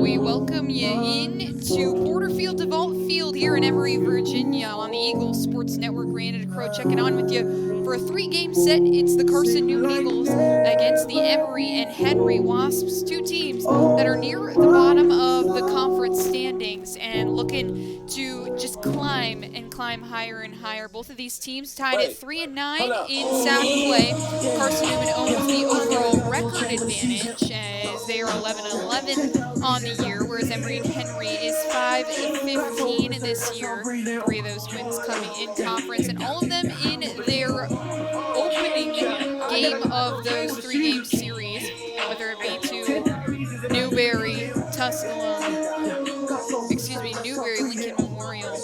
we welcome you in to Porterfield DeVault Field here in Emory, Virginia on the Eagles Sports Network. Brandon Crow checking on with you for a three-game set. It's the Carson-Newman Eagles against the Emory and Henry Wasps, two teams that are near the bottom of the conference standings and looking to just climb and climb higher and higher. Both of these teams tied at 3-9 in sack play. Carson-Newman owns the overall record advantage as they are 11-11 on the year, whereas Emory and Henry is 5-15 this year. Three of those wins coming in conference, and all of them in their opening game of those three-game series, whether it be to Newberry, Newberry, Lincoln Memorial,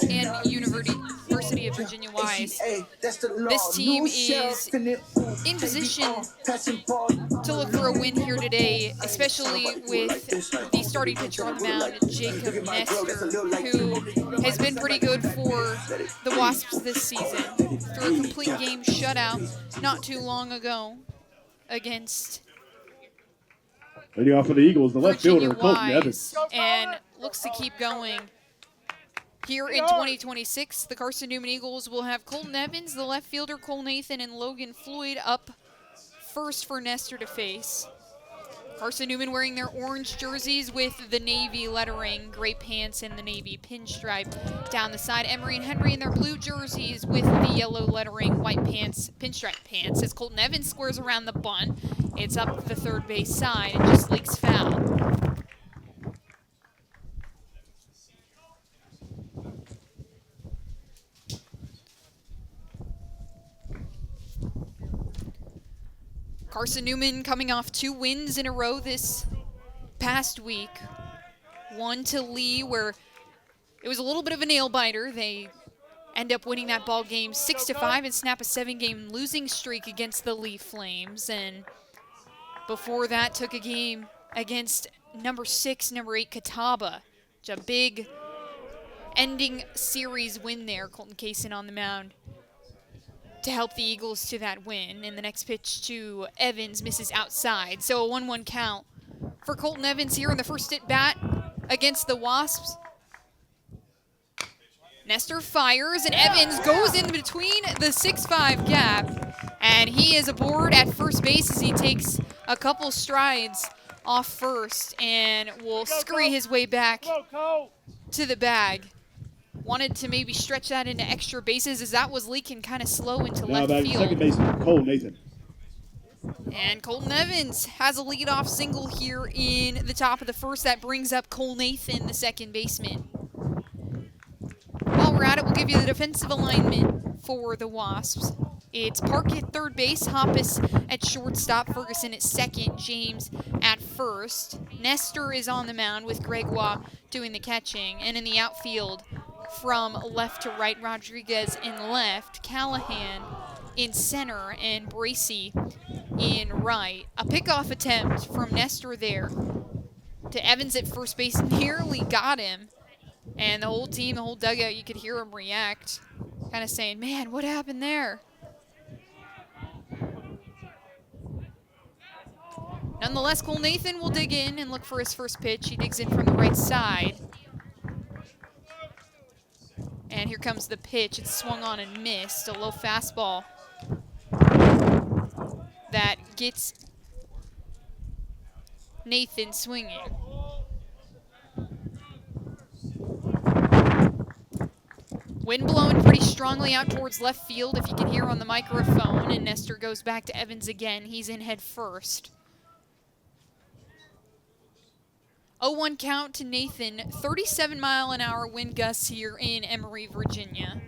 and University of Virginia Wise. This team is in position to look for a win here today, especially with the starting pitcher on the mound, Jacob Nestor, who has been pretty good for the Wasps this season through a complete game shutout not too long ago against leading off for the Eagles, the left fielder, Colton Evans. And looks to keep going. Here in 2026, the Carson-Newman Eagles will have Colton Evans, the left fielder, Cole Nathan, and Logan Floyd up first for Nestor to face. Carson-Newman wearing their orange jerseys with the navy lettering, gray pants, and the navy pinstripe down the side. Emory and Henry in their blue jerseys with the yellow lettering, white pants, pinstripe pants. As Colton Evans squares around the bunt, it's up the third base side and just leaks foul. Carson-Newman coming off 2 wins in a row this past week. One to Lee, where it was a little bit of a nail-biter. They end up winning that ball game 6-5 and snap a 7-game losing streak against the Lee Flames. And before that, took a game against number 6, number 8, Catawba. Which a big ending series win there. Colton Kaysen on the mound to help the Eagles to that win. And the next pitch to Evans misses outside. So a 1-1 count for Colton Evans here in the first at bat against the Wasps. Nestor fires, and Evans goes in between the 6-5 gap. And he is aboard at first base as he takes a couple strides off first and will scurry his way back to the bag. Wanted to maybe stretch that into extra bases as that was leaking kind of slow into left field. Second baseman, Cole Nathan. And Colton Evans has a leadoff single here in the top of the first. That brings up Cole Nathan, the second baseman. While we're at it, we'll give you the defensive alignment for the Wasps. It's Park at third base, Hoppus at shortstop, Ferguson at second, James at first. Nestor is on the mound with Gregoire doing the catching. And in the outfield, from left to right, Rodriguez in left, Callahan in center, and Bracey in right. A pickoff attempt from Nestor there to Evans at first base, nearly got him. And the whole team, the whole dugout, you could hear him react, kind of saying, man, what happened there? Nonetheless, Cole Nathan will dig in and look for his first pitch. He digs in from the right side. And here comes the pitch. It's swung on and missed. A low fastball that gets Nathan swinging. Wind blowing pretty strongly out towards left field, if you can hear on the microphone. And Nestor goes back to Evans again. He's in head first. 0-1 count to Nathan. 37-mile-an-hour wind gusts here in Emory, Virginia.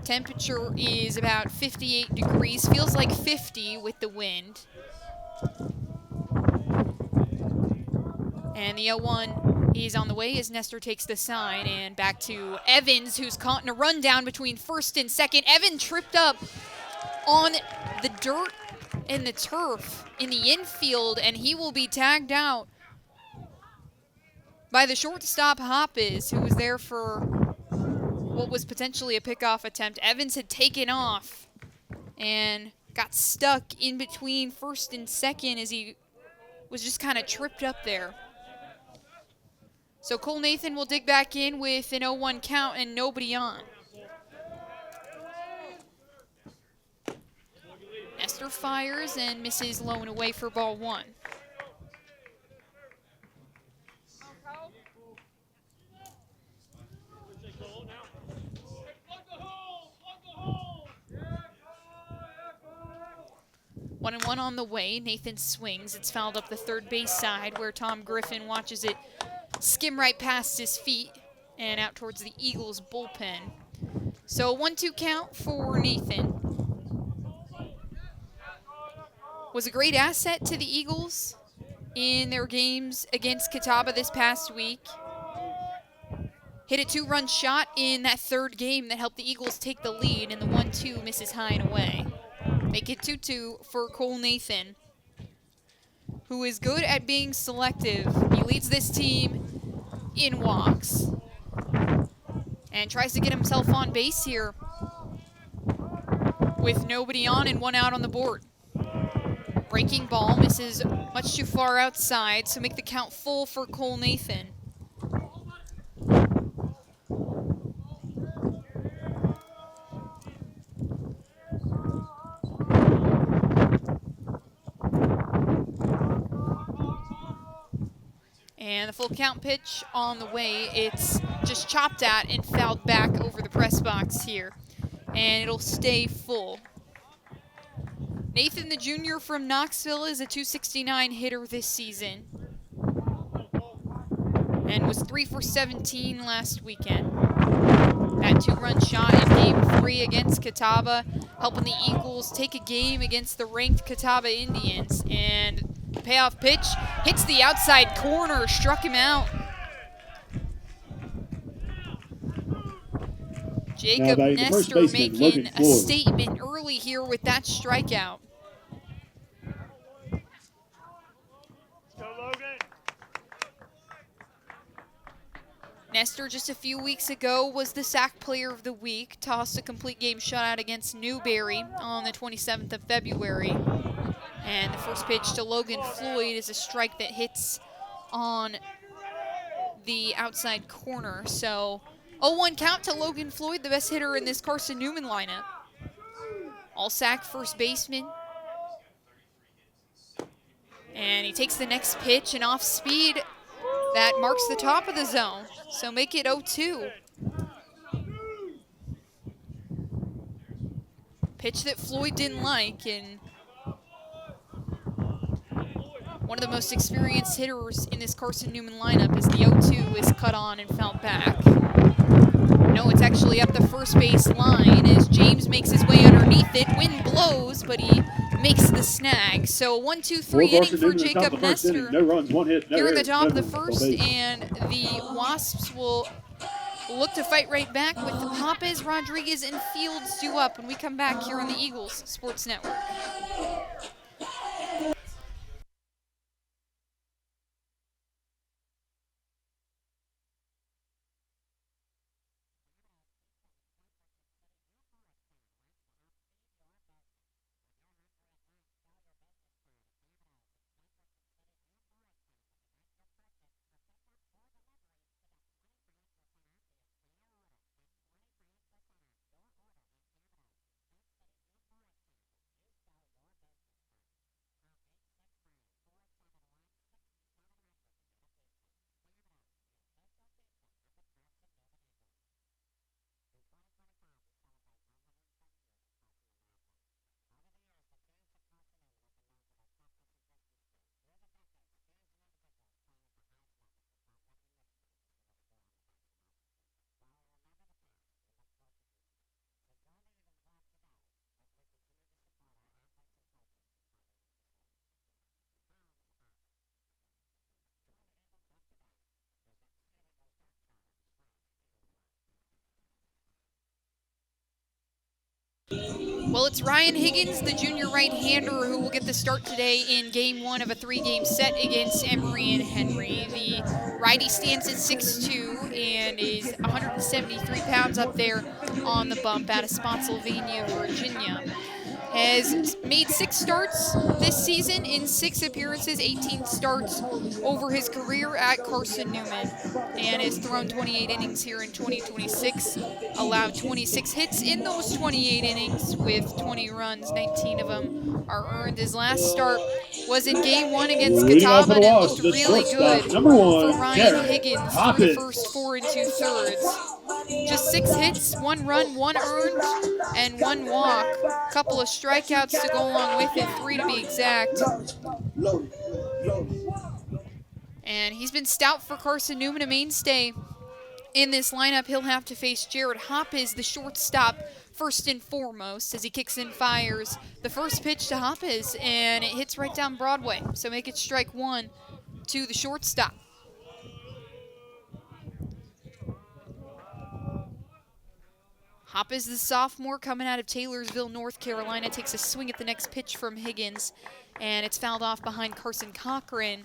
Temperature is about 58 degrees. Feels like 50 with the wind. And the 0-1 is on the way as Nestor takes the sign. And back to Evans, who's caught in a rundown between first and second. Evan tripped up on the dirt and the turf in the infield, and he will be tagged out by the shortstop Hoppus, who was there for what was potentially a pickoff attempt. Evans had taken off and got stuck in between first and second as he was just kind of tripped up there. So Cole Nathan will dig back in with an 0-1 count and nobody on. Nestor fires and misses low and away for ball one. One and one on the way. Nathan swings. It's fouled up the third base side where Tom Griffin watches it skim right past his feet and out towards the Eagles bullpen. So 1-2 count for Nathan. Was a great asset to the Eagles in their games against Catawba this past week. Hit a 2-run shot in that third game that helped the Eagles take the lead, and the 1-2 misses high and away. Make it 2-2 for Cole Nathan, who is good at being selective. He leads this team in walks and tries to get himself on base here with nobody on and one out on the board. Breaking ball misses much too far outside, so make the count full for Cole Nathan. And the full count pitch on the way. It's just chopped at and fouled back over the press box here. And it'll stay full. Nathan, the junior from Knoxville, is a .269 hitter this season and was 3 for 17 last weekend. That 2-run shot in Game 3 against Catawba, helping the Eagles take a game against the ranked Catawba Indians. And the payoff pitch hits the outside corner, struck him out. Jacob Nestor making a statement early here with that strikeout. Nestor just a few weeks ago was the SAC Player of the Week, tossed a complete game shutout against Newberry on the 27th of February. And the first pitch to Logan Floyd is a strike that hits on the outside corner. So 0-1 count to Logan Floyd, the best hitter in this Carson-Newman lineup. All-SAC first baseman. And he takes the next pitch, and off speed that marks the top of the zone. So make it 0-2. Pitch that Floyd didn't like, and one of the most experienced hitters in this Carson-Newman lineup is the 0-2 is cut on and fouled back. No, it's actually up the first base line as James makes his way underneath it. Wind blows, but he makes the snag. So 1-2-3 inning for Jacob Nestor. No runs, one hit, no here in the errors, top of no the first, and the Wasps will look to fight right back with Hoppes, Rodriguez, and Fields due up when we come back here on the Eagles Sports Network. Well, it's Ryan Higgins, the junior right-hander, who will get the start today in Game 1 of a 3-game set against Emory and Henry. The righty stands at 6'2" and is 173 pounds up there on the bump out of Spotsylvania, Virginia. has made 6 starts this season in 6 appearances, 18 starts over his career at Carson-Newman, and has thrown 28 innings here in 2026, allowed 26 hits in those 28 innings with 20 runs, 19 of them are earned. His last start was in Game 1 against Leading off for Catawba, the and it loss, looked the really shortstop, good number 1, for Ryan Jared Higgins through the first 4 2/3. Just 6 hits, 1 run, 1 earned, and 1 walk. Couple of strikeouts to go along with it, 3 to be exact. And he's been stout for Carson-Newman, a mainstay in this lineup. He'll have to face Jared Hoppes, the shortstop, first and foremost, as he kicks and fires the first pitch to Hoppes, and it hits right down Broadway. So make it strike 1 to the shortstop. Hoppes, the sophomore, coming out of Taylorsville, North Carolina, takes a swing at the next pitch from Higgins, and it's fouled off behind Carson Cochran,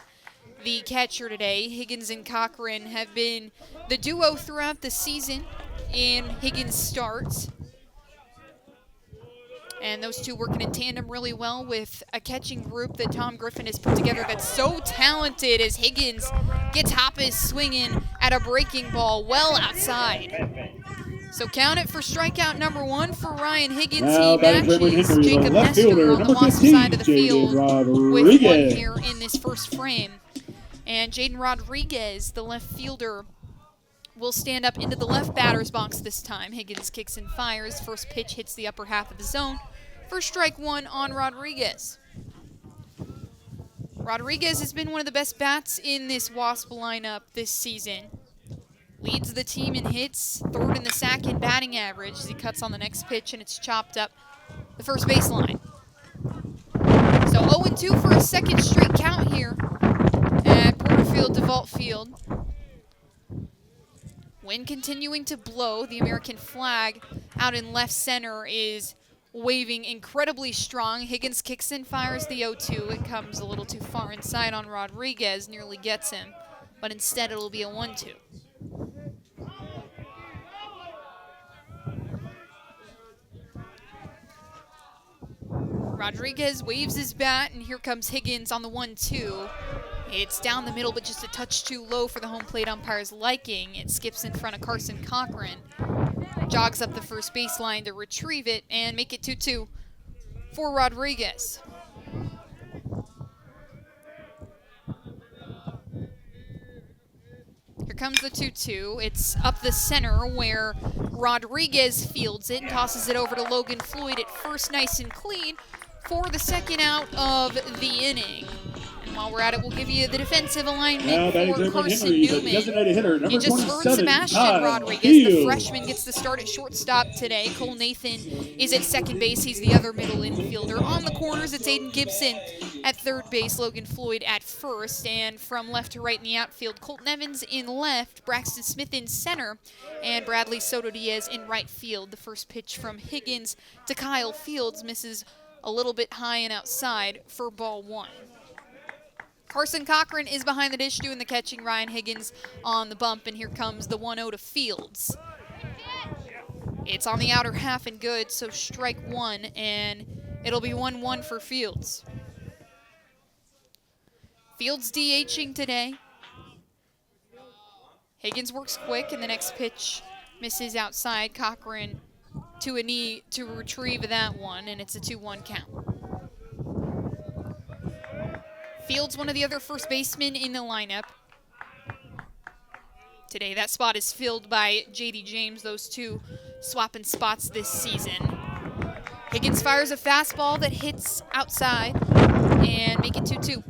the catcher today. Higgins and Cochran have been the duo throughout the season in Higgins' starts. And those two working in tandem really well with a catching group that Tom Griffin has put together that's so talented, as Higgins gets Hoppes swinging at a breaking ball well outside. So count it for strikeout number 1 for Ryan Higgins. Now, he matches Jacob Nestor on the Wausau side of the field with 1 here in this first frame. And Jaden Rodriguez, the left fielder, will stand up into the left batter's box this time. Higgins kicks and fires. First pitch hits the upper half of the zone for strike 1 on Rodriguez. Rodriguez has been one of the best bats in this Wasp lineup this season. Leads the team in hits, 3rd in the sack in batting average as he cuts on the next pitch, and it's chopped up the first baseline. So 0-2 for a second straight count here at Porterfield DeVault Field. Wind continuing to blow. The American flag out in left center is waving incredibly strong. Higgins kicks and fires the 0-2. It comes a little too far inside on Rodriguez, nearly gets him, but instead it'll be a 1-2. Rodriguez waves his bat, and here comes Higgins on the 1-2. It's down the middle, but just a touch too low for the home plate umpire's liking. It skips in front of Carson Cochran. Jogs up the first baseline to retrieve it and make it 2-2 for Rodriguez. Here comes the 2-2. It's up the center where Rodriguez fields it and tosses it over to Logan Floyd at first, nice and clean, for the second out of the inning. And while we're at it, we'll give you the defensive alignment for Carson-Newman. You just heard Sebastian Rodriguez, the freshman, gets the start at shortstop today. Cole Nathan is at second base. He's the other middle infielder. On the corners, it's Aiden Gibson at third base, Logan Floyd at first. And from left to right in the outfield, Colton Evans in left, Braxton Smith in center, and Bradley Soto Diaz in right field. The first pitch from Higgins to Kyle Fields misses a little bit high and outside for ball 1. Carson Cochran is behind the dish doing the catching. Ryan Higgins on the bump, and here comes the 1-0 to Fields. It's on the outer half and good, so strike 1, and it'll be 1-1 for Fields. Fields DHing today. Higgins works quick, and the next pitch misses outside. Cochran to a knee to retrieve that one, and it's a 2-1 count. Fields, one of the other first basemen in the lineup today. That spot is filled by J.D. James, those two swapping spots this season. Higgins fires a fastball that hits outside and make it 2-2.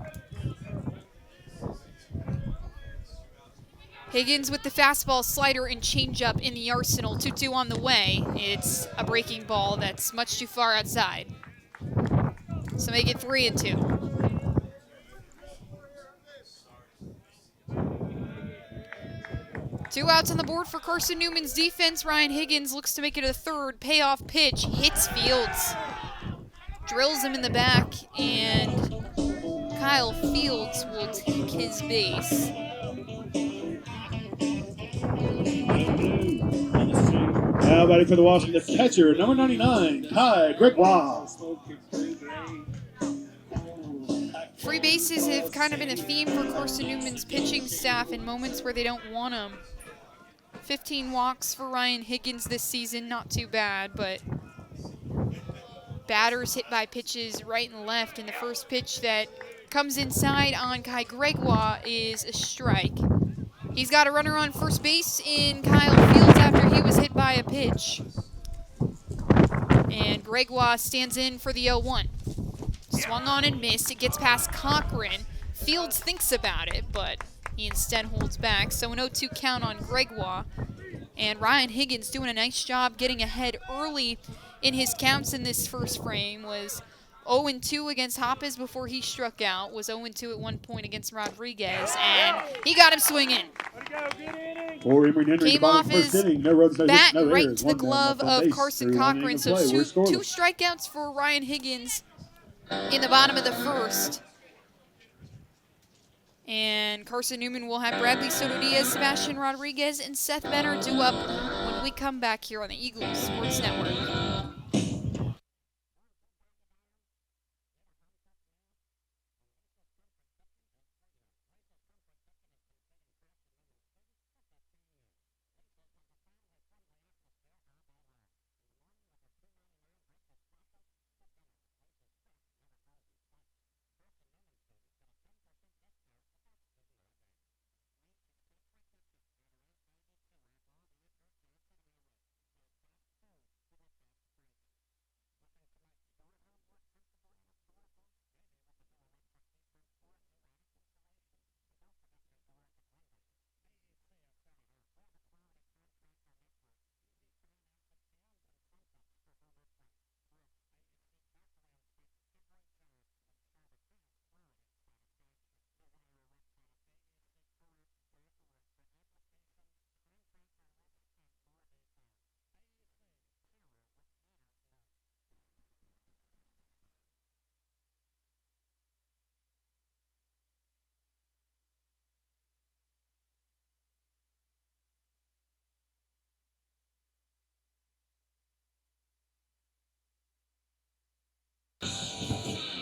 Higgins with the fastball, slider, and changeup in the arsenal. 2-2 on the way. It's a breaking ball that's much too far outside. So make it 3-2. Two outs on the board for Carson-Newman's defense. Ryan Higgins looks to make it a third. Payoff pitch hits Fields. Drills him in the back, and Kyle Fields will take his base. Now batting for the Washington catcher, number 99, Kai Gregoire. Free bases have kind of been a theme for Carson-Newman's pitching staff in moments where they don't want them. 15 walks for Ryan Higgins this season, not too bad, but batters hit by pitches right and left, and the first pitch that comes inside on Kai Gregoire is a strike. He's got a runner on first base in Kyle Fields after he was hit by a pitch. And Gregoire stands in for the 0-1. Swung on and missed. It gets past Cochran. Fields thinks about it, but he instead holds back. So an 0-2 count on Gregoire. And Ryan Higgins doing a nice job getting ahead early in his counts in this first frame. Was 0-2 against Hoppes before he struck out. Was 0-2 at one point against Rodriguez. And he got him swinging. Came off his bat right to the glove of Carson Cochran. So two strikeouts for Ryan Higgins in the bottom of the first. And Carson-Newman will have Bradley Soto Diaz, Sebastian Rodriguez, and Seth Benner due up when we come back here on the Eagles Sports Network.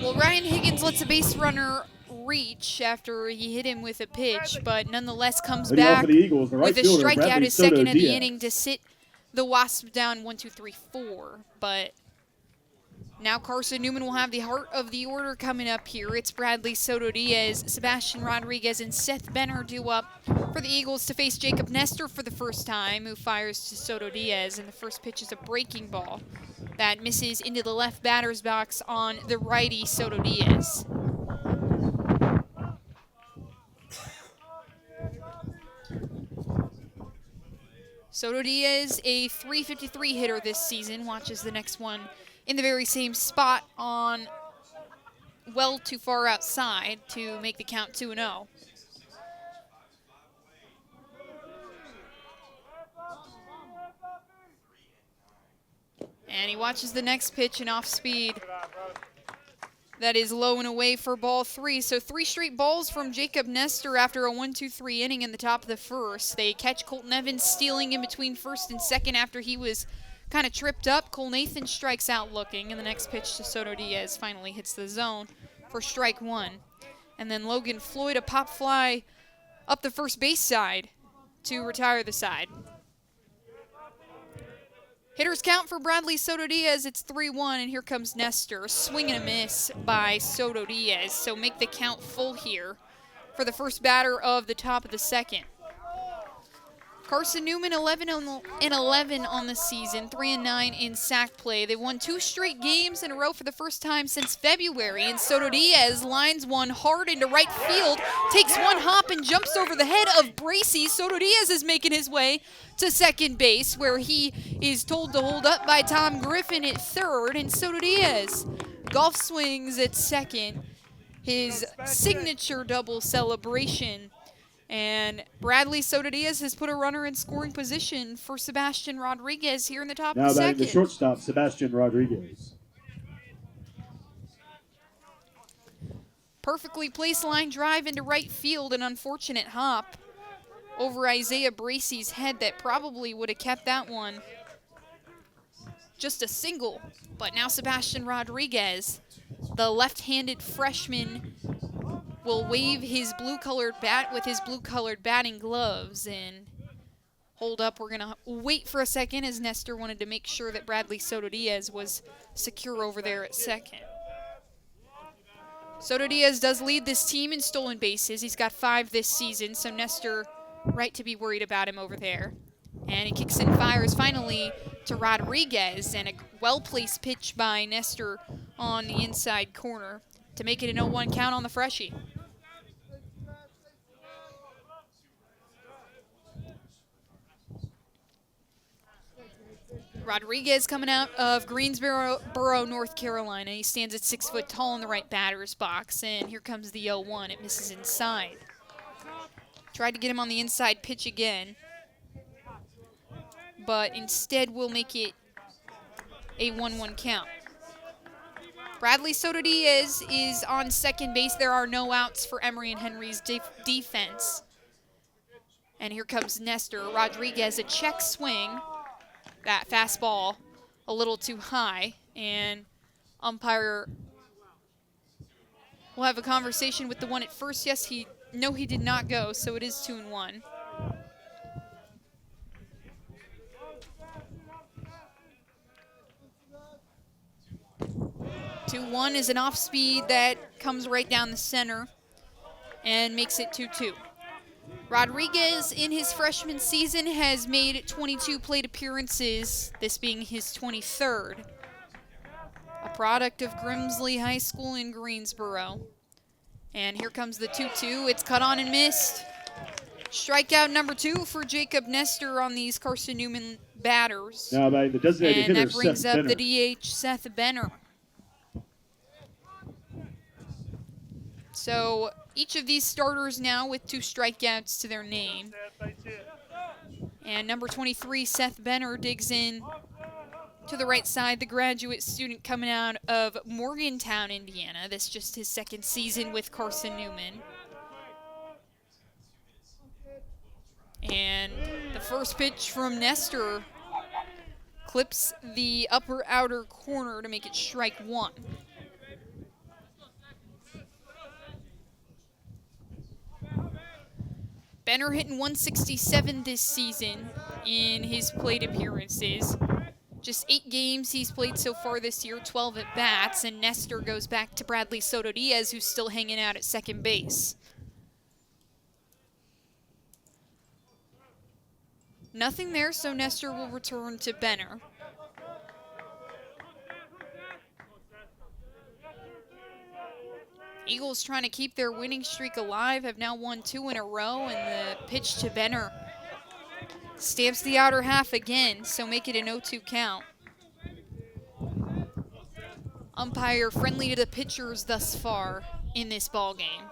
Well, Ryan Higgins lets a base runner reach after he hit him with a pitch, but nonetheless comes back with a strikeout, his second of the inning, to sit the Wasps down 1-2-3-4. But now Carson-Newman will have the heart of the order coming up here. It's Bradley Soto Diaz, Sebastian Rodriguez, and Seth Benner due up for the Eagles to face Jacob Nestor for the first time, who fires to Soto Diaz, and the first pitch is a breaking ball that misses into the left batter's box on the righty Soto Diaz. Soto Diaz, a .353 hitter this season, watches the next one in the very same spot on well too far outside to make the count 2-0. And he watches the next pitch, and off speed. That is low and away for ball 3. So 3 straight balls from Jacob Nestor after a 1-2-3 inning in the top of the first. They catch Colton Evans stealing in between first and second after he was kind of tripped up. Cole Nathan strikes out looking, and the next pitch to Soto Diaz finally hits the zone for strike 1. And then Logan Floyd, a pop fly up the first base side to retire the side. Hitters count for Bradley Soto Diaz, it's 3-1, and here comes Nestor. Swing and a miss by Soto Diaz, so make the count full here for the first batter of the top of the second. Carson-Newman 11-11 on the season, 3-9 in sack play. They won 2 straight games in a row for the first time since February, and Soto Diaz lines one hard into right field, takes one hop and jumps over the head of Bracey. Soto Diaz is making his way to second base, where he is told to hold up by Tom Griffin at third, and Soto Diaz golf swings at second, his signature double celebration. And Bradley Soto Diaz has put a runner in scoring position for Sebastian Rodriguez here in the top of the second. Now the shortstop, Sebastian Rodriguez. Perfectly placed line drive into right field, an unfortunate hop over Isaiah Bracey's head that probably would have kept that one just a single. But now Sebastian Rodriguez, the left-handed freshman, will wave his blue-colored bat with his blue-colored batting gloves. And hold up, we're going to wait for a second as Nestor wanted to make sure that Bradley Soto Diaz was secure over there at second. Soto Diaz does lead this team in stolen bases. He's got 5 this season, so Nestor, right to be worried about him over there. And he kicks and fires finally to Rodriguez, and a well-placed pitch by Nestor on the inside corner to make it an 0-1 count on the freshie. Rodriguez coming out of Greensboro, North Carolina. He stands at 6 foot tall in the right batter's box, and here comes the 0-1. It misses inside. Tried to get him on the inside pitch again, but instead we'll make it a 1-1 count. Bradley Soto Diaz is on second base. There are no outs for Emory and Henry's defense. And here comes Nestor. Rodriguez, a check swing. That fastball a little too high, and umpire will have a conversation with the one at first. Yes, he did not go, so it is 2-1. Two-1 is an off-speed that comes right down the center and makes it 2-2. Rodriguez, in his freshman season, has made 22 plate appearances, this being his 23rd. A product of Grimsley High School in Greensboro. And here comes the 2-2. It's cut on and missed. Strikeout number 2 for Jacob Nestor on these Carson-Newman batters. Now by the designated hitter, and that brings Seth up Benner. the DH, Seth Benner. So each of these starters now with 2 strikeouts to their name. And number 23, Seth Benner, digs in to the right side, the graduate student coming out of Morgantown, Indiana. This is just his 2nd season with Carson-Newman. And the first pitch from Nestor clips the upper outer corner to make it strike 1. Benner hitting 167 this season in his plate appearances. Just 8 games he's played so far this year, 12 at-bats, and Nestor goes back to Bradley Soto Diaz, who's still hanging out at second base. Nothing there, so Nestor will return to Benner. Eagles trying to keep their winning streak alive, have now won 2 in a row, and the pitch to Benner stamps the outer half again, so make it an 0-2 count. Umpire friendly to the pitchers thus far in this ball game.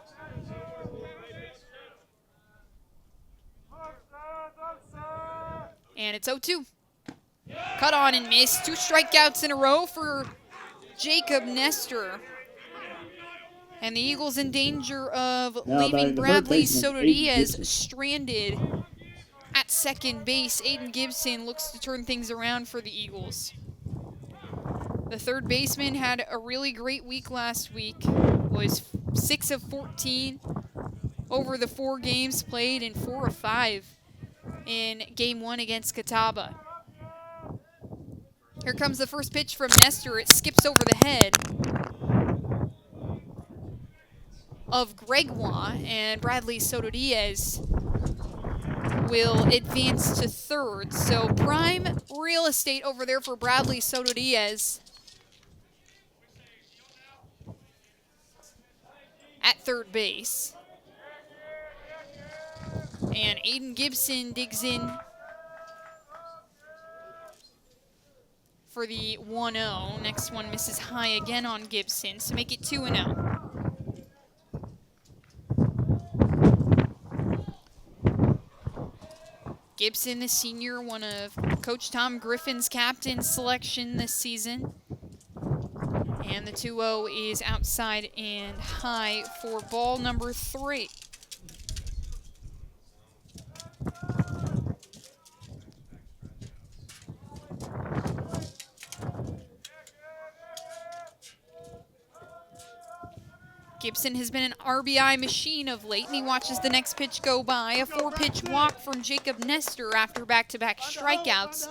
And it's 0-2. Cut on and missed. 2 strikeouts in a row for Jacob Nestor. And the Eagles in danger of leaving Bradley Soto Diaz stranded at second base. Aiden Gibson looks to turn things around for the Eagles. The third baseman had a really great week last week. Was 6 of 14 over the 4 games played and 4 of 5 in Game 1 against Catawba. Here comes the first pitch from Nestor. It skips over the head of Gregoire, and Bradley Soto Diaz will advance to third. So prime real estate over there for Bradley Soto Diaz at third base. And Aiden Gibson digs in for the 1-0. Next one misses high again on Gibson, so make it 2-0. Gibson, the senior, one of Coach Tom Griffin's captain selection this season. And the 2-0 is outside and high for ball number 3. Gibson has been an RBI machine of late, and he watches the next pitch go by. A 4-pitch walk from Jacob Nestor after back-to-back strikeouts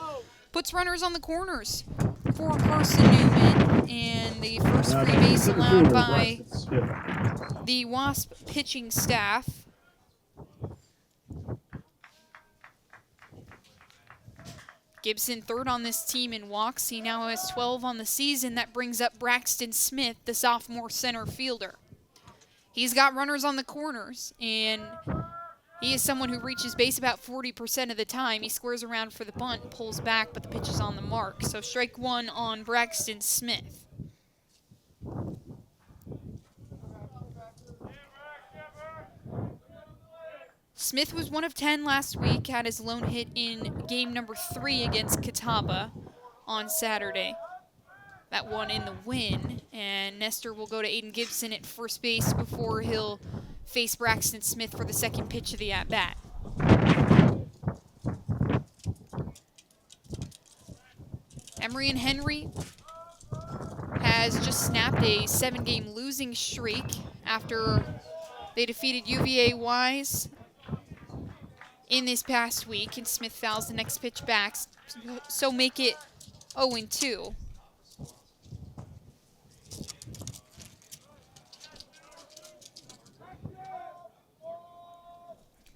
puts runners on the corners for Carson-Newman, and the first free base allowed by the Wasp pitching staff. Gibson third on this team in walks. He now has 12 on the season. That brings up Braxton Smith, the sophomore center fielder. He's got runners on the corners, and he is someone who reaches base about 40% of the time. He squares around for the bunt and pulls back, but the pitch is on the mark. So strike one on Braxton Smith. Smith was 1 of 10 last week, had his lone hit in game number 3 against Catawba on Saturday. That one in the win, and Nestor will go to Aiden Gibson at first base before he'll face Braxton Smith for the second pitch of the at-bat. Emory and Henry has just snapped a 7-game losing streak after they defeated UVA Wise in this past week, and Smith fouls the next pitch back, so make it 0-2.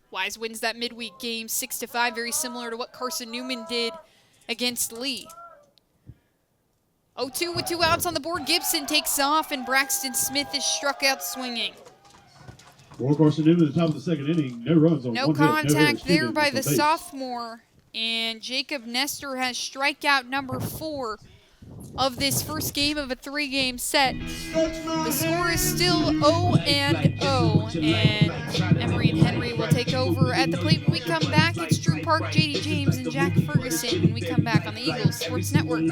Wise wins that midweek game 6-5, very similar to what Carson-Newman did against Lee. 0-2 with 2 outs on the board. Gibson takes off, and Braxton Smith is struck out swinging. For Carson-Newman at the top of the second inning, no runs on no one contact hit, no there by the base. sophomore, and Jacob Nestor has strikeout number 4 of this first game of a 3-game set. The score is still 0-0, and Emory and Henry will take over at the plate. When we come back, it's Drew Park, JD James, and Jack Ferguson when we come back on the Eagles Sports Network.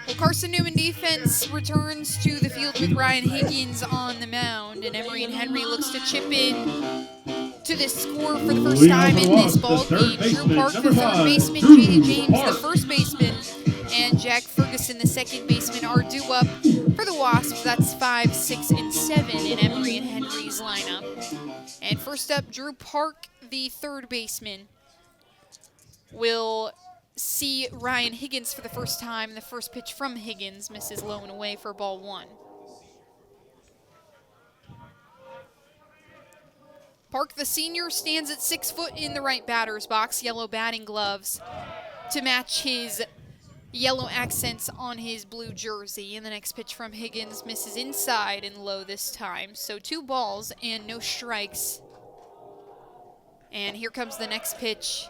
Well, Carson-Newman defense returns to the field with Ryan Higgins on the mound, and Emory and Henry looks to chip in to this score for the first time in this ball game. Drew Park, the third baseman, JD James, the first baseman, and Jack Ferguson, the second baseman, are due up for the Wasps. That's 5, 6, and 7 in Emory and Henry's lineup. And first up, Drew Park, the third baseman, will see Ryan Higgins for the first time. The first pitch from Higgins misses low and away for ball 1. Park, the senior, stands at 6 foot in the right batter's box, yellow batting gloves to match his yellow accents on his blue jersey. And the next pitch from Higgins misses inside and low this time. So 2 balls and no strikes. And here comes the next pitch.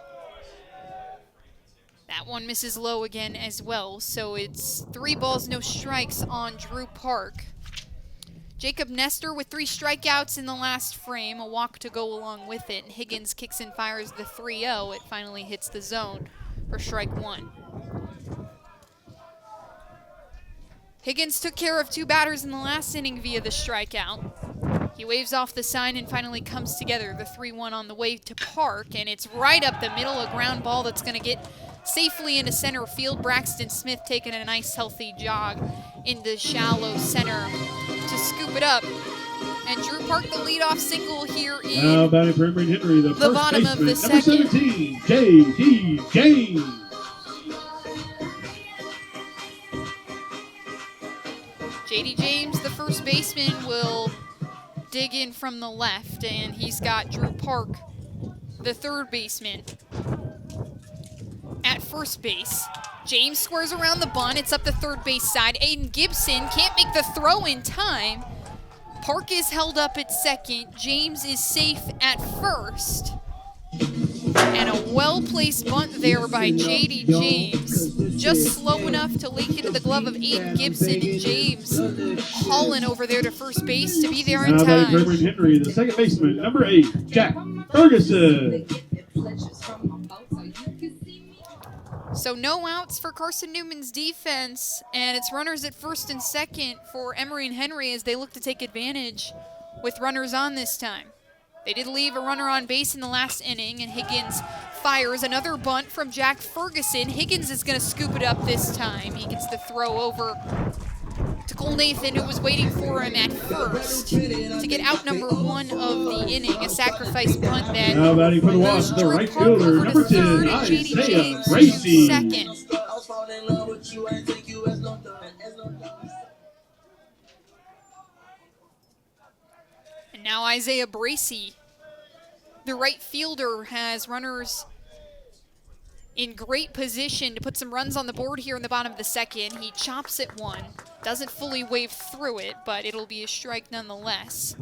That one misses low again as well, so it's 3 balls, no strikes on Drew Park. Jacob Nestor with 3 strikeouts in the last frame, a walk to go along with it, and Higgins kicks and fires the 3-0. It finally hits the zone for strike 1. Higgins took care of 2 batters in the last inning via the strikeout. He waves off the sign and finally comes together. The 3-1 on the way to Park, and it's right up the middle, a ground ball that's going to get safely into center field. Braxton Smith taking a nice healthy jog in the shallow center to scoop it up. And Drew Park, the leadoff single here in now batting for Emory and Henry, the bottom of the number second. 17, J.D. James. J.D. James, the first baseman, will dig in from the left, and he's got Drew Park, the third baseman, at first base. James squares around the bunt. It's up the third base side. Aiden Gibson can't make the throw in time. Park is held up at second. James is safe at first. And a well-placed bunt there by J.D. James. Just slow enough to leak into the glove of Aiden Gibson, and James hauling over there to first base to be there in Now time. batting for Henry, the second baseman, number 8, Jack Ferguson. So no outs for Carson-Newman's defense, and it's runners at first and second for Emory and Henry as they look to take advantage with runners on this time. They did leave a runner on base in the last inning, and Higgins fires another bunt from Jack Ferguson. Higgins is going to scoop it up this time. He gets the throw over to Cole Nathan, who was waiting for him at first to get out number 1 of the inning, a sacrifice bunt that Now batting for the Wasps, the Drew right Park fielder, over to number 10, third, and J.D. Isaiah James to Bracey. second. And now Isaiah Bracey, the right fielder, has runners in great position to put some runs on the board here in the bottom of the second. He chops at one, doesn't fully wave through it, but it'll be a strike nonetheless.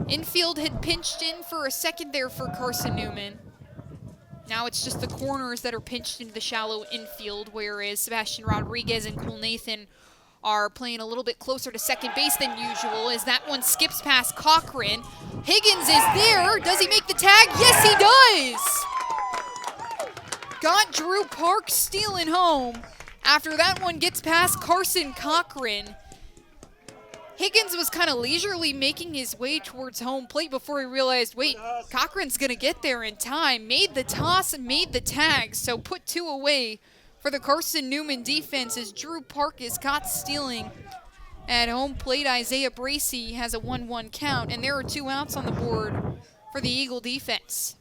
Infield had pinched in for a second there for Carson-Newman. Now it's just the corners that are pinched into the shallow infield, whereas Sebastian Rodriguez and Cole Nathan are playing a little bit closer to second base than usual as that one skips past Cochran. Higgins is there. Does he make the tag? Yes, he does! Got Drew Park stealing home after that one gets past Carson Cochran. Higgins was kind of leisurely making his way towards home plate before he realized, wait, Cochran's going to get there in time. Made the toss and made the tag, so put 2 away for the Carson-Newman defense as Drew Park is caught stealing at home plate. Isaiah Bracey has a 1-1 count, and there are 2 outs on the board for the Eagle defense.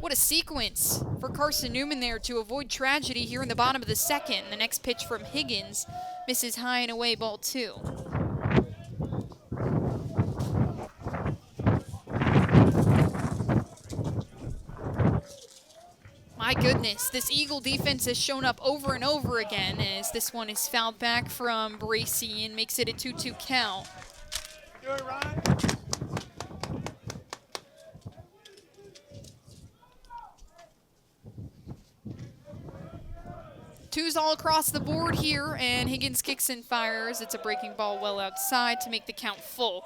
What a sequence for Carson-Newman there to avoid tragedy here in the bottom of the second. The next pitch from Higgins misses high and away, ball 2. My goodness, this Eagle defense has shown up over and over again as this one is fouled back from Bracey and makes it a 2-2 count. Do it, Ryan. Twos all across the board here, and Higgins kicks and fires. It's a breaking ball well outside to make the count full.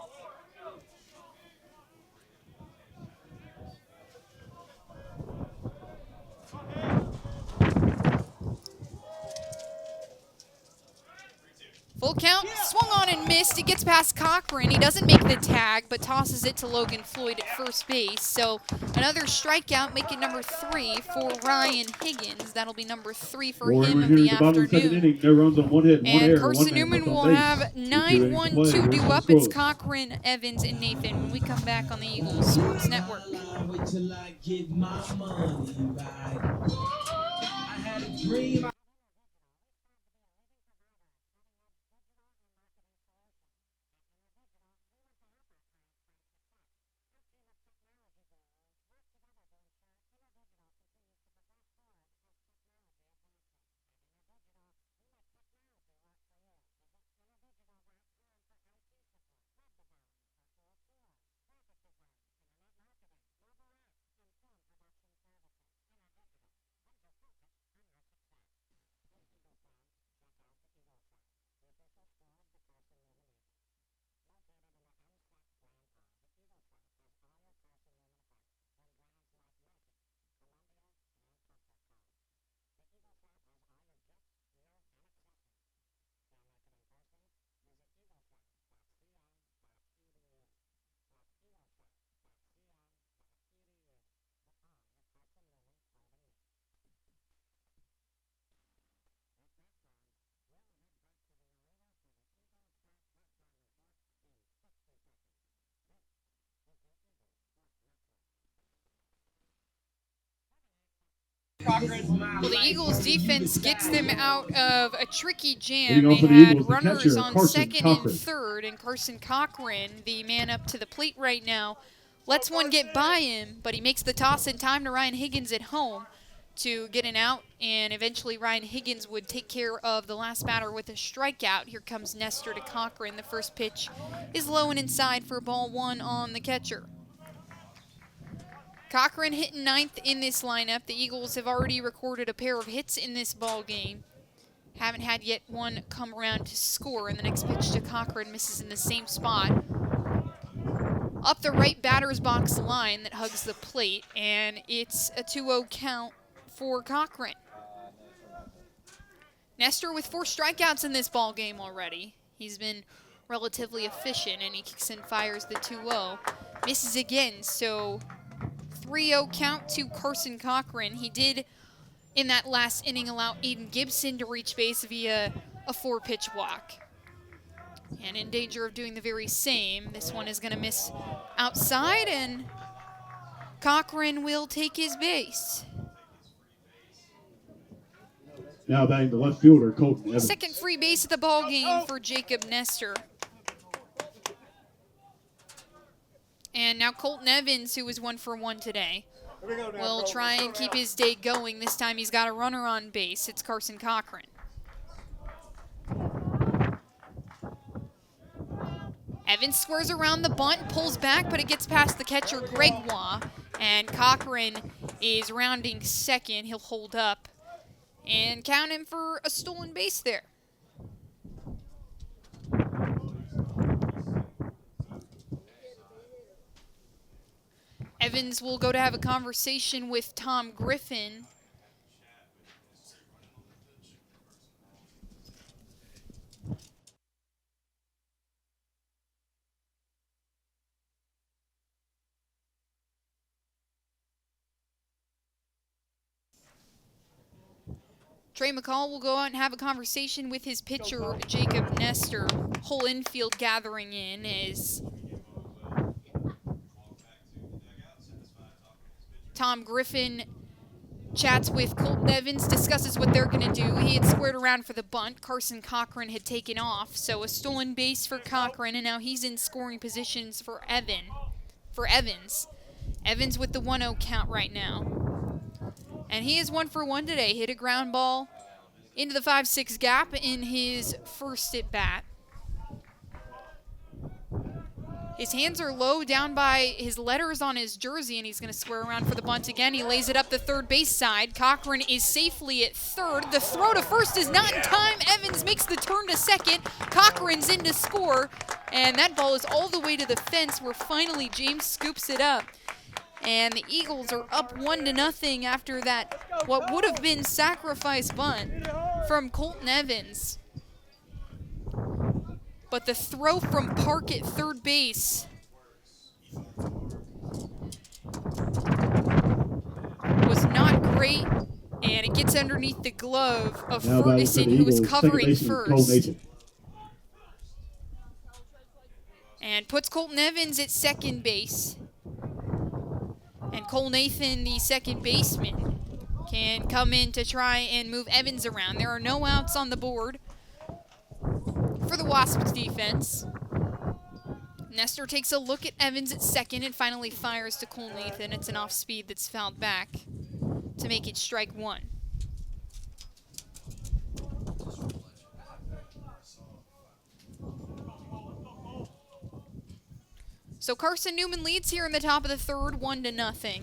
Full count, swung on and missed. It gets past Cochran. He doesn't make the tag, but tosses it to Logan Floyd at first base. So another strikeout, making number 3 for Ryan Higgins. That'll be number 3 for him of the afternoon. No runs on 1 hit, 1 error, And Carson-Newman will have 9-1-2 due up. It's Cochran, Evans, and Nathan when we come back on the Eagles Sports Network. Wait till I get my money right. I had a dream. Well, the Eagles defense gets them out of a tricky jam. Leading They off for the had Eagles, the runners catcher, on Carson second and Cochran. third, and Carson Cochran, the man up to the plate right now, lets one get by him, but he makes the toss in time to Ryan Higgins at home to get an out, and eventually Ryan Higgins would take care of the last batter with a strikeout. Here comes Nestor to Cochran. The first pitch is low and inside for ball one on the catcher. Cochran hitting ninth in this lineup. The Eagles have already recorded a pair of hits in this ball game. Haven't had yet one come around to score, and the next pitch to Cochran misses in the same spot. Up the right batter's box line that hugs the plate, and it's a 2-0 count for Cochran. Nestor with 4 strikeouts in this ball game already. He's been relatively efficient, and he kicks and fires the 2-0. Misses again, so 3-0 count to Carson Cochran. He did, in that last inning, allow Aiden Gibson to reach base via a 4-pitch walk. And in danger of doing the very same, this one is going to miss outside, and Cochran will take his base. Now batting the left fielder, Colton Evans. Second free base of the ball game for Jacob Nestor. And now Colton Evans, who was 1 for 1 today, will try and keep his day going. This time he's got a runner on base. It's Carson Cochran. Evans squares around the bunt, pulls back, but it gets past the catcher, Gregoire. And Cochran is rounding second. He'll hold up and count him for a stolen base there. Evans will go to have a conversation with Tom Griffin. Trey McCall will go out and have a conversation with his pitcher, Jacob Nestor. Whole infield gathering in as Tom Griffin chats with Colton Evans, discusses what they're going to do. He had squared around for the bunt. Carson Cochran had taken off, so a stolen base for Cochran, and now he's in scoring positions for Evans. Evans with the 1-0 count right now. And he is 1 for 1 today. Hit a ground ball into the 5-6 gap in his first at bat. His hands are low down by his letters on his jersey, and he's going to square around for the bunt again. He lays it up the third base side. Cochran is safely at third. The throw to first is not in time. Evans makes the turn to second. Cochran's in to score, and that ball is all the way to the fence where finally James scoops it up. And the Eagles are up 1-0 after that, what would have been sacrifice bunt from Colton Evans. But the throw from Park at third base was not great, and it gets underneath the glove of Ferguson, who was covering first. And puts Colton Evans at second base. And Cole Nathan, the second baseman, can come in to try and move Evans around. There are no outs on the board for the Wasps defense. Nestor takes a look at Evans at second and finally fires to Cole Nathan. It's an off-speed that's fouled back to make it strike one. So Carson-Newman leads here in the top of the third, 1-0.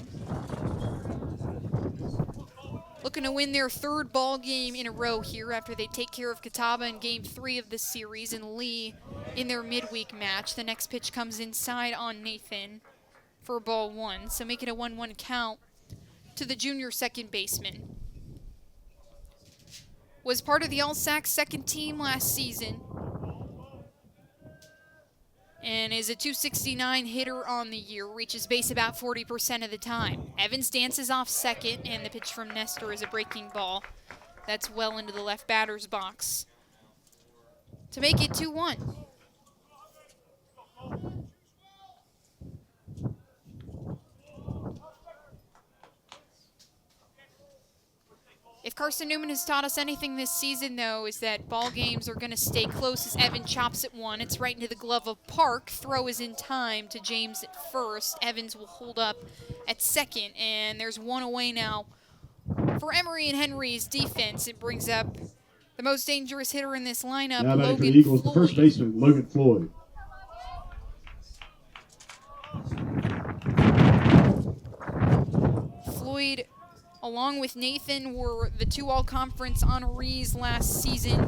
Looking to win their third ball game in a row here after they take care of Catawba in Game 3 of the series and Lee in their midweek match. The next pitch comes inside on Nathan for ball one, so make it a 1-1 count to the junior second baseman. Was part of the All-Sac second team last season and is a .269 hitter on the year, reaches base about 40% of the time. Evans dances off second, and the pitch from Nestor is a breaking ball. That's well into the left batter's box to make it 2-1. If Carson-Newman has taught us anything this season, though, is that ball games are going to stay close as Evan chops at one. It's right into the glove of Park. Throw is in time to James at first. Evans will hold up at second, and there's one away now for Emory and Henry's defense. It brings up the most dangerous hitter in this lineup, Now batting for the Logan Eagles, the first Floyd. baseman, Logan Floyd. Floyd, along with Nathan, were the two all-conference honorees last season.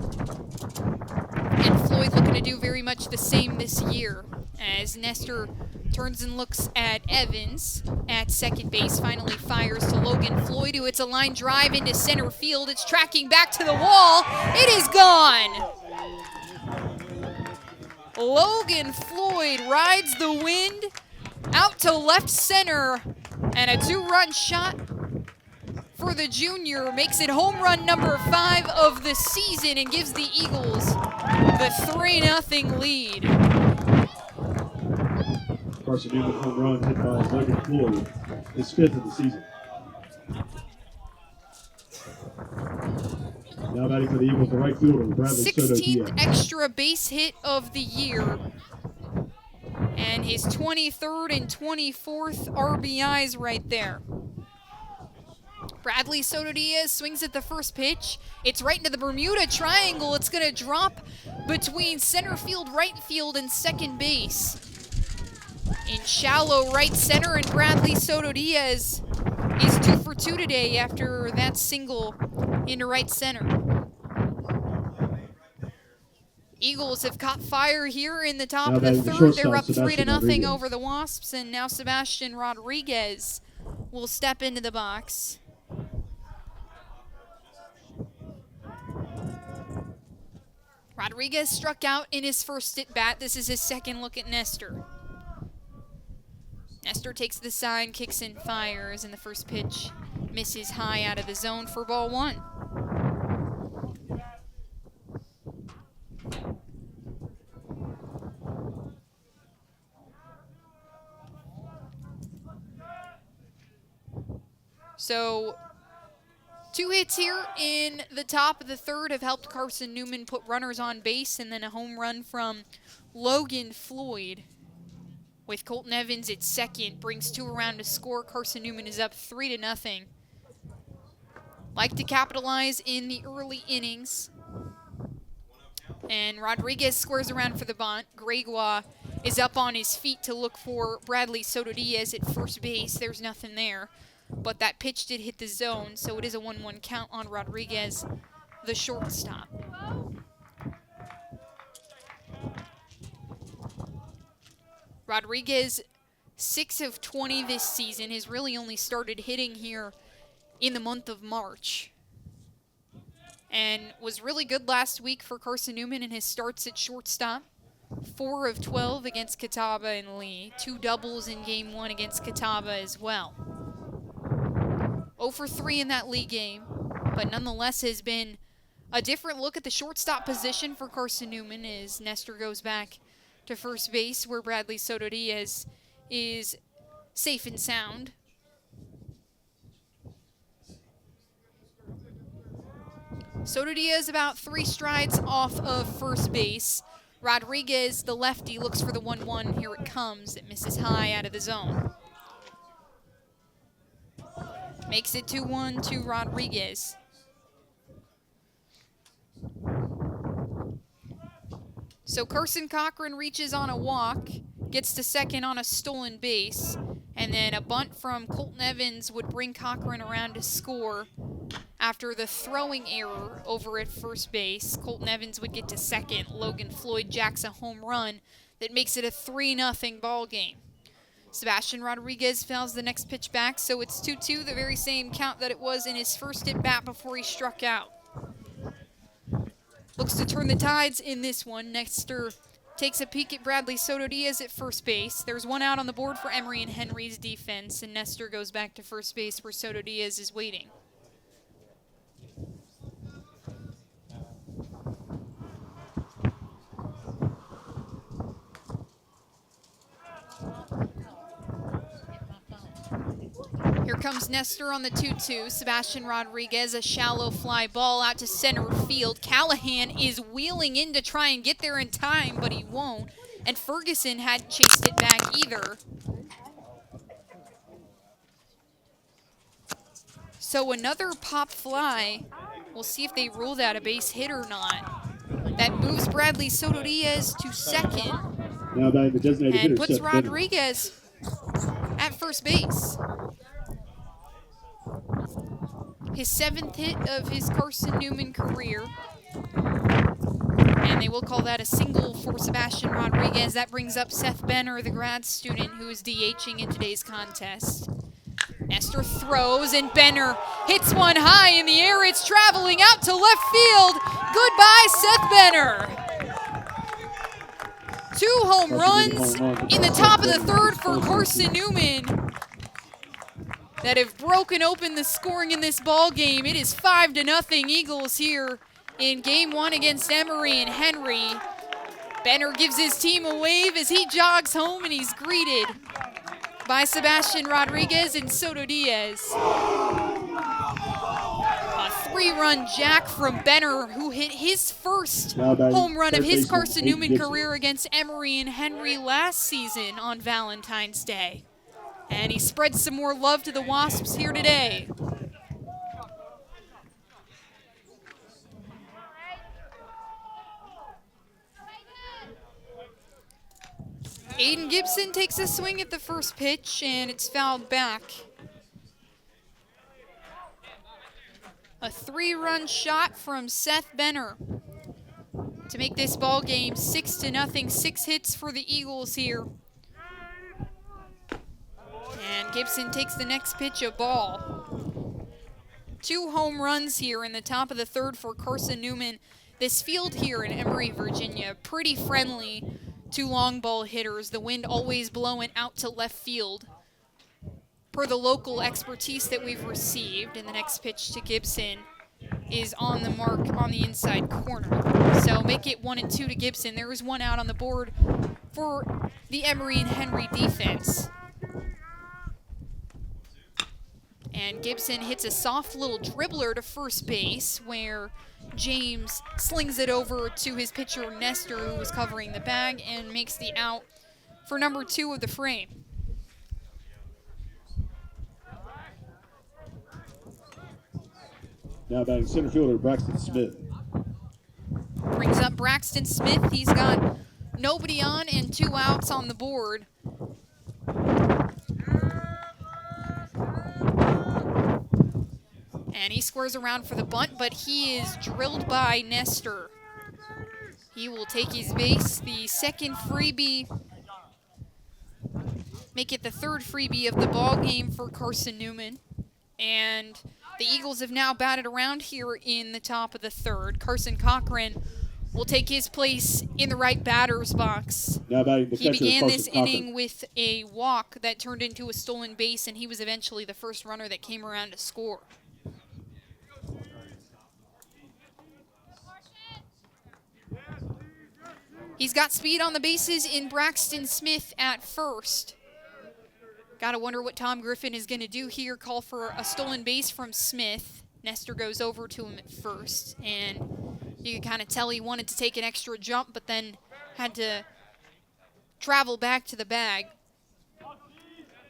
And Floyd looking to do very much the same this year as Nestor turns and looks at Evans at second base, finally fires to Logan Floyd, who hits a line drive into center field. It's tracking back to the wall. It is gone. Logan Floyd rides the wind out to left center, and a two-run shot for the junior makes it home run number 5 of the season and gives the Eagles the 3-0 lead. Carson-Newman home run hit by Logan Floyd, his 5th of the season. Now batting for the Eagles, the right fielder, Bradley Soto 16th Diaz. extra base hit of the year, and his 23rd and 24th RBIs right there. Bradley Soto Diaz swings at the first pitch. It's right into the Bermuda Triangle. It's going to drop between center field, right field, and second base. In shallow right center, and Bradley Soto Diaz is 2 for 2 today after that single into right center. Eagles have caught fire here in the top Now of the batting the third. They're shortstop, up 3-0 Sebastian Rodriguez. over the Wasps, and now Sebastian Rodriguez will step into the box. Rodriguez struck out in his first at-bat. This is his second look at Nestor. Nestor takes the sign, kicks and fires, and the first pitch misses high out of the zone for ball 1. So 2 hits here in the top of the third have helped Carson-Newman put runners on base, and then a home run from Logan Floyd with Colton Evans at second brings 2 around to score. Carson-Newman is up 3-0. Like to capitalize in the early innings. And Rodriguez squares around for the bunt. Gregoire is up on his feet to look for Bradley Soto Diaz at first base. There's nothing there. But that pitch did hit the zone, so it is a 1-1 count on Rodriguez, the shortstop. Rodriguez, 6 of 20 this season, has really only started hitting here in the month of March. And was really good last week for Carson-Newman in his starts at shortstop. 4 of 12 against Catawba and Lee. 2 doubles in game 1 against Catawba as well. 0 for 3 in that league game, but nonetheless has been a different look at the shortstop position for Carson-Newman as Nestor goes back to first base where Bradley Soto Diaz is safe and sound. Soto Diaz about 3 strides off of first base. Rodriguez, the lefty, looks for the 1-1. Here it comes. It misses high out of the zone. Makes it 2-1 to Rodriguez. So Carson Cochran reaches on a walk, gets to second on a stolen base, and then a bunt from Colton Evans would bring Cochran around to score. After the throwing error over at first base, Colton Evans would get to second. Logan Floyd jacks a home run that makes it a 3-0 ball game. Sebastian Rodriguez fouls the next pitch back, so it's 2-2, the very same count that it was in his first at-bat before he struck out. Looks to turn the tides in this one. Nestor takes a peek at Bradley Soto Diaz at first base. There's 1 out on the board for Emory and Henry's defense, and Nestor goes back to first base where Soto Diaz is waiting. Here Here comes Nestor on the 2-2. Sebastian Rodriguez, a shallow fly ball out to center field. Callahan is wheeling in to try and get there in time, but he won't. And Ferguson hadn't chased it back either. So another pop fly. We'll see if they rule that a base hit or not. That moves Bradley Soto Diaz to second. Now batting the designated hitter, And puts Seth Benner. Rodriguez at first base. His 7th hit of his Carson-Newman career. And they will call that a single for Sebastian Rodriguez. That brings up Seth Benner, the grad student who is DHing in today's contest. Nestor throws, and Benner hits one high in the air. It's traveling out to left field. Goodbye, Seth Benner. 2 home runs in the top of the 3rd for Carson-Newman that have broken open the scoring in this ball game. It is 5-0 Eagles here in Game 1 against Emory and Henry. Benner gives his team a wave as he jogs home, and he's greeted by Sebastian Rodriguez and Soto Diaz. A 3-run jack from Benner, who hit his first home run of his Carson-Newman career against Emory and Henry last season on Valentine's Day. And he spreads some more love to the Wasps here today. Aiden Gibson takes a swing at the first pitch, and it's fouled back. A 3-run shot from Seth Benner to make this ball game 6-0. 6 hits for the Eagles here. And Gibson takes the next pitch, a ball. 2 home runs here in the top of the 3rd for Carson-Newman. This field here in Emory, Virginia, pretty friendly to long ball hitters. The wind always blowing out to left field per the local expertise that we've received. And the next pitch to Gibson is on the mark on the inside corner. So make it 1-2 to Gibson. There is 1 out on the board for the Emory and Henry defense. And Gibson hits a soft little dribbler to first base where James slings it over to his pitcher Nestor, who was covering the bag, and makes the out for number 2 of the frame. Now batting center fielder Braxton Smith. Brings up Braxton Smith. He's got nobody on and 2 outs on the board. And he squares around for the bunt, but he is drilled by Nestor. He will take his base, the 2nd freebie, make it the 3rd freebie of the ball game for Carson-Newman. And the Eagles have now batted around here in the top of the 3rd. Carson Cochran will take his place in the right batter's box. Now batting the He catcher, began Carson this Cochran. inning with a walk that turned into a stolen base, and he was eventually the first runner that came around to score. He's got speed on the bases in Braxton Smith at first. Gotta wonder what Tom Griffin is gonna do here. Call for a stolen base from Smith. Nestor goes over to him at first, and you can kind of tell he wanted to take an extra jump, but then had to travel back to the bag.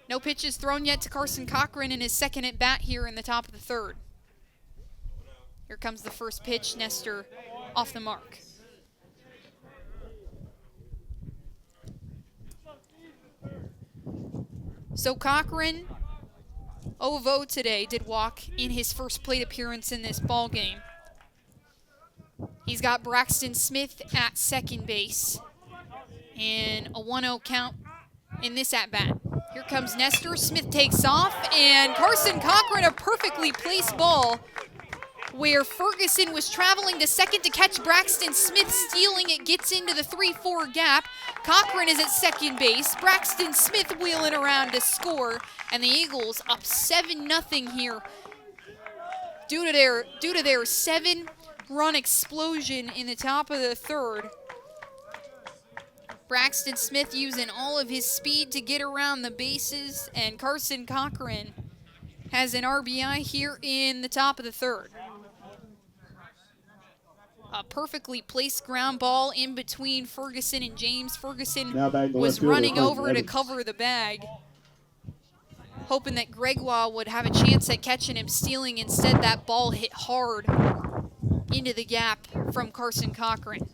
No pitches thrown yet to Carson Cochran in his 2nd at bat here in the top of the 3rd. Here comes the first pitch. Nestor off the mark. So Cochran, 0-0 today, did walk in his first plate appearance in this ball game. He's got Braxton Smith at 2nd base and a 1-0 count in this at-bat. Here comes Nestor. Smith takes off, and Carson Cochran, a perfectly placed ball where Ferguson was traveling to 2nd to catch Braxton Smith, stealing it, gets into the 3-4 gap. Cochran is at 2nd base. Braxton Smith wheeling around to score, and the Eagles up 7-0 here due to their 7-run explosion in the top of the 3rd. Braxton Smith using all of his speed to get around the bases, and Carson Cochran has an RBI here in the top of the third. A perfectly placed ground ball in between Ferguson and James. Ferguson Now batting the was left fielder, running Carson over to Evans. cover the bag, hoping that Gregoire would have a chance at catching him stealing. Instead, that ball hit hard into the gap from Carson Cochran.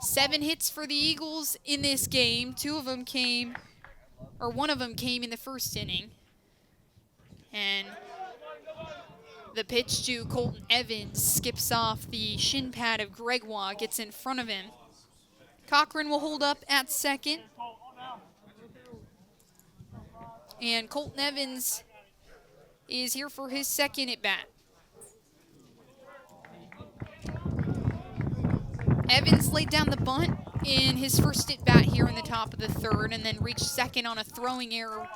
Seven hits for the Eagles in this game. One of them came in the first inning. And the pitch to Colton Evans skips off the shin pad of Gregoire, gets in front of him. Cochran will hold up at second. And Colton Evans is here for his second at bat. Evans laid down the bunt in his first at bat here in the top of the third and then reached second on a throwing error.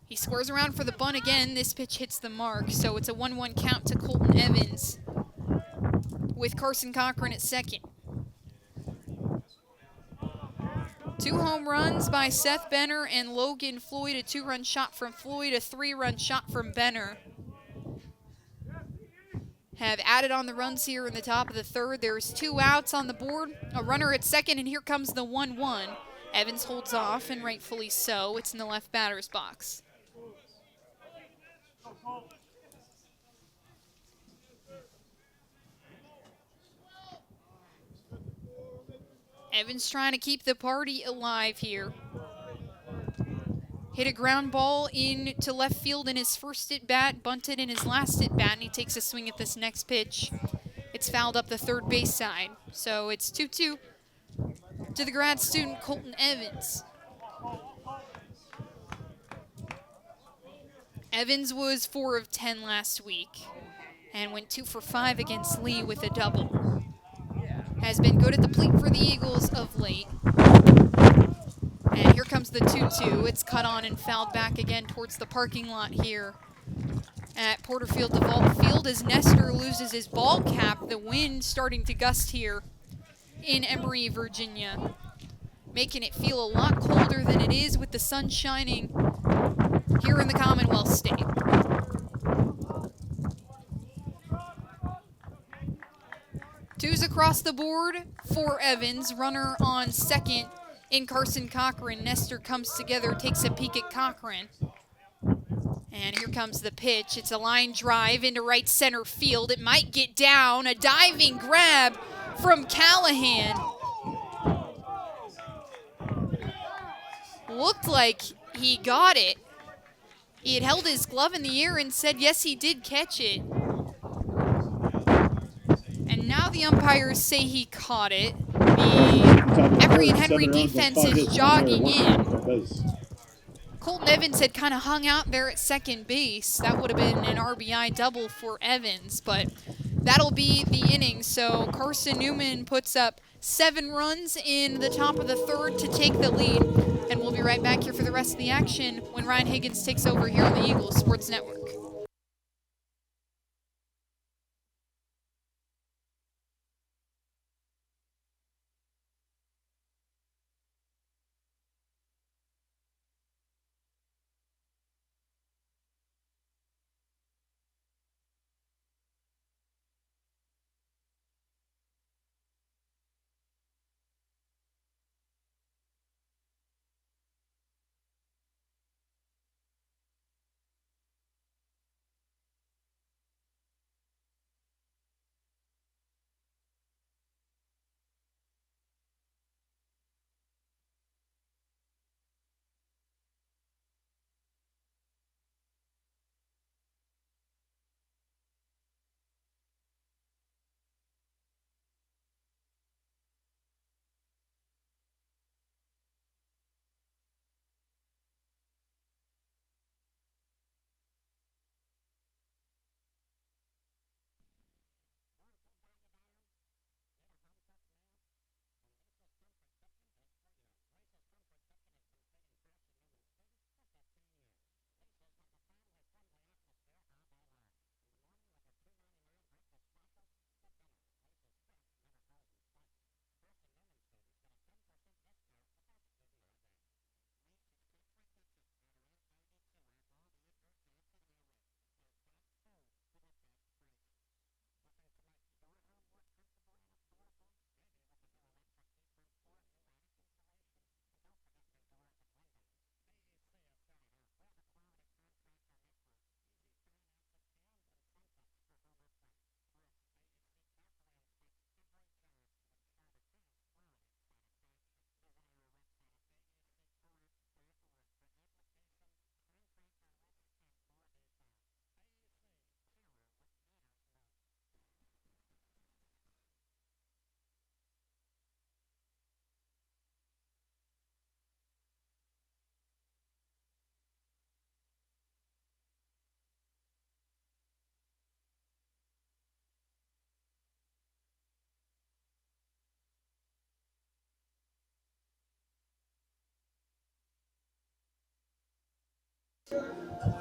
He squares around for the bunt again. This pitch hits the mark, so it's a 1-1 count to Colton Evans with Carson Cochran at second. 2 home runs by Seth Benner and Logan Floyd, a 2-run shot from Floyd, a 3-run shot from Benner. Have added on the runs here in the top of the third. There's 2 outs on the board, a runner at second, and here comes the 1-1. Evans holds off, and rightfully so. It's in the left batter's box. Evans trying to keep the party alive here. Hit a ground ball into left field in his first at-bat, bunted in his last at-bat, and he takes a swing at this next pitch. It's fouled up the third base side. So it's 2-2 to the grad student Colton Evans. Evans was 4 of 10 last week and went 2 for 5 against Lee with a double. Has been good at the plate for the Eagles of late. And here comes the 2-2. It's cut on and fouled back again towards the parking lot here at Porterfield DeVault Field as Nestor loses his ball cap. The wind starting to gust here in Emory, Virginia, making it feel a lot colder than it is with the sun shining here in the Commonwealth State. Twos across the board for Evans. Runner on second in Carson Cochran. Nestor comes together, takes a peek at Cochran. And here comes the pitch. It's a line drive into right center field. It might get down. A diving grab from Callahan. Looked like he got it. He had held his glove in the air and said, yes, he did catch it. And now the umpires say he caught it. The Emory and Henry defense is jogging in. Colton Evans had kind of hung out there at second base. That would have been an RBI double for Evans, but that'll be the inning. So Carson-Newman puts up 7 runs in the top of the third to take the lead. And we'll be right back here for the rest of the action when Ryan Higgins takes over here on the Eagles Sports Network.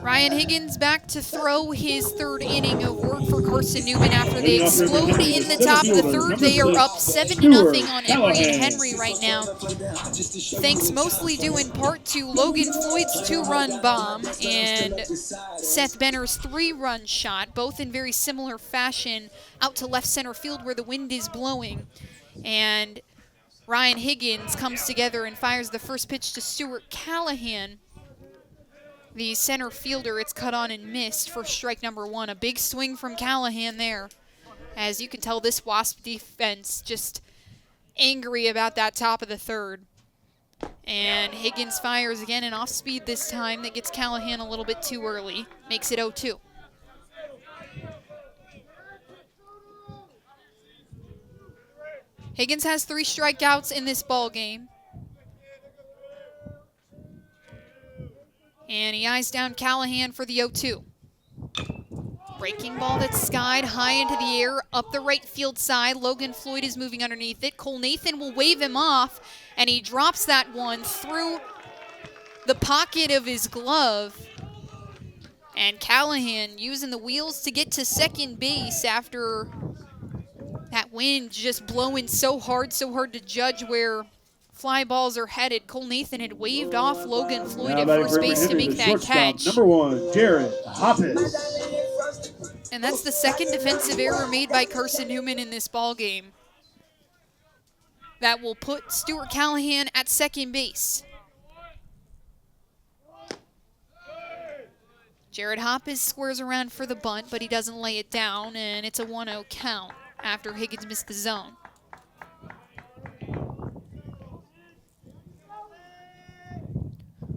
Ryan Higgins back to throw his third inning of work for Carson-Newman after they Leading off Emory explode Henry, in the center top of the fielder, third. number They are up 6, 7-0 on Emory and Callahan. Henry right now. Thanks mostly due in part to Logan Floyd's 2-run bomb and Seth Benner's 3-run shot, both in very similar fashion, out to left center field where the wind is blowing. And Ryan Higgins comes together and fires the first pitch to Stuart Callahan, the center fielder. It's cut on and missed for strike number 1. A big swing from Callahan there. As you can tell, this Wasp defense just angry about that top of the third. And Higgins fires again, and off speed this time that gets Callahan a little bit too early. Makes it 0-2. Higgins has 3 strikeouts in this ball game. And he eyes down Callahan for the 0-2. Breaking ball that's skied high into the air, up the right field side. Logan Floyd is moving underneath it. Cole Nathan will wave him off, and he drops that one through the pocket of his glove. And Callahan using the wheels to get to second base after that wind just blowing so hard to judge where fly balls are headed. Cole Nathan had waved off Logan Floyd at first base to make that catch. Number 1, Jared Hoppus. And that's the second defensive error made by Carson-Newman in this ball game. That will put Stuart Callahan at second base. Jared Hoppus squares around for the bunt, but he doesn't lay it down, and it's a 1-0 count after Higgins missed the zone.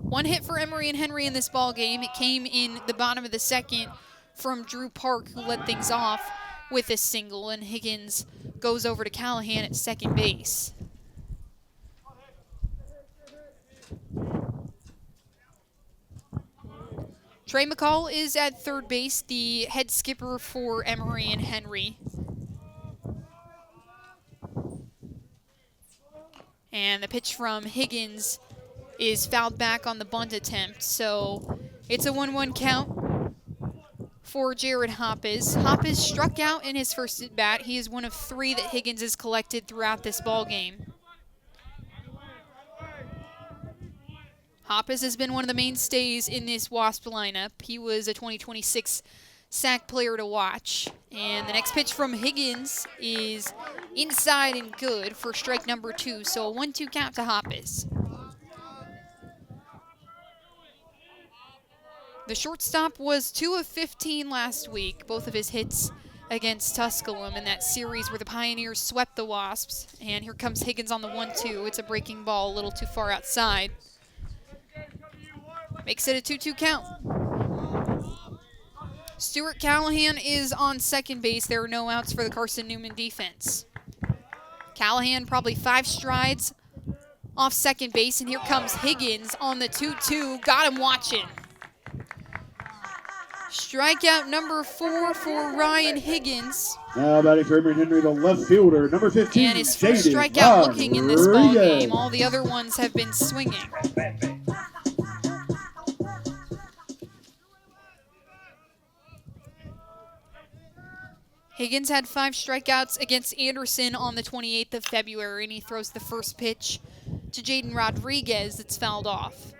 One hit for Emory and Henry in this ball game. It came in the bottom of the second from Drew Park, who led things off with a single, and Higgins goes over to Callahan at second base. Trey McCall is at third base, the head skipper for Emory and Henry. And the pitch from Higgins is fouled back on the bunt attempt, so it's a 1-1 count for Jared Hoppus. Hoppus struck out in his first at-bat. He is one of 3 that Higgins has collected throughout this ball game. Hoppus has been one of the mainstays in this Wasp lineup. He was a 2026 SAC player to watch. And the next pitch from Higgins is inside and good for strike number 2, so a 1-2 count to Hoppus. The shortstop was 2 of 15 last week, both of his hits against Tusculum in that series where the Pioneers swept the Wasps. And here comes Higgins on the 1-2. It's a breaking ball a little too far outside. Makes it a 2-2 count. Stuart Callahan is on second base. There are no outs for the Carson-Newman defense. Callahan probably 5 strides off second base, and here comes Higgins on the 2-2. Got him watching. Strikeout number 4 for Ryan Higgins. Now batting for Emory Henry, the left fielder, number 15. And his first strikeout looking in this ball game. All the other ones have been swinging. Higgins had 5 strikeouts against Anderson on the 28th of February, and he throws the first pitch to Jaden Rodriguez that's fouled off.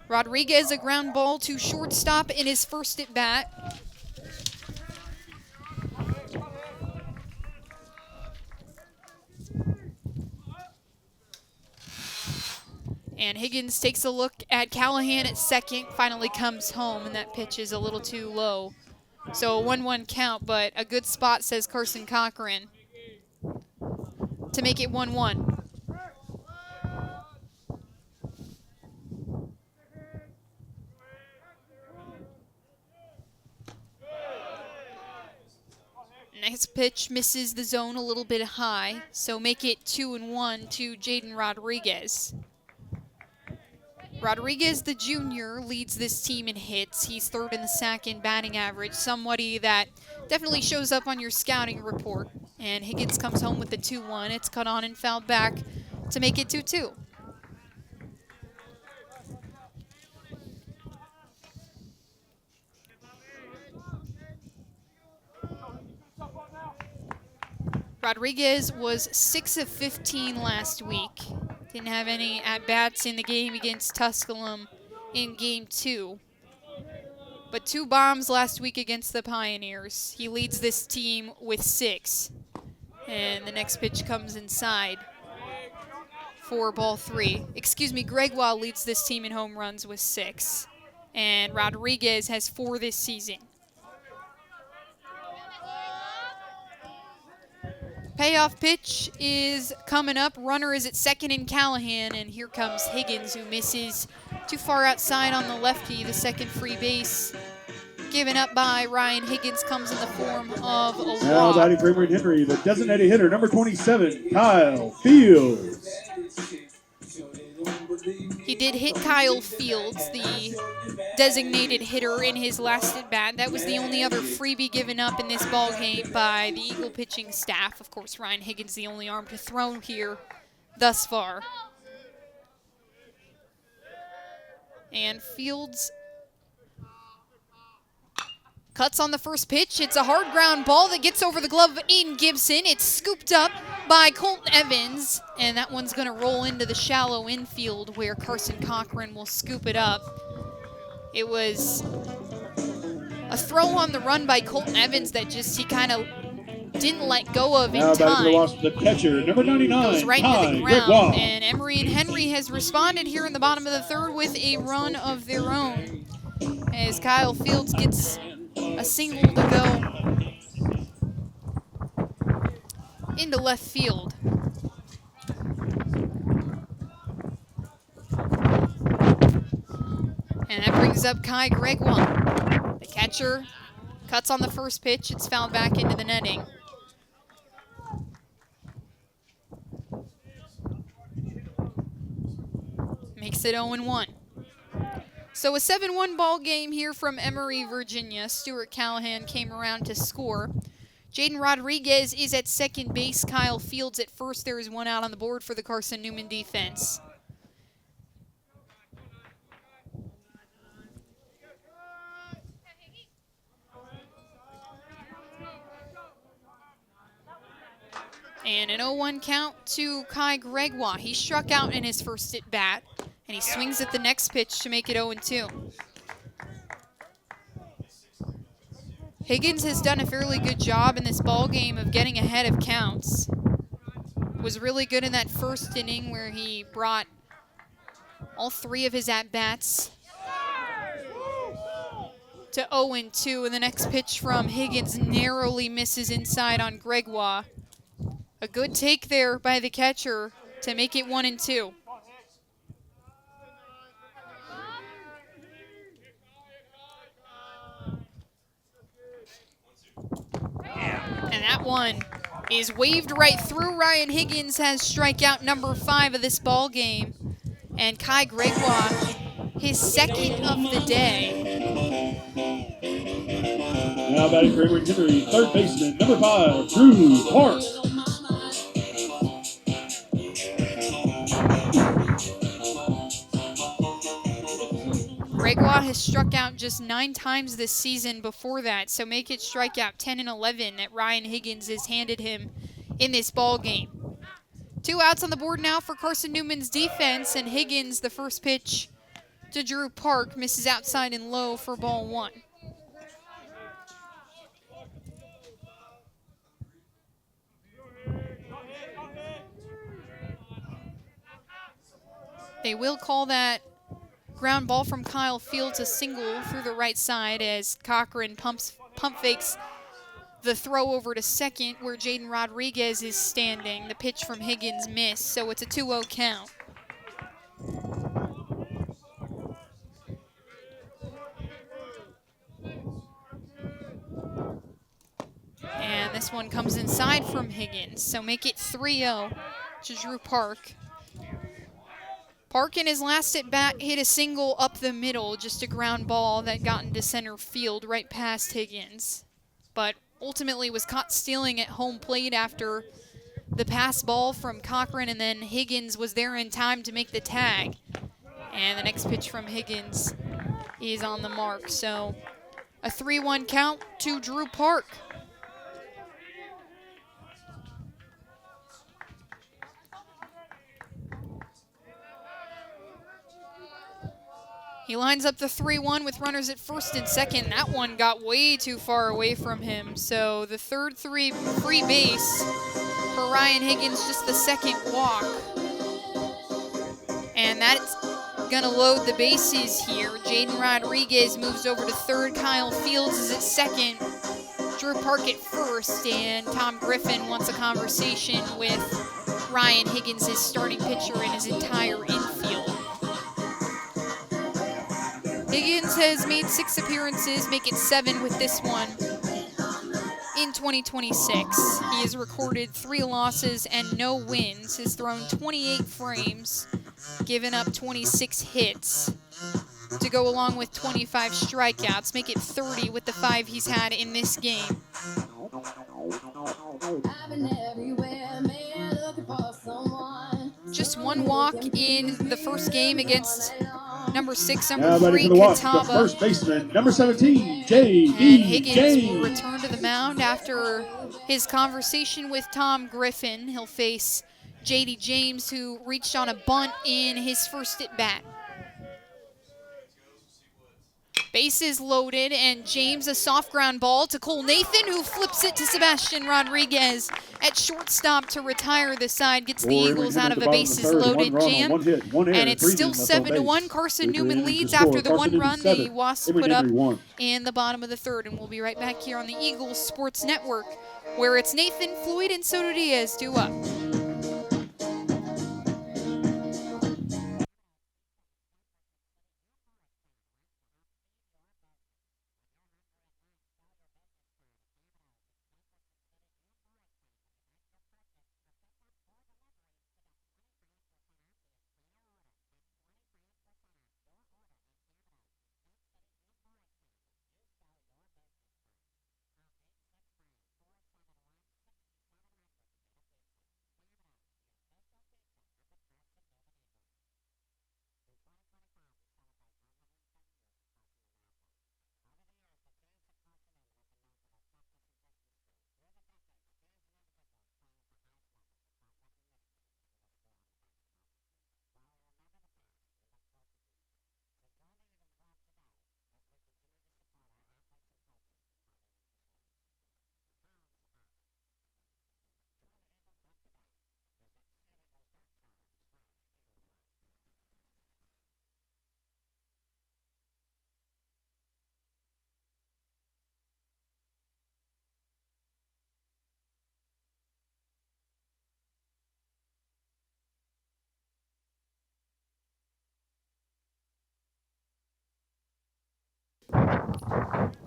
Rodriguez, a ground ball to shortstop in his first at-bat. And Higgins takes a look at Callahan at second, finally comes home, and that pitch is a little too low. So a 1-1 count, but a good spot, says Carson Cochran, to make it 1-1. Next pitch misses the zone a little bit high, so make it 2-1 to Jaden Rodriguez. Rodriguez, the junior, leads this team in hits. He's third in the SAC in batting average, somebody that definitely shows up on your scouting report. And Higgins comes home with the 2-1. It's cut on and fouled back to make it 2-2. Rodriguez was 6 of 15 last week. Didn't have any at-bats in the game against Tusculum in Game 2. But 2 bombs last week against the Pioneers. He leads this team with 6. And the next pitch comes inside for ball 3. Excuse me, Gregoire leads this team in home runs with 6. And Rodriguez has 4 this season. Payoff pitch is coming up. Runner is at second in Callahan, and here comes Higgins, who misses too far outside on the lefty. The second free base given up by Ryan Higgins comes in the form of a walk. Now batting for Emory and Henry, the designated hitter, number 27, Kyle Fields. He did hit Kyle Fields, the designated hitter, in his last at-bat. That was the only other freebie given up in this ball game by the Eagle pitching staff. Of course, Ryan Higgins the only arm to throw here thus far. And Fields cuts on the first pitch. It's a hard ground ball that gets over the glove of Aiden Gibson. It's scooped up by Colton Evans, and that one's going to roll into the shallow infield where Carson Cochran will scoop it up. It was a throw on the run by Colton Evans that just he kind of didn't let go of in now time. Now batting for the catcher, number 99, goes right Ty into the ground, Gregoire. and Emory and Henry has responded here in the bottom of the third with a run of their own as Kyle Fields gets a single to go into left field. And that brings up Kai Gregoire. The catcher cuts on the first pitch. It's fouled back into the netting. Makes it 0-1. So a 7-1 ball game here from Emory, Virginia. Stuart Callahan came around to score. Jaden Rodriguez is at second base. Kyle Fields at first. There is one out on the board for the Carson-Newman defense. And an 0-1 count to Kai Gregoire. He struck out in his first at-bat, and he swings at the next pitch to make it 0-2. Higgins has done a fairly good job in this ball game of getting ahead of counts. Was really good in that first inning where he brought all 3 of his at-bats to 0-2, and the next pitch from Higgins narrowly misses inside on Gregoire. A good take there by the catcher to make it 1-2. And that one is waved right through. Ryan Higgins has strikeout number 5 of this ball game. And Kai Gregoire, his second of the day. Now batting for Emory and Henry, third baseman, number 5, Drew Park. Gregoire has struck out just 9 times this season before that, so make it strikeout 10 and 11 that Ryan Higgins has handed him in this ball game. 2 outs on the board now for Carson-Newman's defense, and Higgins, the first pitch to Drew Park, misses outside and low for ball 1. They will call that ground ball from Kyle Fields a single through the right side as Cochran pump fakes the throw over to second where Jaden Rodriguez is standing. The pitch from Higgins missed, so it's a 2-0 count. And this one comes inside from Higgins, so make it 3-0 to Drew Park. Park in his last at-bat hit a single up the middle, just a ground ball that got into center field right past Higgins. But ultimately was caught stealing at home plate after the pass ball from Cochran, and then Higgins was there in time to make the tag. And the next pitch from Higgins is on the mark. So a 3-1 count to Drew Park. He lines up the 3-1 with runners at first and second. That one got way too far away from him. So the third free base for Ryan Higgins, just the second walk. And that's gonna load the bases here. Jaden Rodriguez moves over to third. Kyle Fields is at second. Drew Park at first, and Tom Griffin wants a conversation with Ryan Higgins, his starting pitcher, and his entire infield. Higgins has made 6 appearances, make it 7 with this one in 2026. He has recorded 3 losses and no wins, has thrown 28 frames, given up 26 hits to go along with 25 strikeouts, make it 30 with the 5 he's had in this game. Just 1 walk in the first game against number 6, number 3, Catawba. The first baseman, number 17, J.D. And Higgins James will return to the mound after his conversation with Tom Griffin. He'll face J.D. James, who reached on a bunt in his first at bat. Bases loaded, and James a soft ground ball to Cole Nathan, who flips it to Sebastian Rodriguez at shortstop to retire the side, gets the Eagles out of a bases loaded jam. And it's still 7-1. Carson-Newman leads after the 1 run the Wasps put up in the bottom of the third. And we'll be right back here on the Eagles Sports Network, where it's Nathan, Floyd, and Soto Diaz 2 up.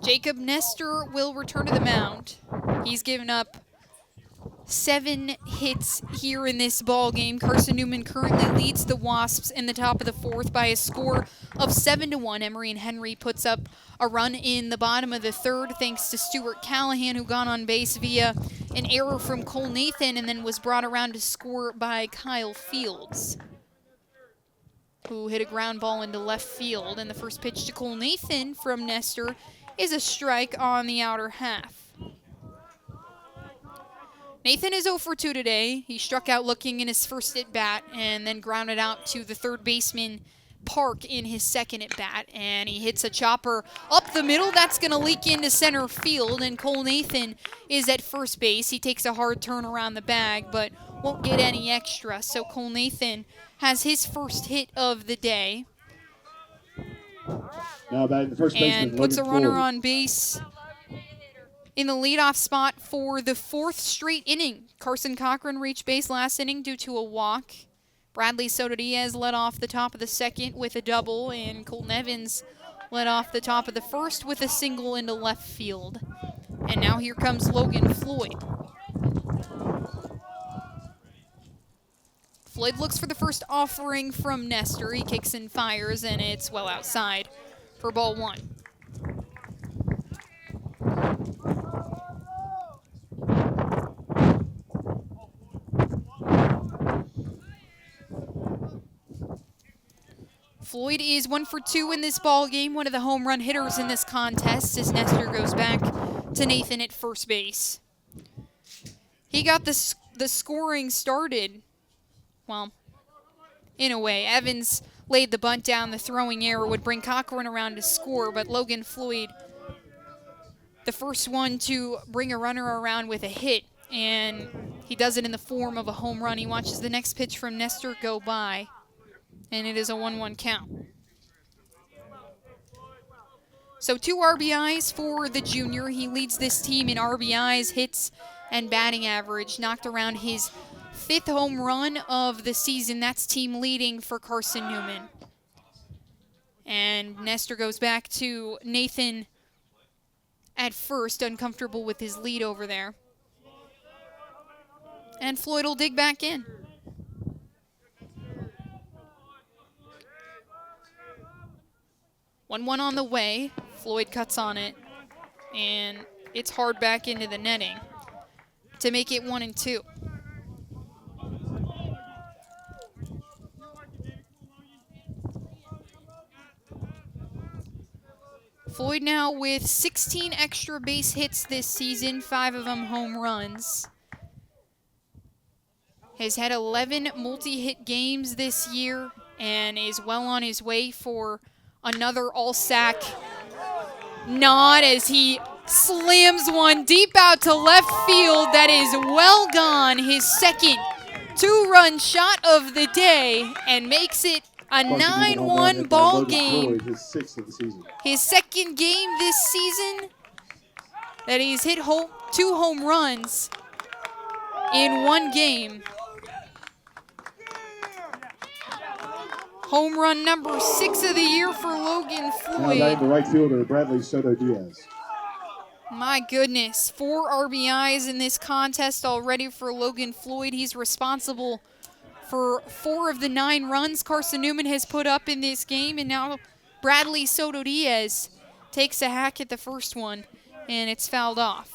Jacob Nestor will return to the mound. He's given up 7 hits here in this ball game. Carson-Newman currently leads the Wasps in the top of the 4th by a score of 7-1. Emory and Henry puts up a run in the bottom of the 3rd thanks to Stuart Callahan, who got on base via an error from Cole Nathan and then was brought around to score by Kyle Fields, who hit a ground ball into left field. And the first pitch to Cole Nathan from Nestor is a strike on the outer half. Nathan is 0 for 2 today. He struck out looking in his first at-bat and then grounded out to the third baseman, Park, in his second at-bat. And he hits a chopper up the middle. That's going to leak into center field, and Cole Nathan is at first base. He takes a hard turn around the bag, but won't get any extra. So Cole Nathan has his first hit of the day. Now batting the first baseman, and puts a Logan runner Floyd on base in the leadoff spot for the 4th straight inning. Carson Cochran reached base last inning due to a walk. Bradley Soto Diaz led off the top of the 2nd with a double, and Colton Evans led off the top of the 1st with a single into left field. And now here comes Logan Floyd. Floyd looks for the first offering from Nestor. He kicks and fires, and it's well outside for ball 1. Floyd is 1 for 2 in this ball game, one of the home run hitters in this contest, as Nestor goes back to Nathan at first base. He got the scoring started, well, in a way. Evans laid the bunt down. The throwing error would bring Cochran around to score, but Logan Floyd, the first one to bring a runner around with a hit, and he does it in the form of a home run. He watches the next pitch from Nestor go by, and it is a 1-1 count. So 2 RBIs for the junior. He leads this team in RBIs, hits, and batting average. Knocked around his 5th home run of the season. That's team leading for Carson-Newman. And Nestor goes back to Nathan at first, uncomfortable with his lead over there. And Floyd will dig back in. 1-1 on the way. Floyd cuts on it, and it's hard back into the netting to make it 1-2. Floyd now with 16 extra base hits this season, 5 of them home runs. Has had 11 multi-hit games this year and is well on his way for another all-sack nod as he slams one deep out to left field. That is well gone. His second 2-run shot of the day, and makes it a 9-1 ball game. His 6th of the season. His second game this season that he's hit 2 home runs in 1 game. Home run number 6 of the year for Logan Now batting the Floyd. right fielder, Bradley Soto Diaz. My goodness, 4 RBIs in this contest already for Logan Floyd. He's responsible for 4 of the 9 runs Carson-Newman has put up in this game, and now Bradley Soto Diaz takes a hack at the first one, and it's fouled off.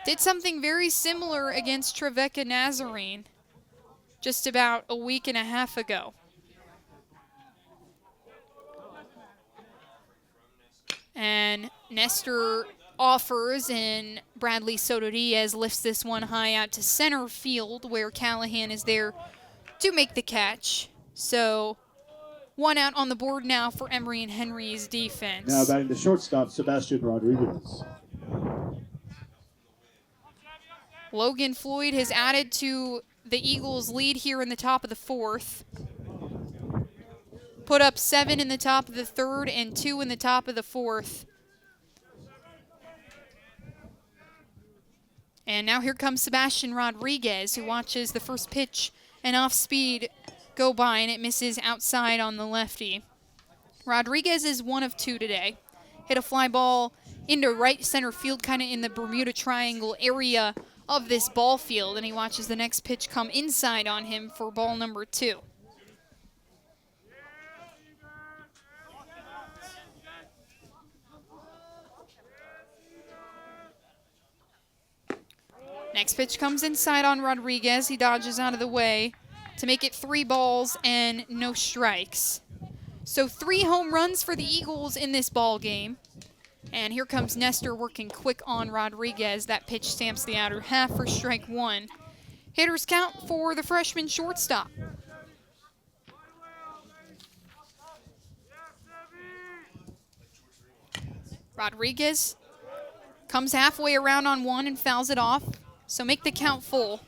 Did something very similar against Trevecca Nazarene just about a week and a half ago. And Nestor offers, and Bradley Soto Diaz lifts this one high out to center field, where Callahan is there to make the catch. So 1 out on the board now for Emory and Henry's defense. Now batting the shortstop, Sebastian Rodriguez. Logan Floyd has added to the Eagles' lead here in the top of the 4th. Put up 7 in the top of the 3rd and 2 in the top of the 4th. And now here comes Sebastian Rodriguez, who watches the first pitch and off speed go by, and it misses outside on the lefty. Rodriguez is 1 of 2 today. Hit a fly ball into right center field, kind of in the Bermuda Triangle area of this ball field, and he watches the next pitch come inside on him for ball number 2. Next pitch comes inside on Rodriguez. He dodges out of the way to make it 3 balls and no strikes. So 3 home runs for the Eagles in this ball game. And here comes Nestor working quick on Rodriguez. That pitch stamps the outer half for strike 1. Hitters count for the freshman shortstop. Rodriguez comes halfway around on 1 and fouls it off. So make the count full.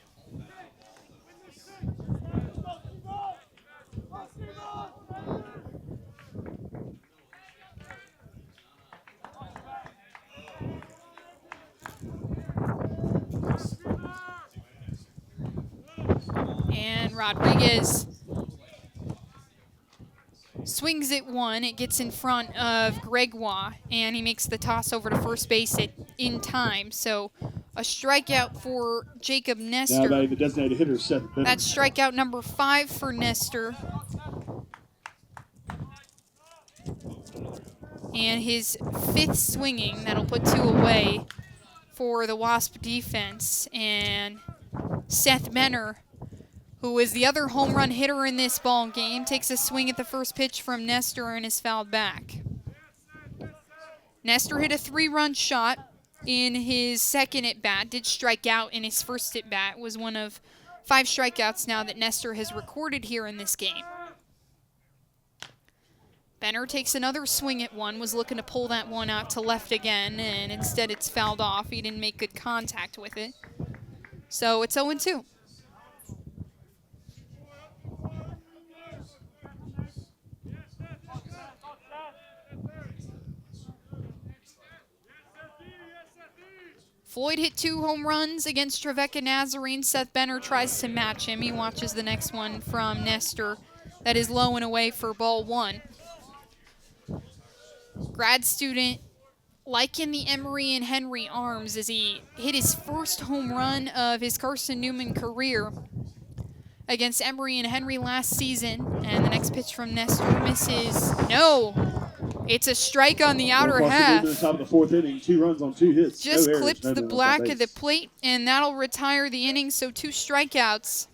And Rodriguez swings it 1. It gets in front of Gregoire, and he makes the toss over to first base in time. So a strikeout for Jacob Nestor. Now batting the designated hitter, Seth Benner. That's strikeout number 5 for Nestor. And his 5th swinging. That'll put 2 away for the Wasp defense. And Seth Benner, who is the other home run hitter in this ball game, takes a swing at the first pitch from Nestor and is fouled back. Nestor hit a 3-run shot in his second at-bat, did strike out in his first at-bat, was one of 5 strikeouts now that Nestor has recorded here in this game. Benner takes another swing at one, was looking to pull that one out to left again, and instead it's fouled off. He didn't make good contact with it. So it's 0-2. Floyd hit 2 home runs against Trevecca Nazarene. Seth Benner tries to match him. He watches the next one from Nestor. That is low and away for ball 1. Grad student liking the Emory and Henry arms as he hit his first home run of his Carson-Newman career against Emory and Henry last season. And the next pitch from Nestor misses. No! It's a strike on the outer half. The top of the 4th inning, 2 runs on 2 hits. Just no errors, clipped no the men on black base. of the plate, and that'll retire the inning. So 2 strikeouts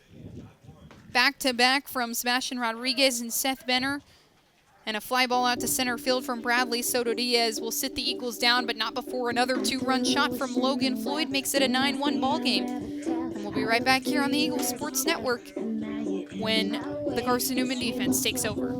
back-to-back from Sebastian Rodriguez and Seth Benner. And a fly ball out to center field from Bradley. Soto Diaz will sit the Eagles down, but not before another 2-run shot from Logan Floyd makes it a 9-1 ball game. And we'll be right back here on the Eagles Sports Network when the Carson-Newman defense takes over.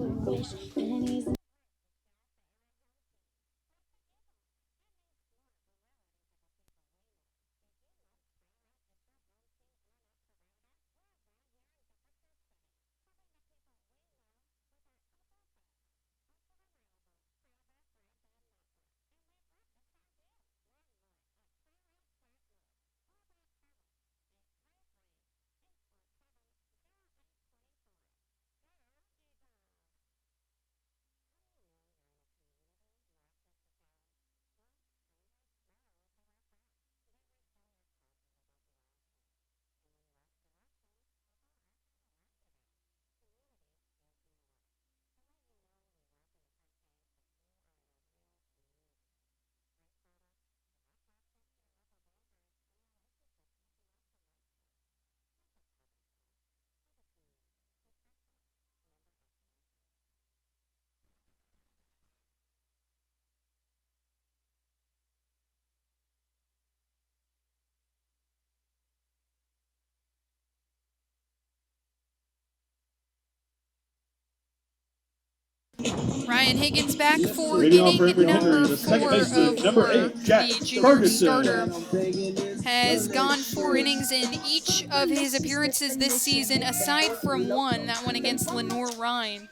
Ryan Higgins back for Leading off for inning Emory Henry, number the second 4 baseman, of number 4. 8, Jack The junior Ferguson. starter has gone 4 innings in each of his appearances this season, aside from one, that one against Lenore Ryan,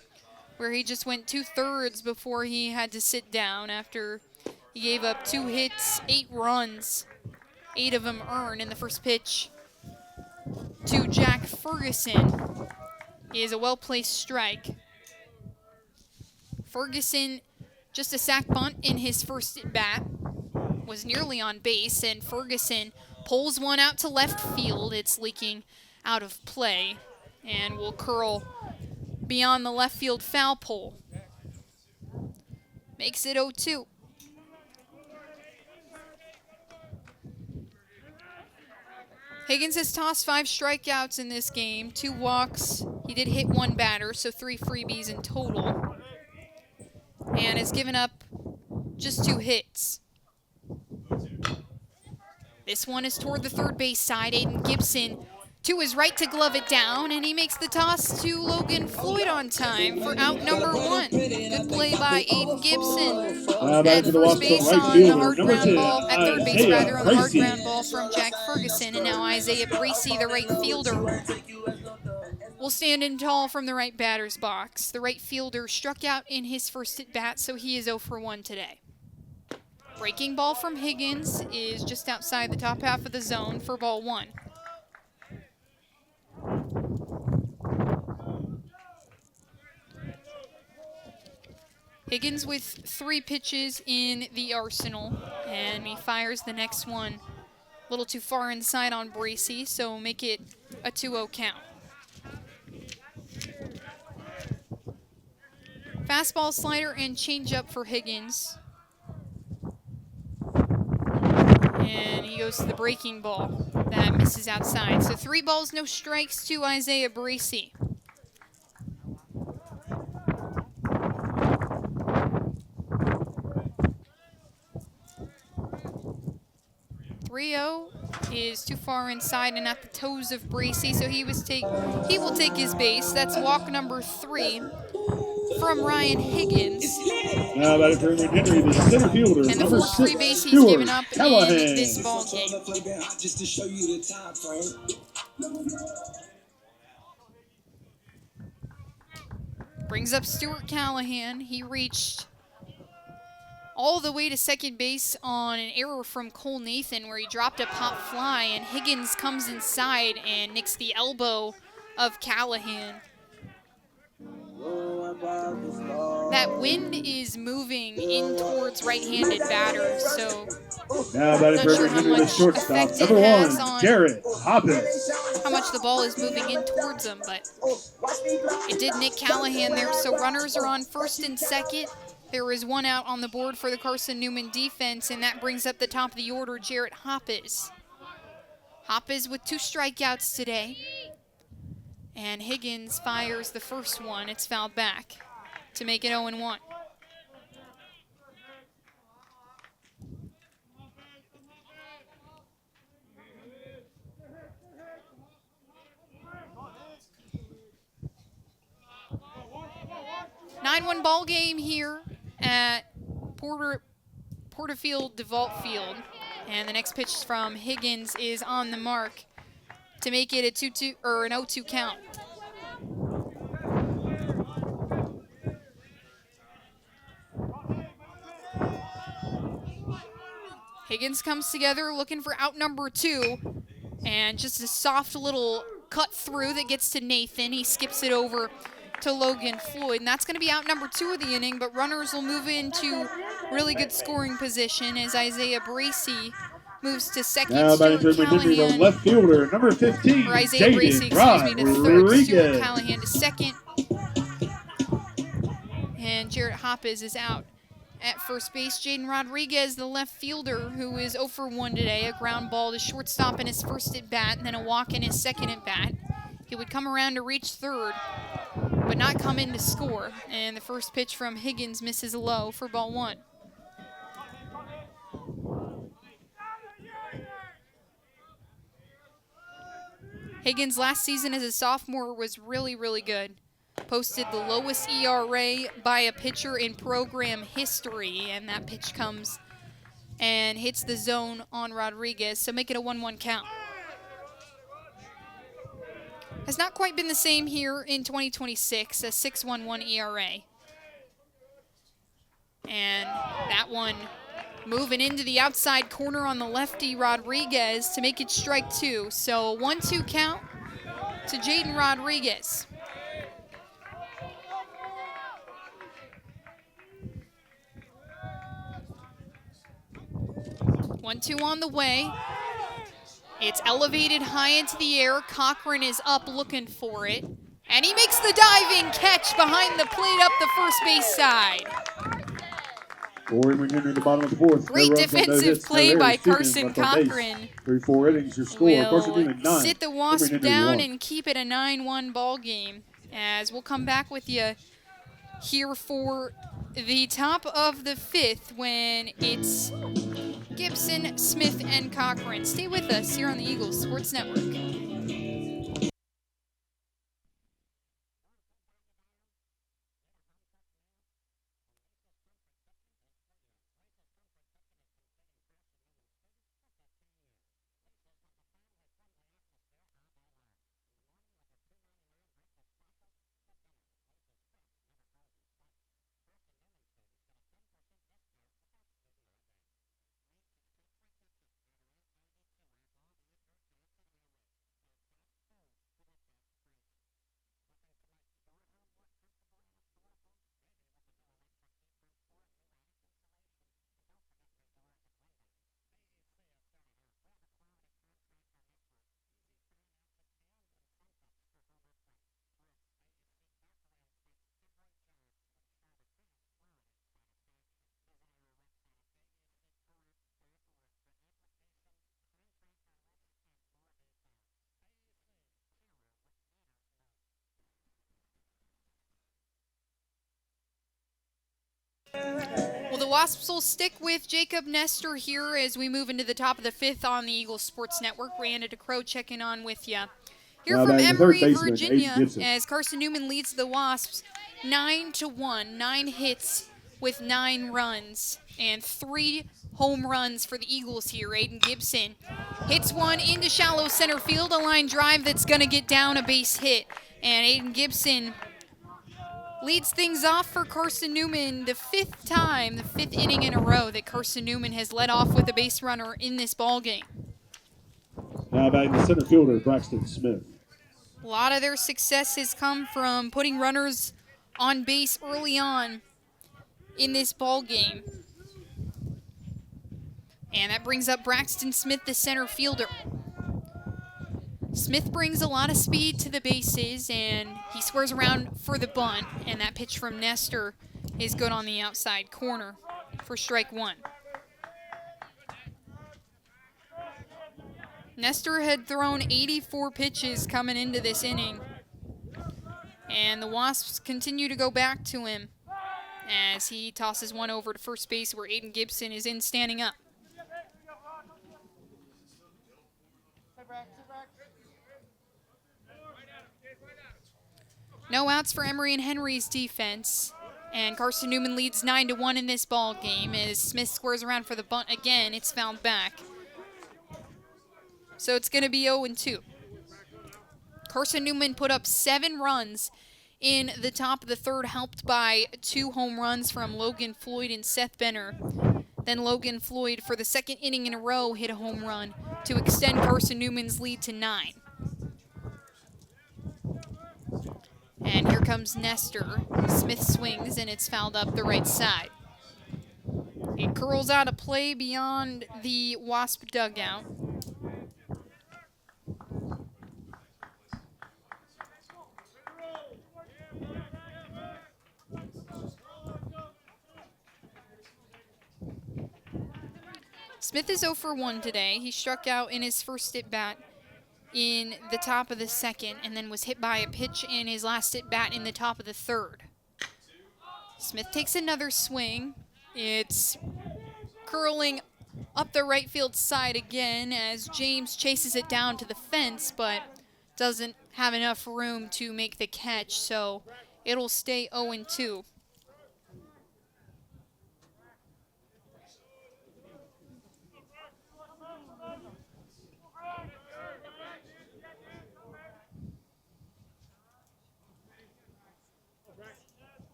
where he just went 2/3 before he had to sit down after he gave up 2 hits, 8 runs, 8 of them earned in the first pitch to Jack Ferguson. Is a well-placed strike. Ferguson, just a sac bunt in his first at-bat, was nearly on base, and Ferguson pulls one out to left field. It's leaking out of play and will curl beyond the left field foul pole. Makes it 0-2. Higgins has tossed 5 strikeouts in this game, 2 walks. He did hit 1 batter, so 3 freebies in total. And has given up just 2 hits. This one is toward the third base side. Aiden Gibson to his right to glove it down, and he makes the toss to Logan Floyd on time for out number 1. Good play by Aiden Gibson. At first base on the hard ground ball, at third base rather, on the hard ground ball from Jack Ferguson, and now Isaiah Bracey, the right fielder, will stand in tall from the right batter's box. The right fielder struck out in his first at-bat, so he is 0 for 1 today. Breaking ball from Higgins is just outside the top half of the zone for ball 1. Higgins with 3 pitches in the arsenal, and he fires the next one a little too far inside on Bracey, so make it a 2-0 count. Fastball, slider, and changeup for Higgins. And he goes to the breaking ball. That misses outside. So 3 balls, no strikes to Isaiah Bracey. Rio is too far inside and at the toes of Bracey, so he will take his base. That's walk number 3 from Ryan Higgins. Now batting for Emory Henry, the center fielder, And the number first free 6, base he's Stuart given up Callahan. in this ball game. Brings up Stuart Callahan. He reached all the way to second base on an error from Cole Nathan where he dropped a pop fly, and Higgins comes inside and nicks the elbow of Callahan. That wind is moving in towards right-handed batters, so now batting not for sure Emory how Henry, the much shortstop, effect it number has 1, on Garrett Hoppus. how much the ball is moving in towards him, but it did nick Callahan there, so runners are on first and second. There is one out on the board for the Carson-Newman defense, and that brings up the top of the order, Jarrett Hoppes. Hoppes with 2 strikeouts today, and Higgins fires the first one. It's fouled back to make it 0-1. Nine-1 ball game here at Porterfield DeVault Field, and the next pitch from Higgins is on the mark to make it a 2-2 or an 0-2 count. Higgins comes together looking for out number 2, and just a soft little cut through that gets to Nathan. He skips it over to Logan Floyd, and that's going to be out number 2 of the inning, but runners will move into really good scoring position as Isaiah Bracey moves to second. Now batting for Emory Henry, the left fielder, number 15, or Isaiah Bracey, excuse me, to third. Stuart Callahan to second. And Jarrett Hoppes is out at first base. Jaden Rodriguez, the left fielder, who is 0 for 1 today, a ground ball to shortstop in his first at bat, and then a walk in his second at bat. He would come around to reach third, but not come in to score. And the first pitch from Higgins misses low for ball 1. Higgins last season as a sophomore was really, really good. Posted the lowest ERA by a pitcher in program history, and that pitch comes and hits the zone on Rodriguez, so make it a 1-1 count. Has not quite been the same here in 2026, a 6.11 ERA. And that one moving into the outside corner on the lefty Rodriguez to make it strike 2. So 1-2 count to Jaden Rodriguez. One-two on the way. It's elevated high into the air. Cochran is up looking for it. And he makes the diving catch behind the plate up the first base side. For Emory Henry, the bottom of the 4th. Great defensive play by Carson Cochran. 3-4 innings, your score. Carson-Newman 9. Sit the Wasp down 1. and keep it a 9-1 ball game. As we'll come back with you here for the top of the 5th when it's Gibson, Smith, and Cochran. Stay with us here on the Eagles Sports Network. Well, the Wasps will stick with Jacob Nestor here as we move into the top of the 5th on the Eagles Sports Network. Brianna DeCrow checking on with you. Here Now from batting the third Emory, baseman, Virginia, Aiden Gibson. as Carson-Newman leads the Wasps 9-1, 9 hits with 9 runs, and 3 home runs for the Eagles here. Aiden Gibson hits one into shallow center field, a line drive that's going to get down a base hit. And Aiden Gibson leads things off for Carson-Newman, the 5th time, the 5th inning in a row that Carson-Newman has led off with a base runner in this ballgame. Now batting the center fielder, Braxton Smith. A lot of their success has come from putting runners on base early on in this ball game. And that brings up Braxton Smith, the center fielder. Smith brings a lot of speed to the bases, and he squares around for the bunt, and that pitch from Nestor is good on the outside corner for strike 1. Nestor had thrown 84 pitches coming into this inning, and the Wasps continue to go back to him as he tosses one over to first base where Aiden Gibson is in standing up. No outs for Emory and Henry's defense, and Carson-Newman leads 9-1 in this ball game as Smith squares around for the bunt again. It's fouled back. So it's going to be 0-2. Carson-Newman put up 7 runs in the top of the 3rd, helped by 2 home runs from Logan Floyd and Seth Benner. Then Logan Floyd, for the 2nd inning in a row, hit a home run to extend Carson-Newman's lead to 9. And here comes Nestor. Smith swings, and it's fouled up the right side. It curls out of play beyond the Wasp dugout. Smith is 0 for 1 today. He struck out in his first at-bat in the top of the 2nd and then was hit by a pitch in his last at-bat in the top of the 3rd. Smith takes another swing. It's curling up the right field side again as James chases it down to the fence, but doesn't have enough room to make the catch, so it'll stay 0-2.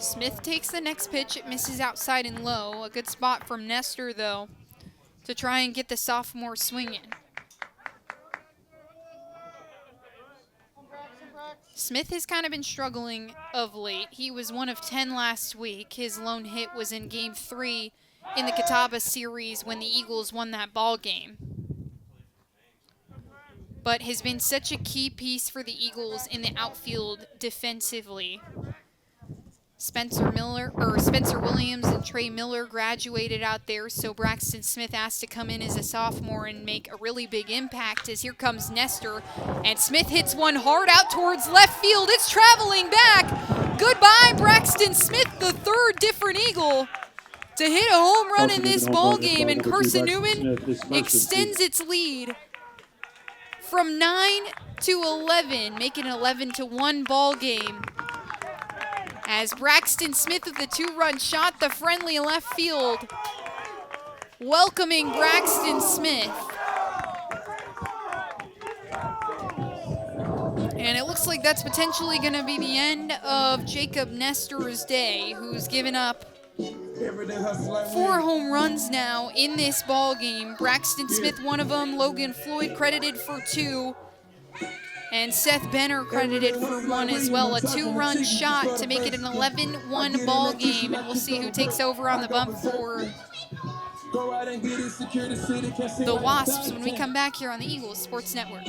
Smith takes the next pitch. It misses outside and low. A good spot from Nestor, though, to try and get the sophomore swinging. Smith has kind of been struggling of late. He was 1 of 10 last week. His lone hit was in Game 3 in the Catawba series when the Eagles won that ball game. But has been such a key piece for the Eagles in the outfield defensively. Spencer Williams and Trey Miller graduated out there, so Braxton Smith asked to come in as a sophomore and make a really big impact as here comes Nestor. And Smith hits one hard out towards left field. It's traveling back. Goodbye, Braxton Smith, the 3rd different Eagle to hit a home run in this ball game, and Carson-Newman extends its lead from 9-11, making an 11-1 ball game. As Braxton Smith with the 2-run shot, the friendly left field, welcoming Braxton Smith. And it looks like that's potentially going to be the end of Jacob Nestor's day, who's given up 4 home runs now in this ball game. Braxton Smith, one of them. Logan Floyd credited for 2. And Seth Benner credited for 1 as well. A 2-run shot to make it an 11-1 ball game. And we'll see who takes over on the bump for the Wasps when we come back here on the Eagles Sports Network.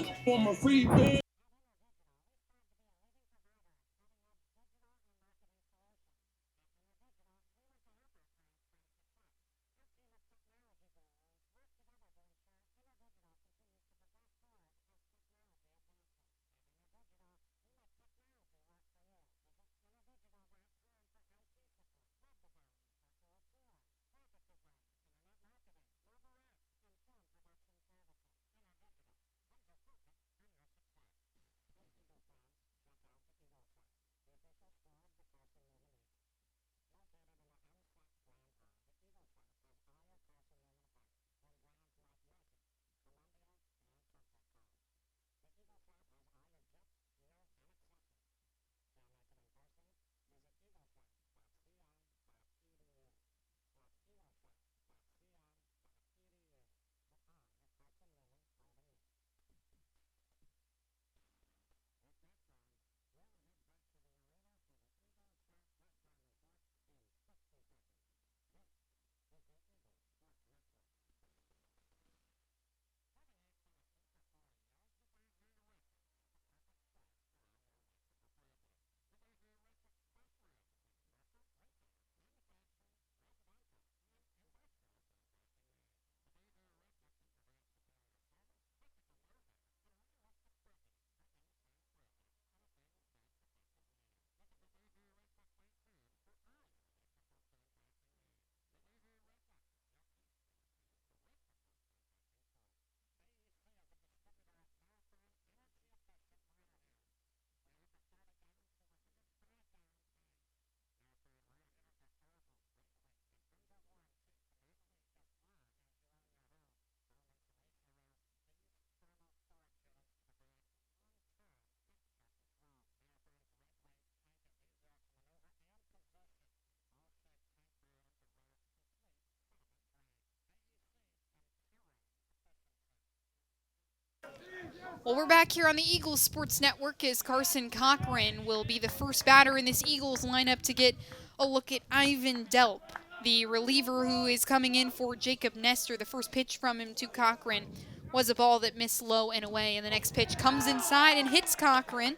Well, we're back here on the Eagles Sports Network as Carson Cochran will be the first batter in this Eagles lineup to get a look at Ivan Delp, the reliever who is coming in for Jacob Nestor. The first pitch from him to Cochran was a ball that missed low and away, and the next pitch comes inside and hits Cochran.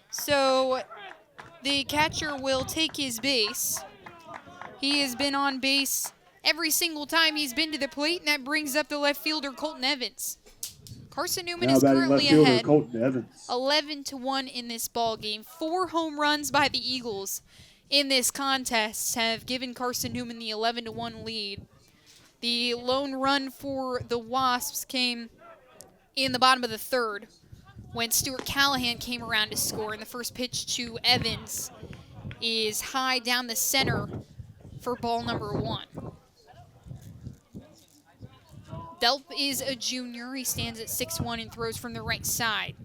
So the catcher will take his base. He has been on base every single time he's been to the plate, and that brings up the left fielder, Colton Evans. Carson-Newman is currently ahead, 11-1 in this ball game. 4 home runs by the Eagles in this contest have given Carson-Newman the 11-1 lead. The lone run for the Wasps came in the bottom of the third when Stuart Callahan came around to score, and the first pitch to Evans is high down the center for ball number 1. Delp is a junior. He stands at 6'1" and throws from the right side.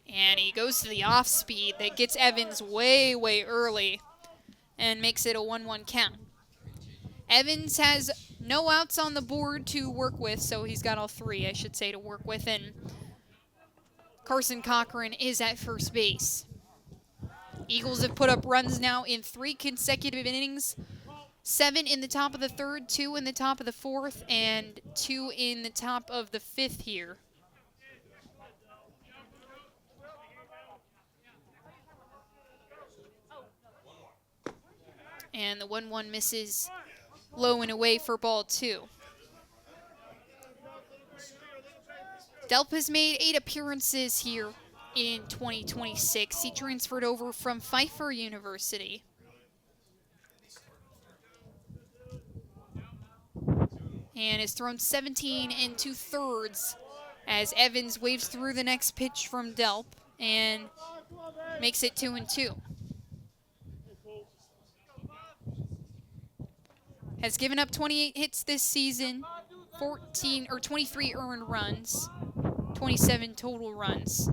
And he goes to the off speed that gets Evans way, way early and makes it a 1-1 count. Evans has no outs on the board to work with, so he's got all 3, I should say, to work with, and Carson Cochran is at first base. Eagles have put up runs now in 3 consecutive innings. 7 in the top of the third, 2 in the top of the fourth, and 2 in the top of the 5th here. And the 1-1 misses low and away for ball 2. Delp has made 8 appearances here in 2026. He transferred over from Pfeiffer University. And has thrown 17 2/3 as Evans waves through the next pitch from Delp and makes it 2-2. Has given up 28 hits this season, 23 earned runs, 27 total runs.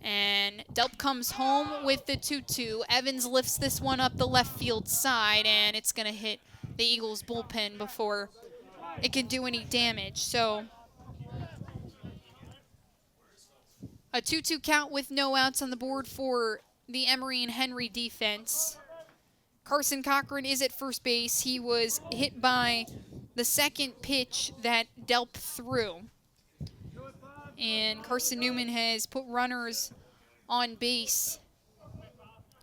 And Delp comes home with the 2-2. Evans lifts this one up the left field side, and it's going to hit the Eagles bullpen before it can do any damage. So a 2-2 count with no outs on the board for the Emory and Henry defense. Carson Cochran is at first base. He was hit by the second pitch that Delp threw. And Carson-Newman has put runners on base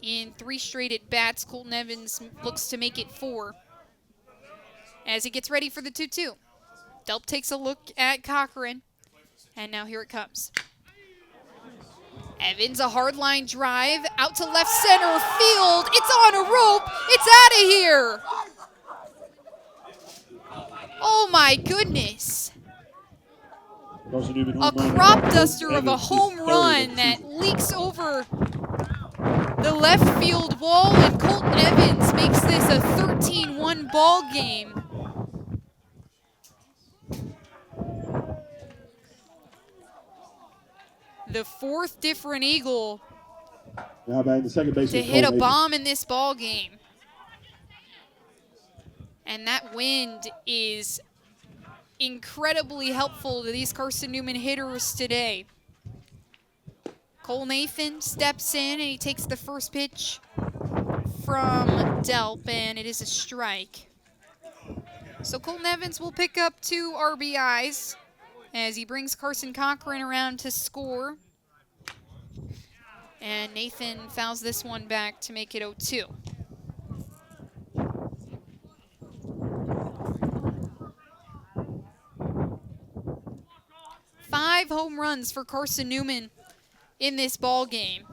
in 3 straight at bats. Colton Evans looks to make it 4 as he gets ready for the 2-2. Delp takes a look at Cochran, and now here it comes. Evans, a hard line drive out to left center field. It's on a rope. It's out of here. Oh my goodness. A crop duster of a home run that leaks over the left field wall, and Colton Evans makes this a 13-1 ball game. The 4th different Eagle Now back to second base to hit a bomb in this ball game. And that wind is incredibly helpful to these Carson-Newman hitters today. Cole Nathan steps in and he takes the first pitch from Delp, and it is a strike. So Colton Evans will pick up 2 RBIs as he brings Carson Cochran around to score. And Nathan fouls this one back to make it 0-2. Five home runs for Carson-Newman in this ball game.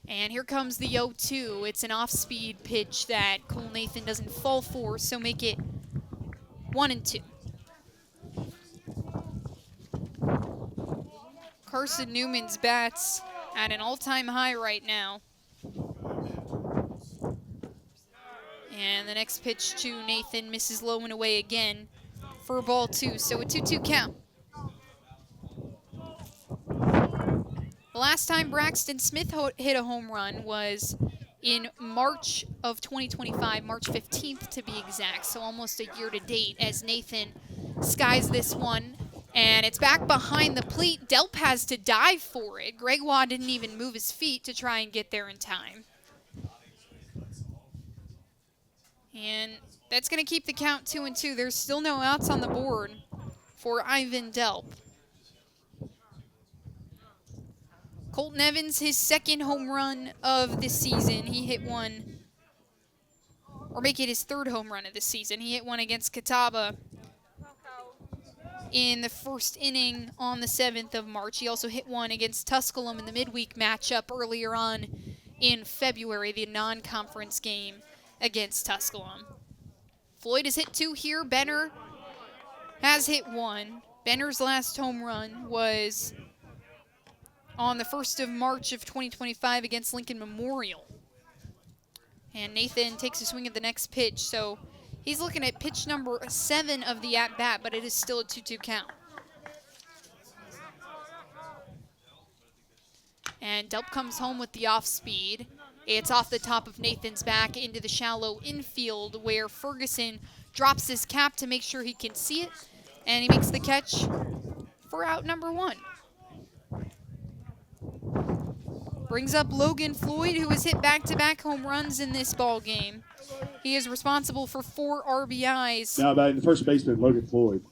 And here comes the 0-2. It's an off-speed pitch that Cole Nathan doesn't fall for, so make it 1-2. Carson-Newman's bats at an all-time high right now. And the next pitch to Nathan misses low and away again for ball 2, so a 2-2 count. The last time Braxton Smith hit a home run was in March of 2025, March 15th to be exact, so almost a year to date, as Nathan skies this one. And it's back behind the plate. Delp has to dive for it. Gregoire didn't even move his feet to try and get there in time. And that's going to keep the count 2-2. There's still no outs on the board for Ivan Delp. Colton Evans, his second home run of the season. He hit one, or make it his third home run of the season. He hit one against Catawba in the first inning on the 7th of March. He also hit one against Tusculum in the midweek matchup earlier on in February, the non-conference game against Tusculum. Floyd has hit 2 here. Benner has hit 1. Benner's last home run was on the 1st of March of 2025 against Lincoln Memorial. And Nathan takes a swing at the next pitch, so he's looking at pitch number 7 of the at-bat, but it is still a 2-2 count. And Delp comes home with the off-speed. It's off the top of Nathan's back into the shallow infield, where Ferguson drops his cap to make sure he can see it, and he makes the catch for out number 1. Brings up Logan Floyd, who has hit back-to-back home runs in this ball game. He is responsible for 4 RBIs. Now batting the first baseman, Logan Floyd.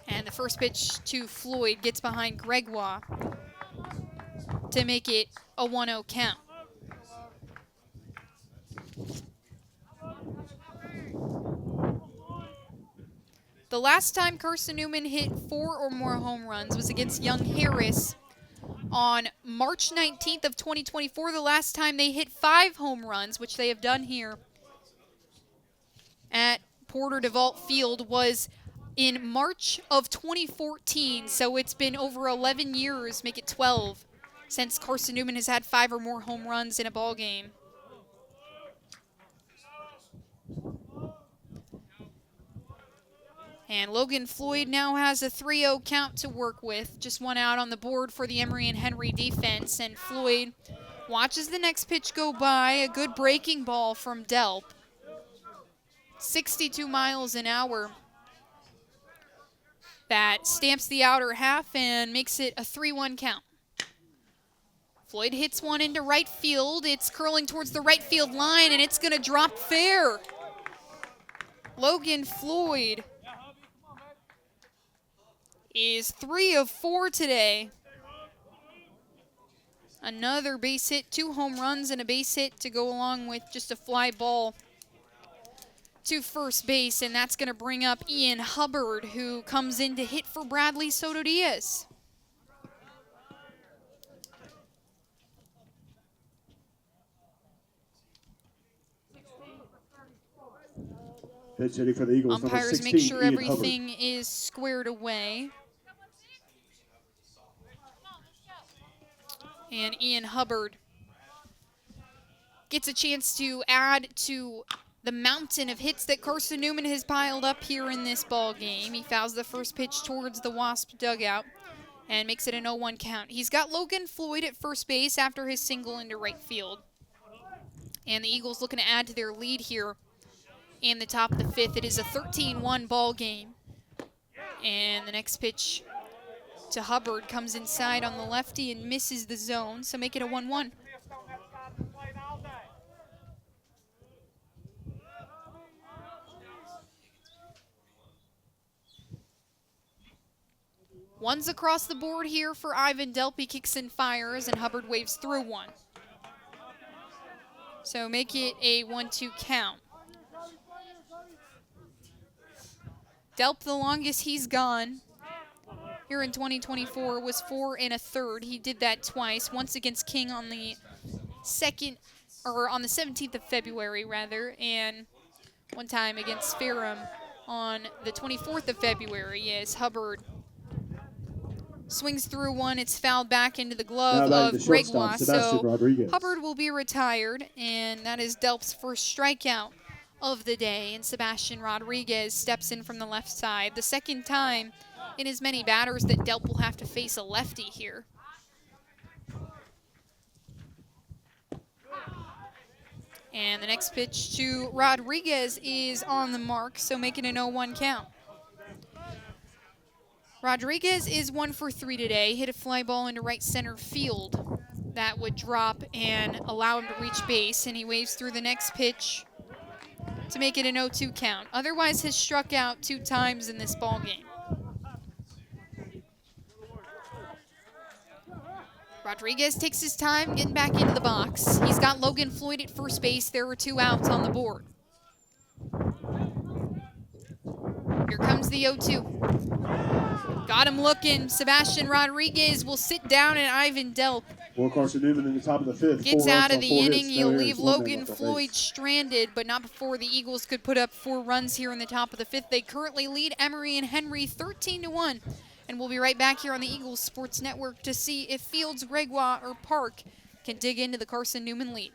And the first pitch to Floyd gets behind Gregoire to make it a 1-0 count. The last time Carson-Newman hit 4 or more home runs was against Young Harris on March 19th of 2024. The last time they hit 5 home runs, which they have done here at Porter DeVault Field, was in March of 2014. So it's been over 11 years, make it 12, since Carson-Newman has had 5 or more home runs in a ball game. And Logan Floyd now has a 3-0 count to work with. Just 1 out on the board for the Emory and Henry defense. And Floyd watches the next pitch go by. A good breaking ball from Delp. 62 miles an hour. That stamps the outer half and makes it a 3-1 count. Floyd hits one into right field. It's curling towards the right field line, and it's going to drop fair. Logan Floyd is 3 of 4 today. Another base hit, 2 home runs and a base hit to go along with just a fly ball to first base, and that's going to bring up Ian Hubbard, who comes in to hit for Bradley Soto Diaz. Pitch hitting for the Eagles. Umpires number 16, make sure Ian everything Hubbard. is squared away. And Ian Hubbard gets a chance to add to the mountain of hits that Carson-Newman has piled up here in this ball game. He fouls the first pitch towards the Wasp dugout and makes it an 0-1 count. He's got Logan Floyd at first base after his single into right field. And the Eagles looking to add to their lead here in the top of the 5th. It is a 13-1 ball game. And the next pitch to Hubbard comes inside on the lefty and misses the zone, so make it a 1-1. One's across the board here for Ivan Delp. He kicks and fires, and Hubbard waves through one. So make it a 1-2 count. Delp, the longest he's gone here in 2024 was 4 1/3. He did that twice, once against King on the 17th of February, rather, and one time against Ferrum on the 24th of February as Hubbard swings through one. It's fouled back into the glove of Gregoire, so Hubbard will be retired, and that is Delp's first strikeout of the day, and Sebastian Rodriguez steps in from the left side. The second time in as many batters that Delp will have to face a lefty here. And the next pitch to Rodriguez is on the mark, so making an 0-1 count. Rodriguez is 1 for 3 today. Hit a fly ball into right center field. That would drop and allow him to reach base, and he waves through the next pitch to make it an 0-2 count. Otherwise, has struck out 2 times in this ball game. Rodriguez takes his time getting back into the box. He's got Logan Floyd at first base. There were 2 outs on the board. Here comes the 0-2. Got him looking. Sebastian Rodriguez will sit down, and Ivan Delp For Carson-Newman in the top of the 5th. gets out of the inning. Hits, He'll no leave errors, 1 man Logan left on Floyd base. stranded, but not before the Eagles could put up 4 runs here in the top of the 5th. They currently lead Emory and Henry 13-1. And we'll be right back here on the Eagles Sports Network to see if Fields, Gregoire, or Park can dig into the Carson-Newman lead.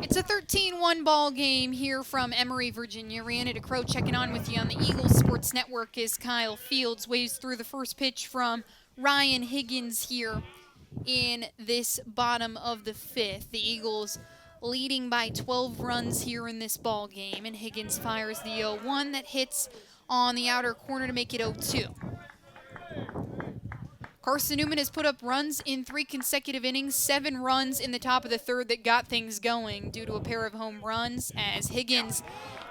It's a 13-1 ball game here from Emory, Virginia. Rihanna Crow checking on with you on the Eagles Sports Network as Kyle Fields waves through the first pitch from Ryan Higgins here in this bottom of the 5th. The Eagles leading by 12 runs here in this ball game, and Higgins fires the 0-1 that hits on the outer corner to make it 0-2. Carson-Newman has put up runs in 3 consecutive innings, 7 runs in the top of the 3rd that got things going due to a pair of home runs as Higgins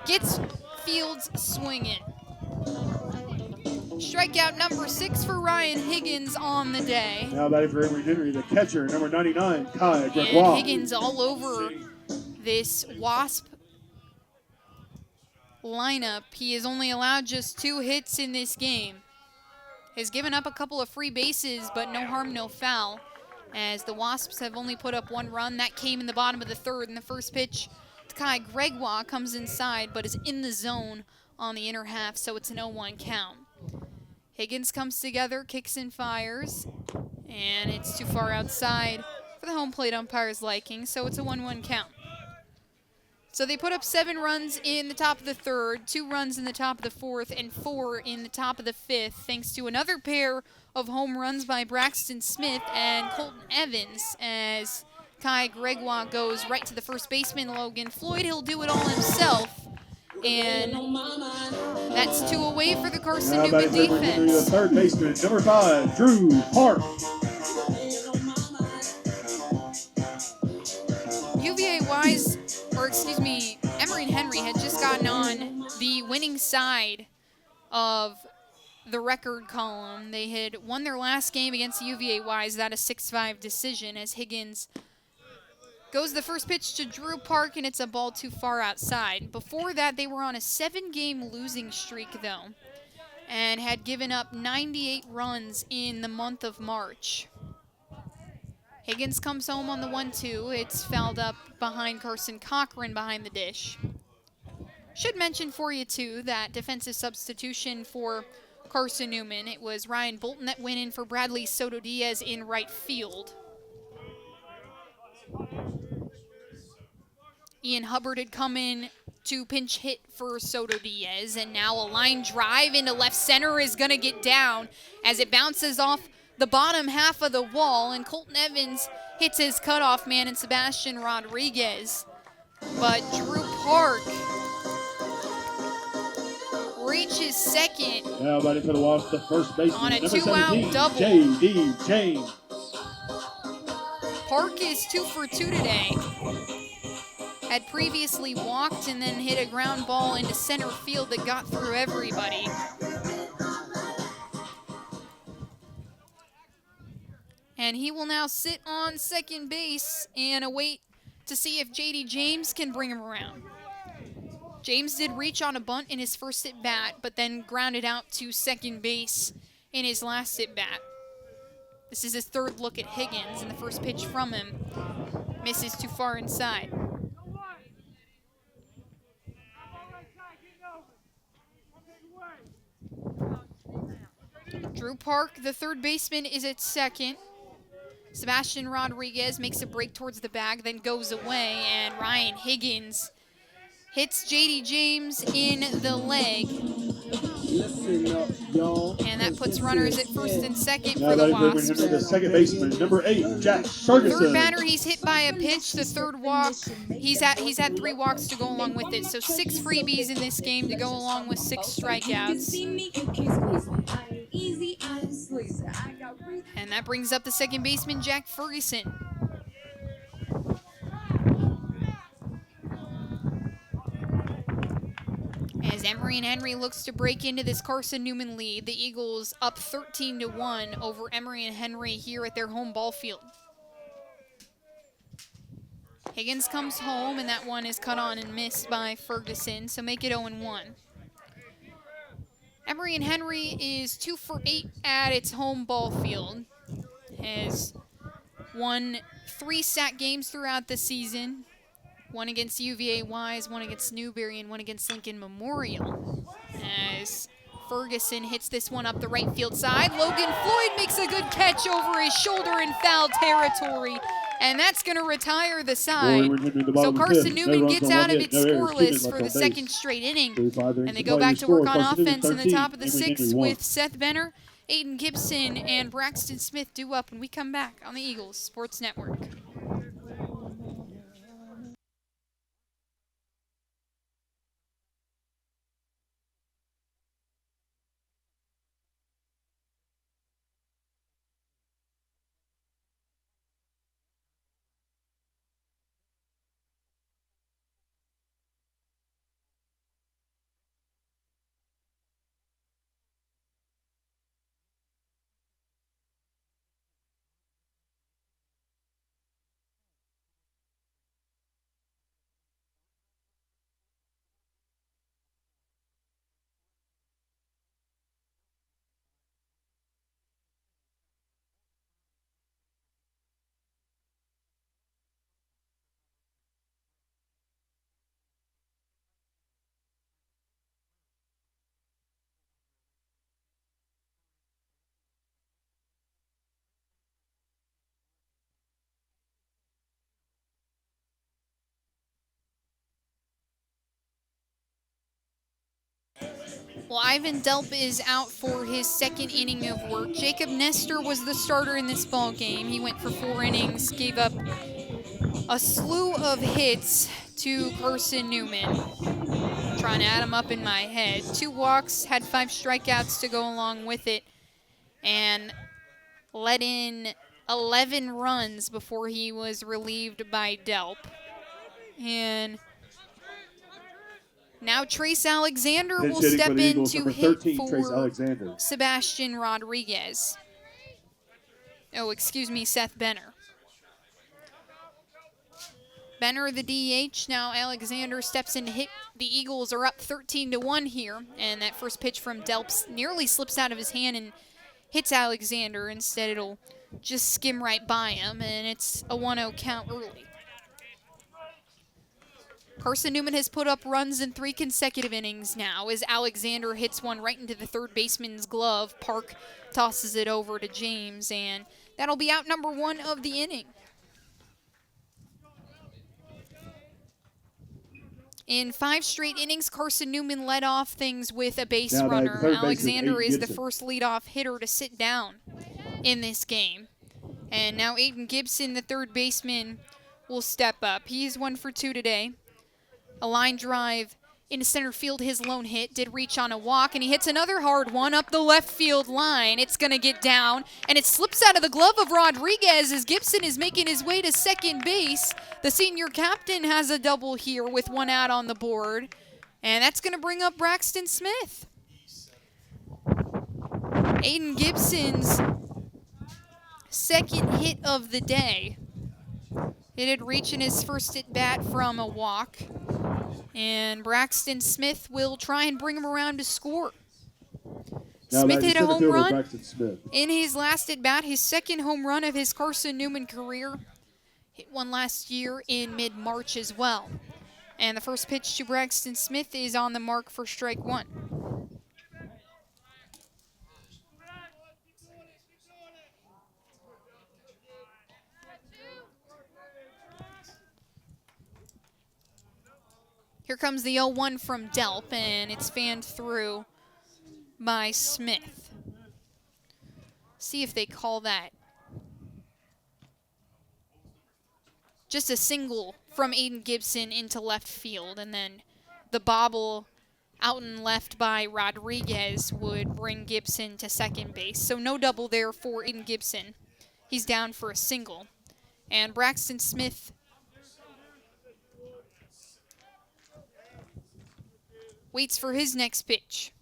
gets Fields swinging. Strikeout number 6 for Ryan Higgins on the day. Now batting for Emory, the catcher, number 99, Kai And Gregoire. Higgins all over this Wasp lineup. He has only allowed just 2 hits in this game. Has given up a couple of free bases, but no harm, no foul, as the Wasps have only put up 1 run. That came in the bottom of the 3rd, and the first pitch to Kai Gregoire comes inside, but is in the zone on the inner half, so it's an 0-1 count. Higgins comes together, kicks and fires, and it's too far outside for the home plate umpire's liking, so it's a 1-1 count. So they put up 7 runs in the top of the 3rd, 2 runs in the top of the 4th, and 4 in the top of the 5th, thanks to another pair of home runs by Braxton Smith and Colton Evans, as Kai Gregoire goes right to the first baseman, Logan Floyd. He'll do it all himself, and that's 2 away for the Now Carson-Newman batting for Emory, the defense. 3rd baseman, number 5, Drew Park. UVA Emory and Henry had just gotten on the winning side of the record column. They had won their last game against UVA Wise, that a 6-5 decision, as Higgins goes the first pitch to Drew Park, and it's a ball too far outside. Before that, they were on a 7-game losing streak, though, and had given up 98 runs in the month of March. Higgins comes home on the 1-2. It's fouled up behind Carson Cochran behind the dish. Should mention for you, too, that defensive substitution for Carson-Newman. It was Ryan Bolton that went in for Bradley Soto-Diaz in right field. Ian Hubbard had come in to pinch hit for Soto-Diaz, and now a line drive into left center is going to get down as it bounces off the bottom half of the wall, and Colton Evans hits his cutoff man and Sebastian Rodriguez. But Drew Park reaches second. Now batting for the Wasps, the first baseman, on a number 2-out 17, double. J.D. James. Park is 2 for 2 today. Had previously walked and then hit a ground ball into center field that got through everybody. And he will now sit on second base and await to see if J.D. James can bring him around. James did reach on a bunt in his first at-bat, but then grounded out to second base in his last at-bat. This is his third look at Higgins, and the first pitch from him misses too far inside. Drew Park, the third baseman, is at second. Sebastian Rodriguez makes a break towards the bag, then goes away, and Ryan Higgins hits J.D. James in the leg. And that puts runners at first and second Now for the batting for Wasps. the second baseman, number 8, Jack Ferguson. Third batter, he's hit by a pitch. The third walk, he's had 3 walks to go along with it. So 6 freebies in this game to go along with 6 strikeouts. And that brings up the second baseman, Jack Ferguson. As Emory and Henry looks to break into this Carson-Newman lead, the Eagles up 13-1 over Emory and Henry here at their home ball field. Higgins comes home, and that one is cut on and missed by Ferguson, so make it 0-1. Emory and Henry is 2 for 8 at its home ball field. Has won 3 sack games throughout the season. 1 against UVA Wise, 1 against Newberry, and 1 against Lincoln Memorial. As Ferguson hits this one up the right field side, Logan Floyd makes a good catch over his shoulder in foul territory, and that's going to retire the side. So Carson-Newman gets out of it scoreless for the second straight inning, and they go back to work on offense in the top of the 6th with Seth Benner, Aiden Gibson, and Braxton Smith due up when we come back on the Eagles Sports Network. Well, Ivan Delp is out for his second inning of work. Jacob Nestor was the starter in this ball game. He went for 4 innings, gave up a slew of hits to Carson-Newman. Trying to add them up in my head. 2 walks, had 5 strikeouts to go along with it, and let in 11 runs before he was relieved by Delp. And now Trace Alexander will step in to hit for Sebastian Rodriguez. Oh, excuse me, Seth Benner. Benner the DH. Now Alexander steps in to hit. The Eagles are up 13-1 here, and that first pitch from Delp nearly slips out of his hand and hits Alexander. Instead, it'll just skim right by him, and it's a 1-0 count early. Carson-Newman has put up runs in 3 consecutive innings now as Alexander hits one right into the third baseman's glove. Park tosses it over to James, and that'll be out number 1 of the inning. In 5 straight innings, Carson-Newman led off things with a base runner. Alexander is the first leadoff hitter to sit down in this game. And now Aiden Gibson, the third baseman, will step up. He's 1 for 2 today. A line drive into center field, his lone hit, did reach on a walk, and he hits another hard one up the left field line. It's going to get down, and it slips out of the glove of Rodriguez as Gibson is making his way to second base. The senior captain has a double here with 1 out on the board, and that's going to bring up Braxton Smith. Aiden Gibson's second hit of the day. It had reached in his first at-bat from a walk. And Braxton Smith will try and bring him around to score. Smith hit a home run in his last at-bat, his second home run of his Carson-Newman career. Hit one last year in mid-March as well. And the first pitch to Braxton Smith is on the mark for strike 1. Here comes the 0-1 from Delp, and it's fanned through by Smith. See if they call that. Just a single from Aiden Gibson into left field, and then the bobble out and left by Rodriguez would bring Gibson to second base. So no double there for Aiden Gibson. He's down for a single. And Braxton Smith waits for his next pitch.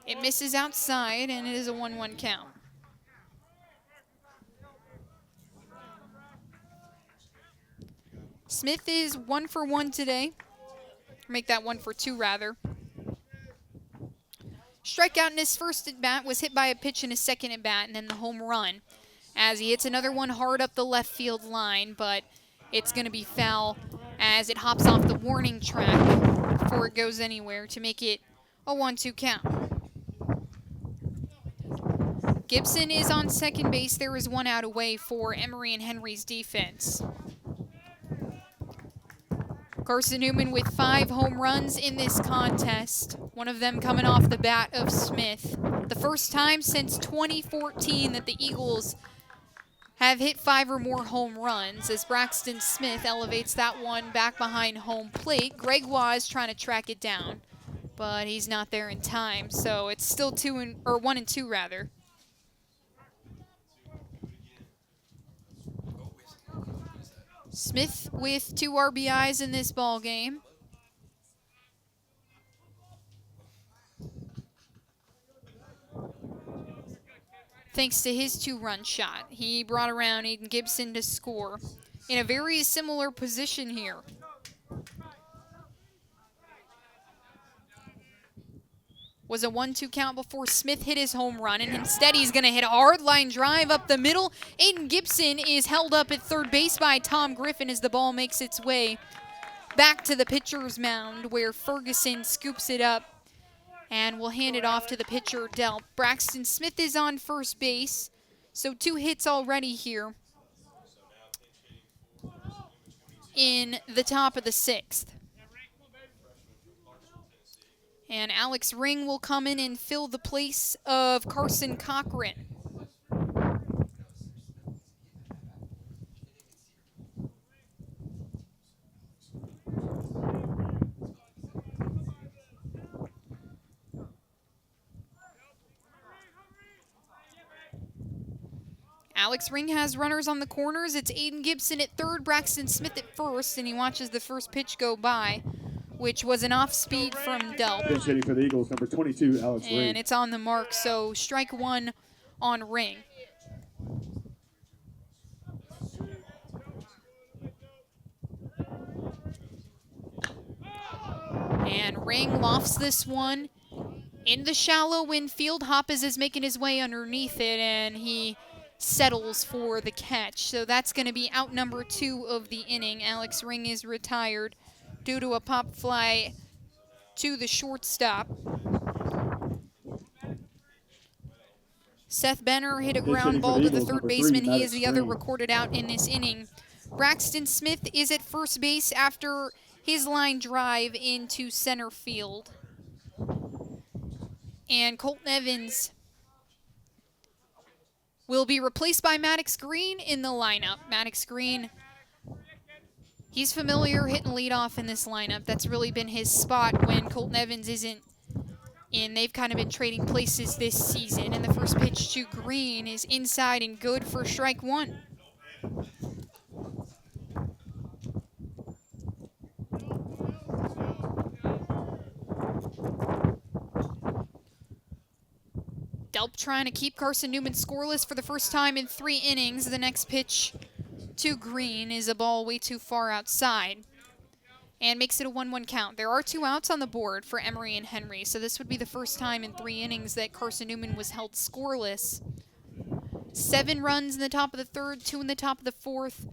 It misses outside, and it is a 1-1 count. Smith is 1 for 1 today. Make that 1 for 2, rather. Strikeout in his first at-bat was hit by a pitch in his second at-bat, and then the home run as he hits another one hard up the left field line, but it's going to be foul as it hops off the warning track before it goes anywhere to make it a 1-2 count. Gibson is on second base. There is 1 out away for Emory and Henry's defense. Carson-Newman with 5 home runs in this contest, one of them coming off the bat of Smith. The first time since 2014 that the Eagles have hit 5 or more home runs as Braxton Smith elevates that one back behind home plate. Gregoire is trying to track it down, but he's not there in time, so it's still 1 and 2 rather. Smith with 2 RBIs in this ball game. Thanks to his 2-run shot. He brought around Aiden Gibson to score in a very similar position here. Was a 1-2 count before Smith hit his home run, and instead he's going to hit a hard line drive up the middle. Aiden Gibson is held up at third base by Tom Griffin as the ball makes its way back to the pitcher's mound where Ferguson scoops it up and will hand it off to the pitcher, Delp. Braxton Smith is on first base, so 2 hits already here in the top of the 6th. And Alex Ring will come in and fill the place of Carson Cochran. Alex Ring has runners on the corners. It's Aiden Gibson at third, Braxton Smith at first, and he watches the first pitch go by, which was an off-speed from Delp. Pitch hitting for the Eagles, number 22, Alex Ring. And it's on the mark, so strike 1 on Ring. And Ring lofts this one In the shallow infield, Hoppes is making his way underneath it, and he settles for the catch. So that's going to be out number 2 of the inning. Alex Ring is retired due to a pop fly to the shortstop. Seth Benner hit a ground ball to the third baseman. He is the other recorded out in this inning. Braxton Smith is at first base after his line drive into center field. And Colton Evans will be replaced by Maddox Green in the lineup. Maddox Green, he's familiar hitting leadoff in this lineup. That's really been his spot when Colton Evans isn't in. They've kind of been trading places this season. And the first pitch to Green is inside and good for strike 1. Delp trying to keep Carson-Newman scoreless for the first time in 3 innings. The next pitch to Green is a ball way too far outside and makes it a 1-1 count. There are 2 outs on the board for Emory and Henry, so this would be the first time in 3 innings that Carson-Newman was held scoreless. 7 runs in the top of the 3rd, 2 in the top of the 4th,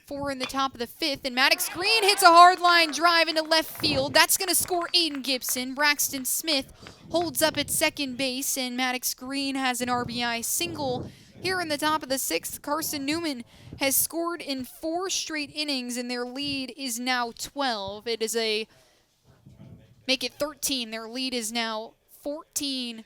4 in the top of the 5th, and Maddox Green hits a hard line drive into left field. That's going to score Aiden Gibson. Braxton Smith holds up at second base, and Maddox Green has an RBI single. Here in the top of the 6th, Carson-Newman has scored in 4 straight innings, and their lead is now 12. It is make it 13. Their lead is now 14-1.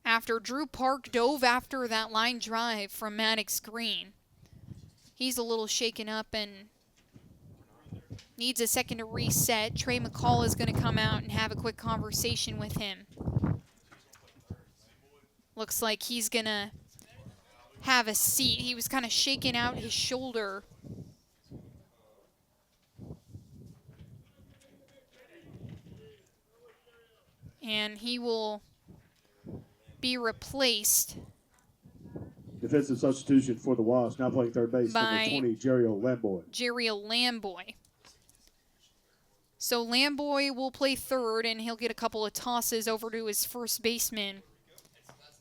After Drew Park dove after that line drive from Maddox Green. He's a little shaken up and needs a second to reset. Trey McCall is going to come out and have a quick conversation with him. Looks like he's going to have a seat. He was kind of shaking out his shoulder. And he will be replaced. Defensive substitution for the Wasps, now playing third base, number 20, Jerry Lamboy. So Lamboy will play third, and he'll get a couple of tosses over to his first baseman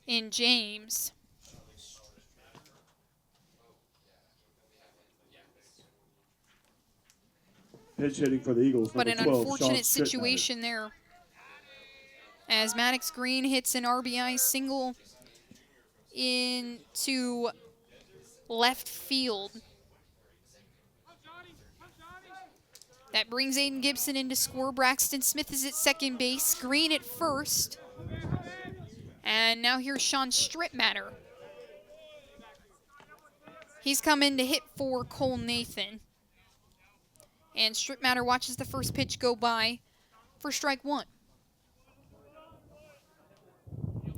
in James. Pitch hitting for the Eagles, but number an 12, unfortunate situation there, as Maddox Green hits an RBI single into left field. That brings Aiden Gibson in to score. Braxton Smith is at second base, Green at first. And now here's Sean Strittmatter. He's come in to hit for Cole Nathan. And Strittmatter watches the first pitch go by for strike 1.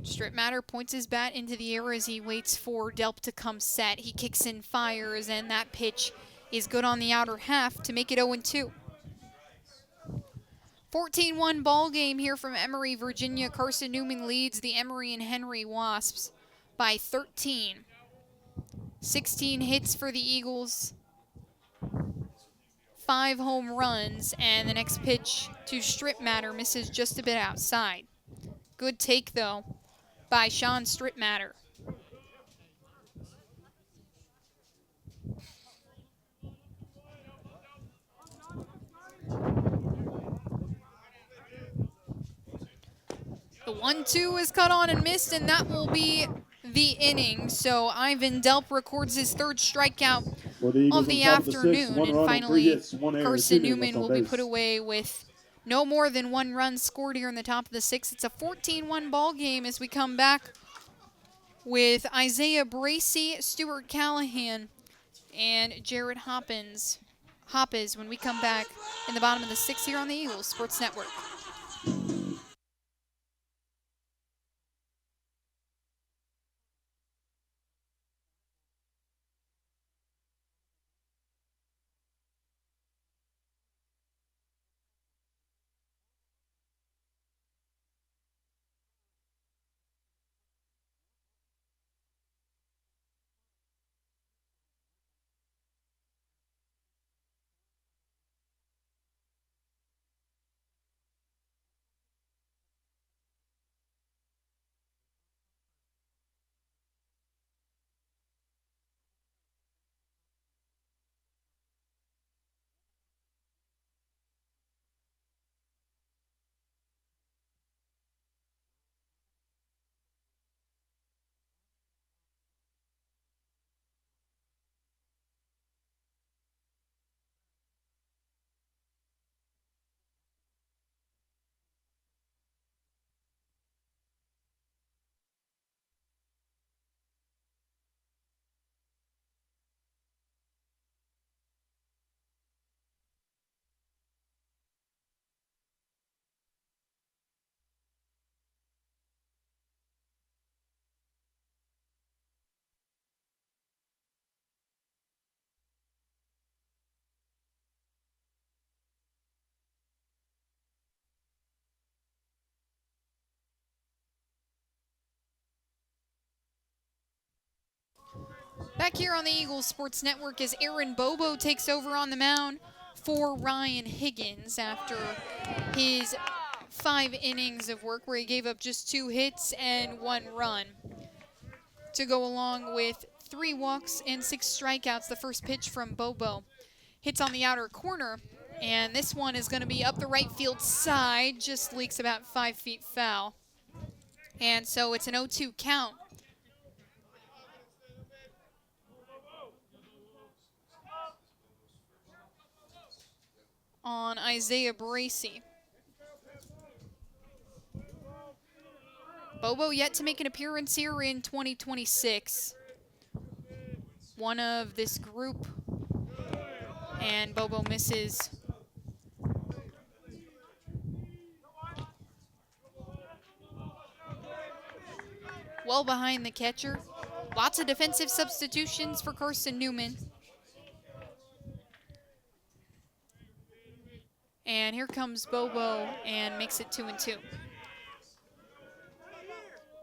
Strittmatter points his bat into the air as he waits for Delp to come set. He kicks and fires, and that pitch is good on the outer half to make it 0-2. 14-1 ball game here from Emory, Virginia. Carson-Newman leads the Emory and Henry Wasps by 13. 16 hits for the Eagles, 5 home runs, and the next pitch to Strittmatter misses just a bit outside. Good take, though, by Sean Strittmatter. The 1-2 is cut on and missed, and that will be the inning. So Ivan Delp records his 3rd strikeout of the afternoon, and finally Carson-Newman will be put away with no more than 1 run scored here in the top of the 6th. It's a 14-1 ball game as we come back with Isaiah Bracey, Stuart Callahan, and Jared Hoppes when we come back in the bottom of the 6th here on the Eagles Sports Network. Back here on the Eagles Sports Network as Aaron Bobo takes over on the mound for Ryan Higgins after his 5 innings of work where he gave up just 2 hits and 1 run to go along with 3 walks and 6 strikeouts. The first pitch from Bobo hits on the outer corner, and this one is going to be up the right field side, just leaks about 5 feet foul. And so it's an 0-2 count. On Isaiah Bracey. Bobo yet to make an appearance here in 2026. One of this group, and Bobo misses. Well behind the catcher. Lots of defensive substitutions for Carson-Newman. And here comes Bobo and makes it 2-2.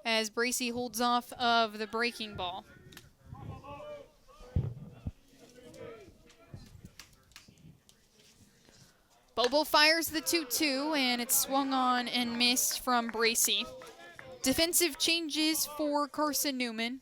As Bracey holds off of the breaking ball. Bobo fires the 2-2, and it's swung on and missed from Bracey. Defensive changes for Carson-Newman.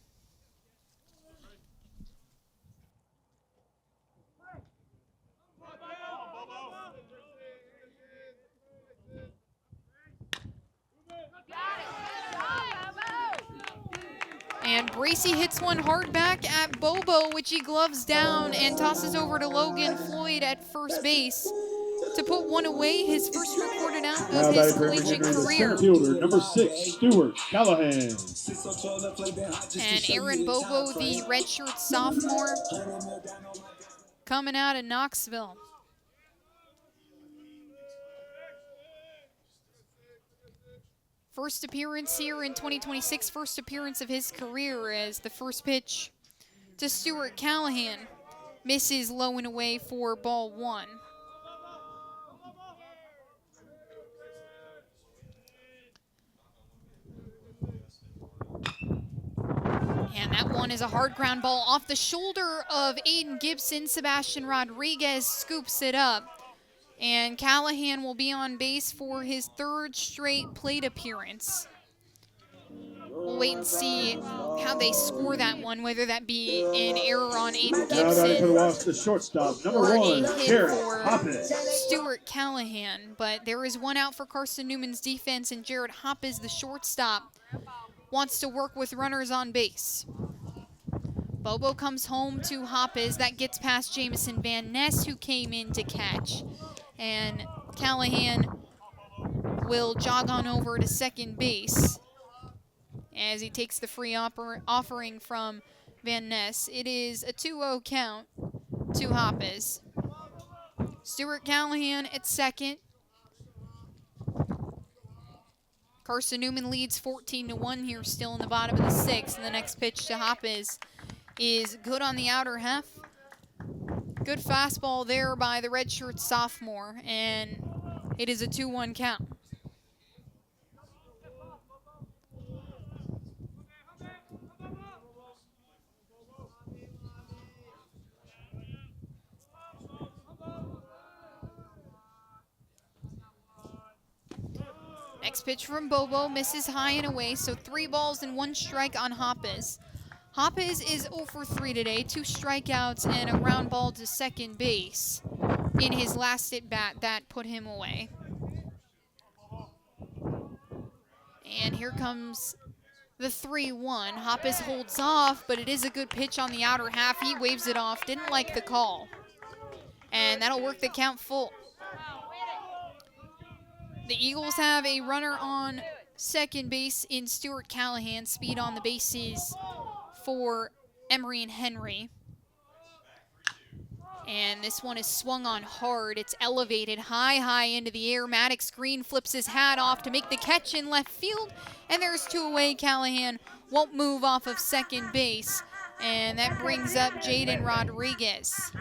And Bracey hits one hard back at Bobo, which he gloves down and tosses over to Logan Floyd at first base to put one away, his first recorded out of his collegiate career. Fielder, number 6, Stuart Callahan. And Aaron Bobo, the redshirt sophomore, coming out of Knoxville. First appearance here in 2026, first appearance of his career as the first pitch to Stuart Callahan misses low and away for ball 1. And that one is a hard ground ball off the shoulder of Aiden Gibson. Sebastian Rodriguez scoops it up. And Callahan will be on base for his 3rd straight plate appearance. We'll wait and see how they score that one, whether that be an error on Aiden Gibson The shortstop, number or a 1, hit Jared for Hoppes. Stuart Callahan. But there is one out for Carson-Newman's defense, and Jared Hoppes, the shortstop, wants to work with runners on base. Bobo comes home to Hoppes. That gets past Jamison Van Ness, who came in to catch. And Callahan will jog on over to second base as he takes the free offering from Van Ness. It is a 2-0 count to Hoppes. Stuart Callahan at second. Carson-Newman leads 14-1 here, still in the bottom of the 6th. And the next pitch to Hoppes is good on the outer half. Good fastball there by the redshirt sophomore, and it is a 2-1 count. Next pitch from Bobo misses high and away, so 3 balls and 1 strike on Hoppes. Hoppes is 0 for 3 today, 2 strikeouts and a ground ball to second base in his last at-bat. That put him away. And here comes the 3-1. Hoppes holds off, but it is a good pitch on the outer half. He waves it off, didn't like the call. And that'll work the count full. The Eagles have a runner on second base in Stuart Callahan. Speed on the bases for Emory and Henry. And this one is swung on hard. It's elevated high into the air. Maddox Green flips his hat off to make the catch in left field. And there's 2 away. Callahan won't move off of second base. And that brings up Jaden Rodriguez.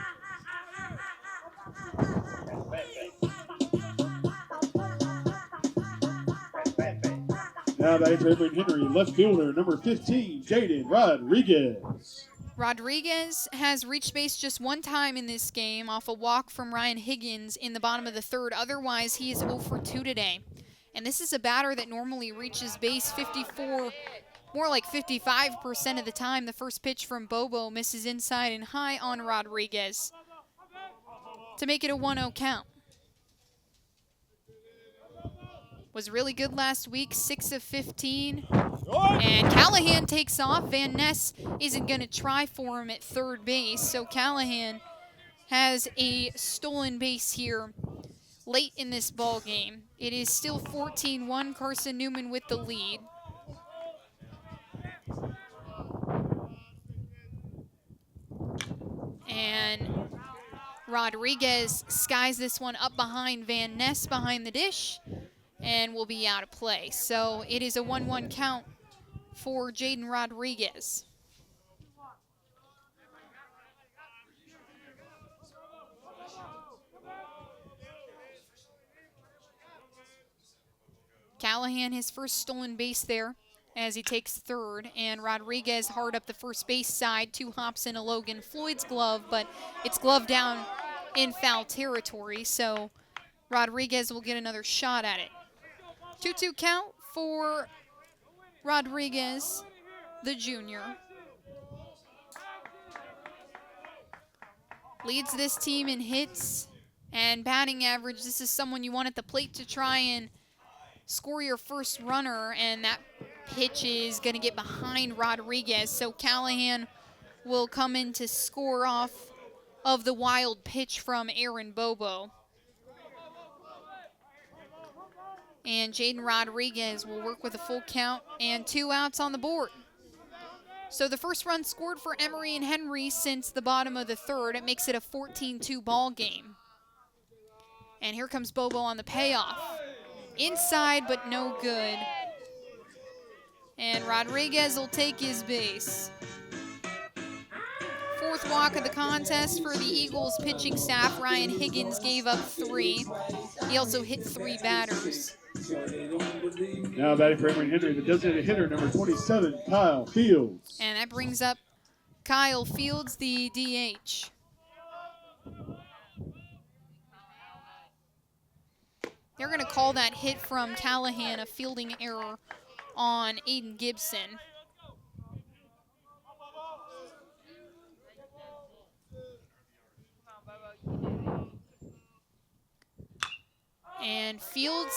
Now back to Emory and Henry, left fielder, number 15, Jaden Rodriguez. Rodriguez has reached base just one time in this game off a walk from Ryan Higgins in the bottom of the third. Otherwise, he is 0 for 2 today. And this is a batter that normally reaches base 54, more like 55% of the time. The first pitch from Bobo misses inside and high on Rodriguez to make it a 1-0 count. Was really good last week, 6 of 15. And Callahan takes off. Van Ness isn't going to try for him at third base, so Callahan has a stolen base here late in this ball game. It is still 14-1, Carson-Newman with the lead. And Rodriguez skies this one up behind Van Ness behind the dish and will be out of play. So it is a 1-1 count for Jaden Rodriguez. Callahan, his first stolen base there as he takes third, and Rodriguez hard up the first base side, 2 hops into Logan Floyd's glove, but it's gloved down in foul territory, so Rodriguez will get another shot at it. 2-2 count for Rodriguez, the junior. Leads this team in hits and batting average. This is someone you want at the plate to try and score your first runner, and that pitch is going to get behind Rodriguez, so Callahan will come in to score off of the wild pitch from Aaron Bobo. And Jaden Rodriguez will work with a full count and 2 outs on the board. So the first run scored for Emory and Henry since the bottom of the third. It makes it a 14-2 ball game. And here comes Bobo on the payoff. Inside, but no good. And Rodriguez will take his base. 4th walk of the contest for the Eagles pitching staff. Ryan Higgins gave up 3. He also hit 3 batters. Now batting for Emory and Henry, the designated hitter, number 27, Kyle Fields. And that brings up Kyle Fields, the DH. They're going to call that hit from Callahan a fielding error on Aiden Gibson. And Fields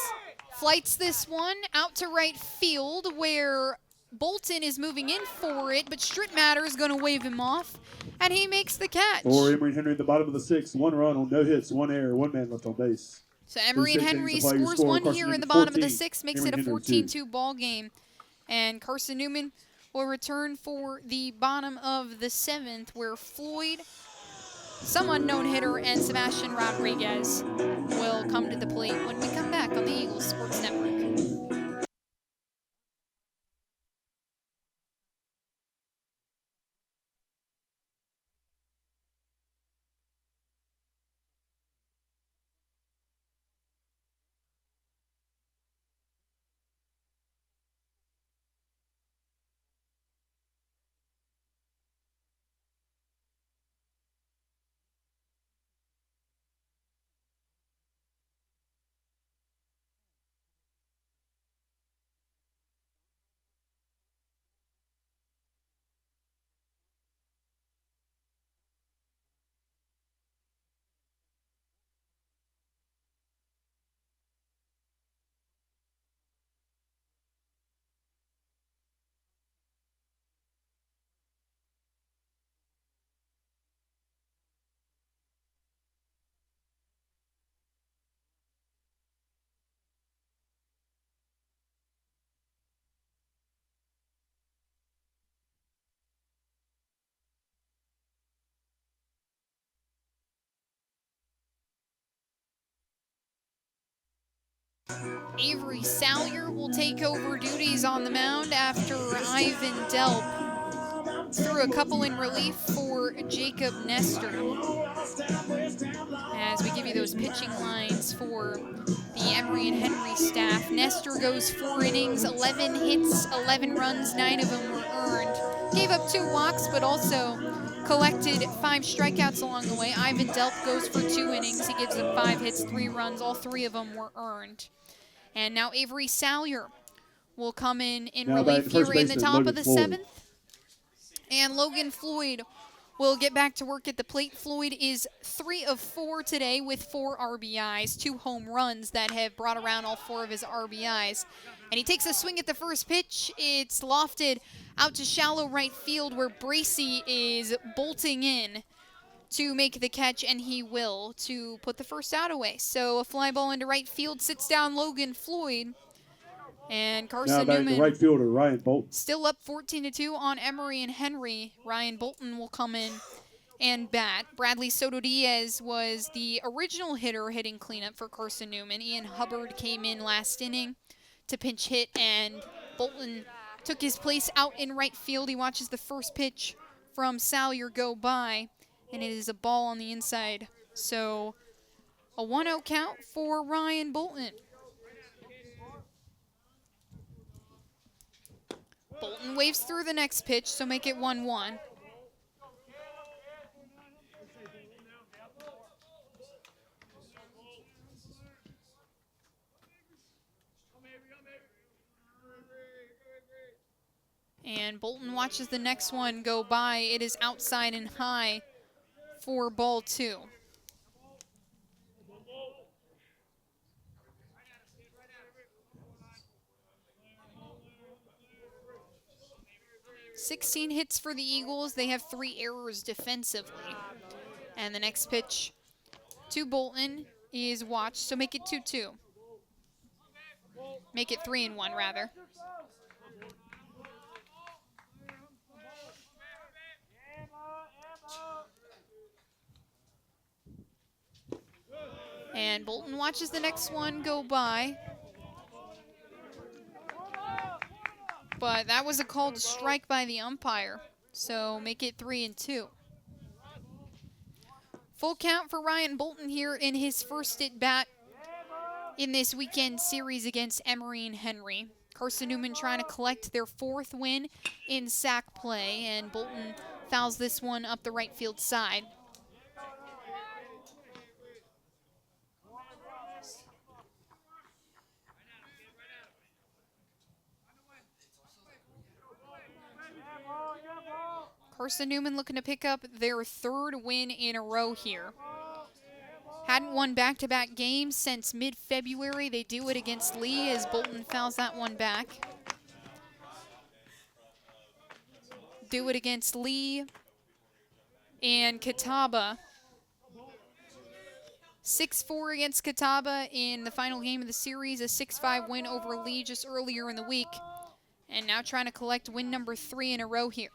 flights this one out to right field where Bolton is moving in for it, but Strittmatter is going to wave him off, and he makes the catch. For Emory and Henry at the bottom of the 6th, 1 run on no hits, 1 error, 1 man left on base. So Emory and Henry scores 1 here in the bottom of the 6th, makes it a 14-2 ball game. And Carson-Newman will return for the bottom of the 7th, where Floyd, some unknown hitter, and Sebastian Rodriguez will come to the plate when we come back on the Eagles Sports Network. Avery Salyer will take over duties on the mound after Ivan Delp threw a couple in relief for Jacob Nestor. As we give you those pitching lines for the Emory and Henry staff, Nestor goes 4 innings, 11 hits, 11 runs, 9 of them were earned. gave up 2 walks, but also collected 5 strikeouts along the way. Ivan Delp goes for 2 innings. He gives up 5 hits, 3 runs. All 3 of them were earned. And now Avery Salyer will come in Now relief batting here first in the baseman, top Logan of the Floyd. 7th. And Logan Floyd will get back to work at the plate. Floyd is 3 of 4 today with 4 RBIs, 2 home runs that have brought around all 4 of his RBIs. And he takes a swing at the first pitch. It's lofted out to shallow right field where Bracey is bolting in to make the catch, and he will, to put the first out away. So a fly ball into right field sits down Logan Floyd. And Now batting the Carson-Newman right fielder, Ryan Bolton. still up 14-2 on Emory and Henry. Ryan Bolton will come in and bat. Bradley Soto Diaz was the original hitter hitting cleanup for Carson-Newman. Ian Hubbard came in last inning to pinch hit, and Bolton took his place out in right field. He watches the first pitch from Salyer go by, and it is a ball on the inside. So a 1-0 count for Ryan Bolton. Bolton waves through the next pitch, so make it 1-1. And Bolton watches the next one go by. It is outside and high for ball 2. "16 hits for the Eagles. They have 3 errors defensively. And the next pitch to Bolton is watched, so make it 2-2. Make it 3-1, rather. And Bolton watches the next one go by. But that was a called strike by the umpire, so make it 3-2. Full count for Ryan Bolton here in his first at-bat in this weekend series against Emory and Henry. Carson-Newman trying to collect their 4th win in sack play, and Bolton fouls this one up the right field side. Carson-Newman looking to pick up their 3rd win in a row here. Hadn't won back-to-back games since mid-February. They do it against Lee as Bolton fouls that one back. Do it against Lee and Catawba. 6-4 against Catawba in the final game of the series. A 6-5 win over Lee just earlier in the week. And now trying to collect win number 3 in a row here.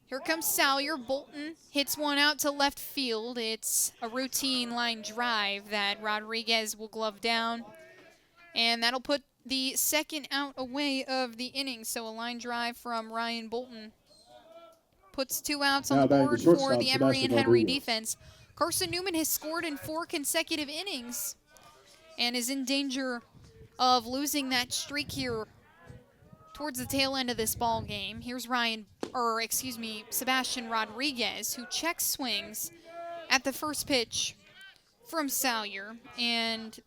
Here comes Salyer. Bolton hits one out to left field. It's a routine line drive that Rodriguez will glove down. And that'll put the 2nd out away of the inning. So a line drive from Ryan Bolton puts 2 outs on the board for the Emory and Henry defense. Carson-Newman has scored in 4 consecutive innings and is in danger of losing that streak here towards the tail end of this ball game. Here's Sebastian Rodriguez, who checks swings at the first pitch from Salyer, and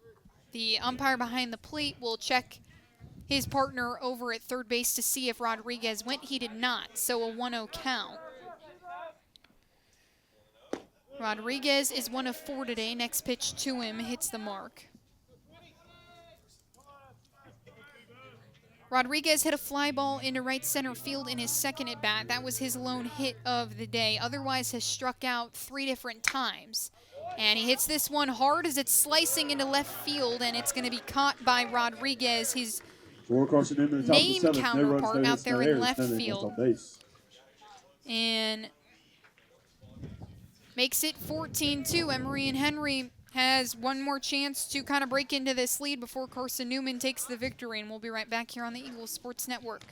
the umpire behind the plate will check his partner over at third base to see if Rodriguez went. He did not, so a 1-0 count. Rodriguez is 1 of 4 today. Next pitch to him hits the mark. Rodriguez hit a fly ball into right center field in his 2nd at-bat. That was his lone hit of the day. Otherwise has struck out 3 different times. And he hits this one hard as it's slicing into left field, and it's going to be caught by Rodriguez, his name counterpart out there in left field. And makes it 14-2. Emory and Henry has one more chance to kind of break into this lead before Carson-Newman takes the victory, and we'll be right back here on the Eagles Sports Network.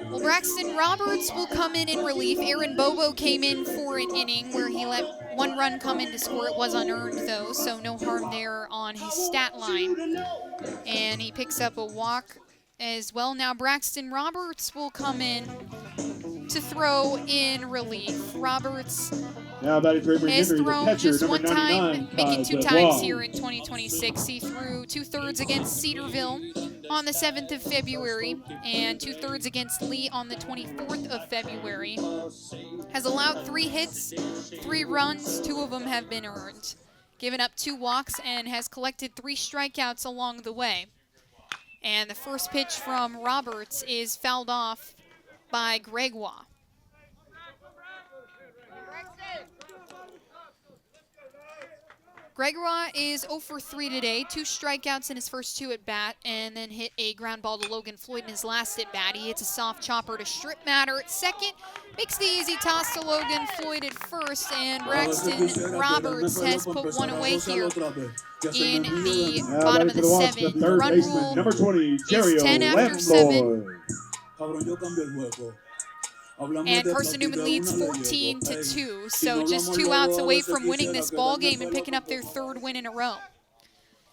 Well, Braxton Roberts will come in relief. Aaron Bobo came in for an inning where he let one run come in to score. It was unearned, though, so no harm there on his stat line. And he picks up a walk as well. Now Braxton Roberts will come in to throw in relief. Roberts Now batting for Emory has Henry, the thrown catcher, just number one time, 99, making Kyle 2 Dubois. times here in 2026. He threw 2/3 against Cedarville on the 7th of February and 2/3 against Lee on the 24th of February. Has allowed 3 hits, 3 runs, 2 of them have been earned. Given up 2 walks and has collected 3 strikeouts along the way. And the first pitch from Roberts is fouled off by Gregoire. Gregoire is 0 for 3 today, 2 strikeouts in his first 2 at bat, and then hit a ground ball to Logan Floyd in his last at bat. He hits a soft chopper to Strip Matter at second, makes the easy toss to Logan Floyd at first, and Braxton Roberts has put one away here in the bottom of the 7th. Run rule number 20, is 10 after 7. Lamplord. And Carson-Newman leads 14-2, so just 2 outs away from winning this ball game and picking up their 3rd win in a row.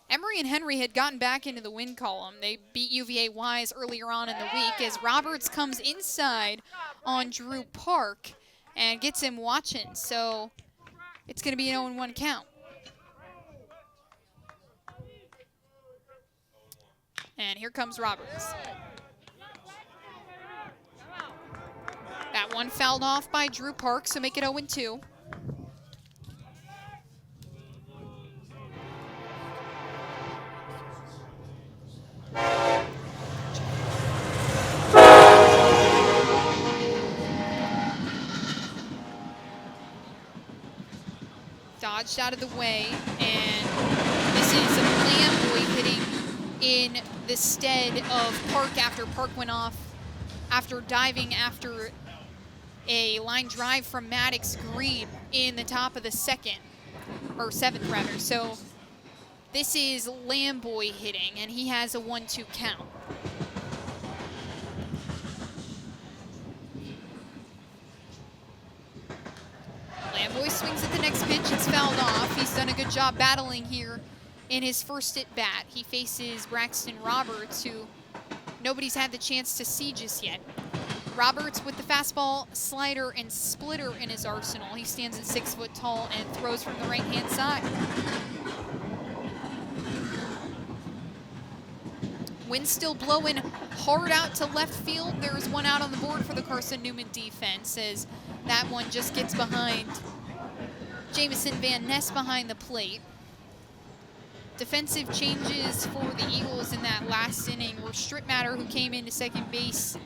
Emory and Henry had gotten back into the win column. They beat UVA Wise earlier on in the week as Roberts comes inside on Drew Park and gets him watching, so it's going to be an 0-1 count. And here comes Roberts. That one fouled off by Drew Park, so make it 0-2. Dodged out of the way, and this is Lamboy hitting in the stead of Park after Park went off after diving after a line drive from Maddox Green in the top of the 2nd, or 7th rather. So this is Lamboy hitting, and he has a 1-2 count. Lamboy swings at the next pitch, it's fouled off. He's done a good job battling here in his first at bat. He faces Braxton Roberts, who nobody's had the chance to see just yet. Roberts with the fastball, slider, and splitter in his arsenal. He stands at 6 foot tall and throws from the right-hand side. Wind still blowing hard out to left field. There's one out on the board for the Carson-Newman defense as that one just gets behind Jamison Van Ness behind the plate. Defensive changes for the Eagles in that last inning were Strip Matter, who came into second base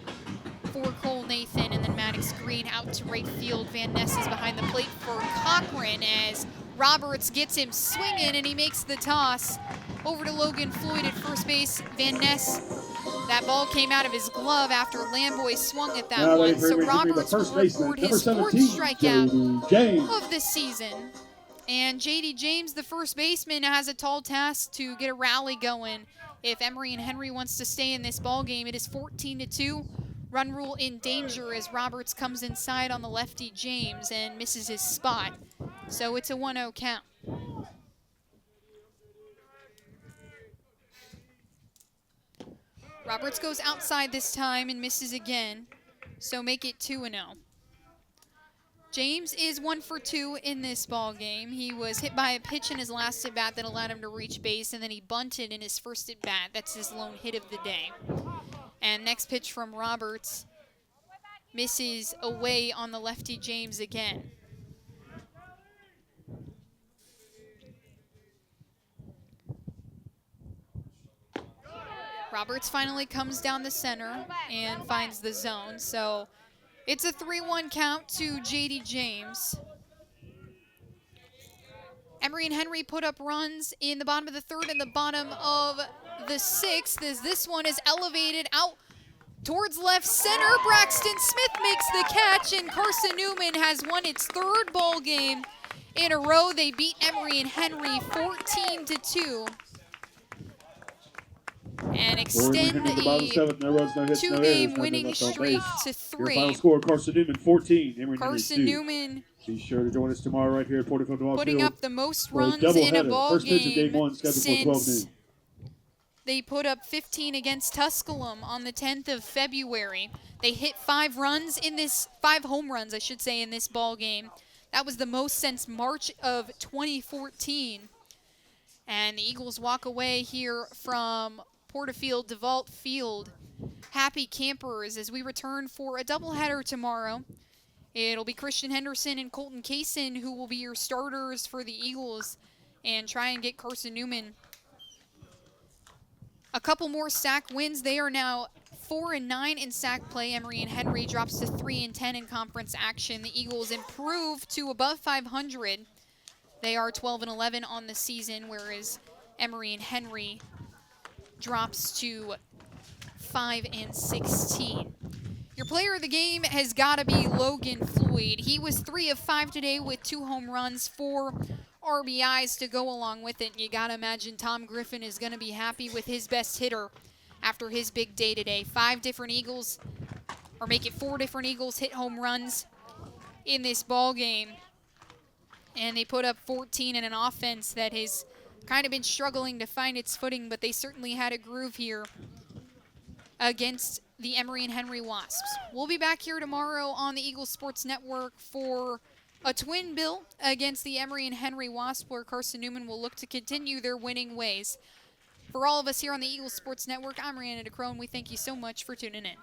for Cole Nathan, and then Maddox Green out to right field. Van Ness is behind the plate for Cochran as Roberts gets him swinging, and he makes the toss over to Logan Floyd at first base. Van Ness, that ball came out of his glove after Lamboy swung at that one. So Roberts will record his 4th strikeout of the season. And J.D. James, the first baseman, has a tall task to get a rally going. If Emory and Henry wants to stay in this ball game, it is 14-2. Run rule in danger as Roberts comes inside on the lefty James and misses his spot. So it's a 1-0 count. Roberts goes outside this time and misses again. So make it 2-0. James is 1 for 2 in this ball game. He was hit by a pitch in his last at bat that allowed him to reach base, and then he bunted in his first at bat. That's his lone hit of the day. And next pitch from Roberts misses away on the lefty James again. Roberts finally comes down the center and finds the zone. So it's a 3-1 count to J.D. James. Emory and Henry put up runs in the bottom of the 3rd and the bottom of the 6th as this one is elevated out towards left center. Braxton Smith makes the catch, and Carson-Newman has won its 3rd ball game in a row. They beat Emory and Henry 14-2. and Emory extend Henry in the bottom a seventh. No runs, no hits, no errors. two-game Nothing winning left on streak base. to Your final 3. score: Carson-Newman 14, Emory Henry 2. Carson-Newman Be sure to join us tomorrow right here at Porterfield Development putting Field up the most for a runs in a doubleheader. ball First pitch of game game 1 scheduled for 12 since noon. they put up 15 against Tusculum on the 10th of February. They hit 5 home runs, I should say, in this ball game. That was the most since March of 2014. And the Eagles walk away here from Porterfield DeVault Field. Happy campers as we return for a doubleheader tomorrow. It'll be Christian Henderson and Colton Kaysen who will be your starters for the Eagles and try and get Carson-Newman a couple more sack wins. They are now 4-9 in sack play. Emory and Henry drops to 3-10 in conference action. The Eagles improve to above 500. They are 12-11 on the season, whereas Emory and Henry drops to 5-16. Your player of the game has got to be Logan Floyd. He was 3 of 5 today with 2 home runs, 4 RBIs to go along with it. You got to imagine Tom Griffin is going to be happy with his best hitter after his big day today. 4 different Eagles hit home runs in this ball game. And they put up 14 in an offense that has kind of been struggling to find its footing, but they certainly had a groove here against the Emory and Henry Wasps. We'll be back here tomorrow on the Eagles Sports Network for a twin bill against the Emory and Henry Wasps, where Carson-Newman will look to continue their winning ways. For all of us here on the Eagles Sports Network, I'm Rihanna DeCrone. We thank you so much for tuning in.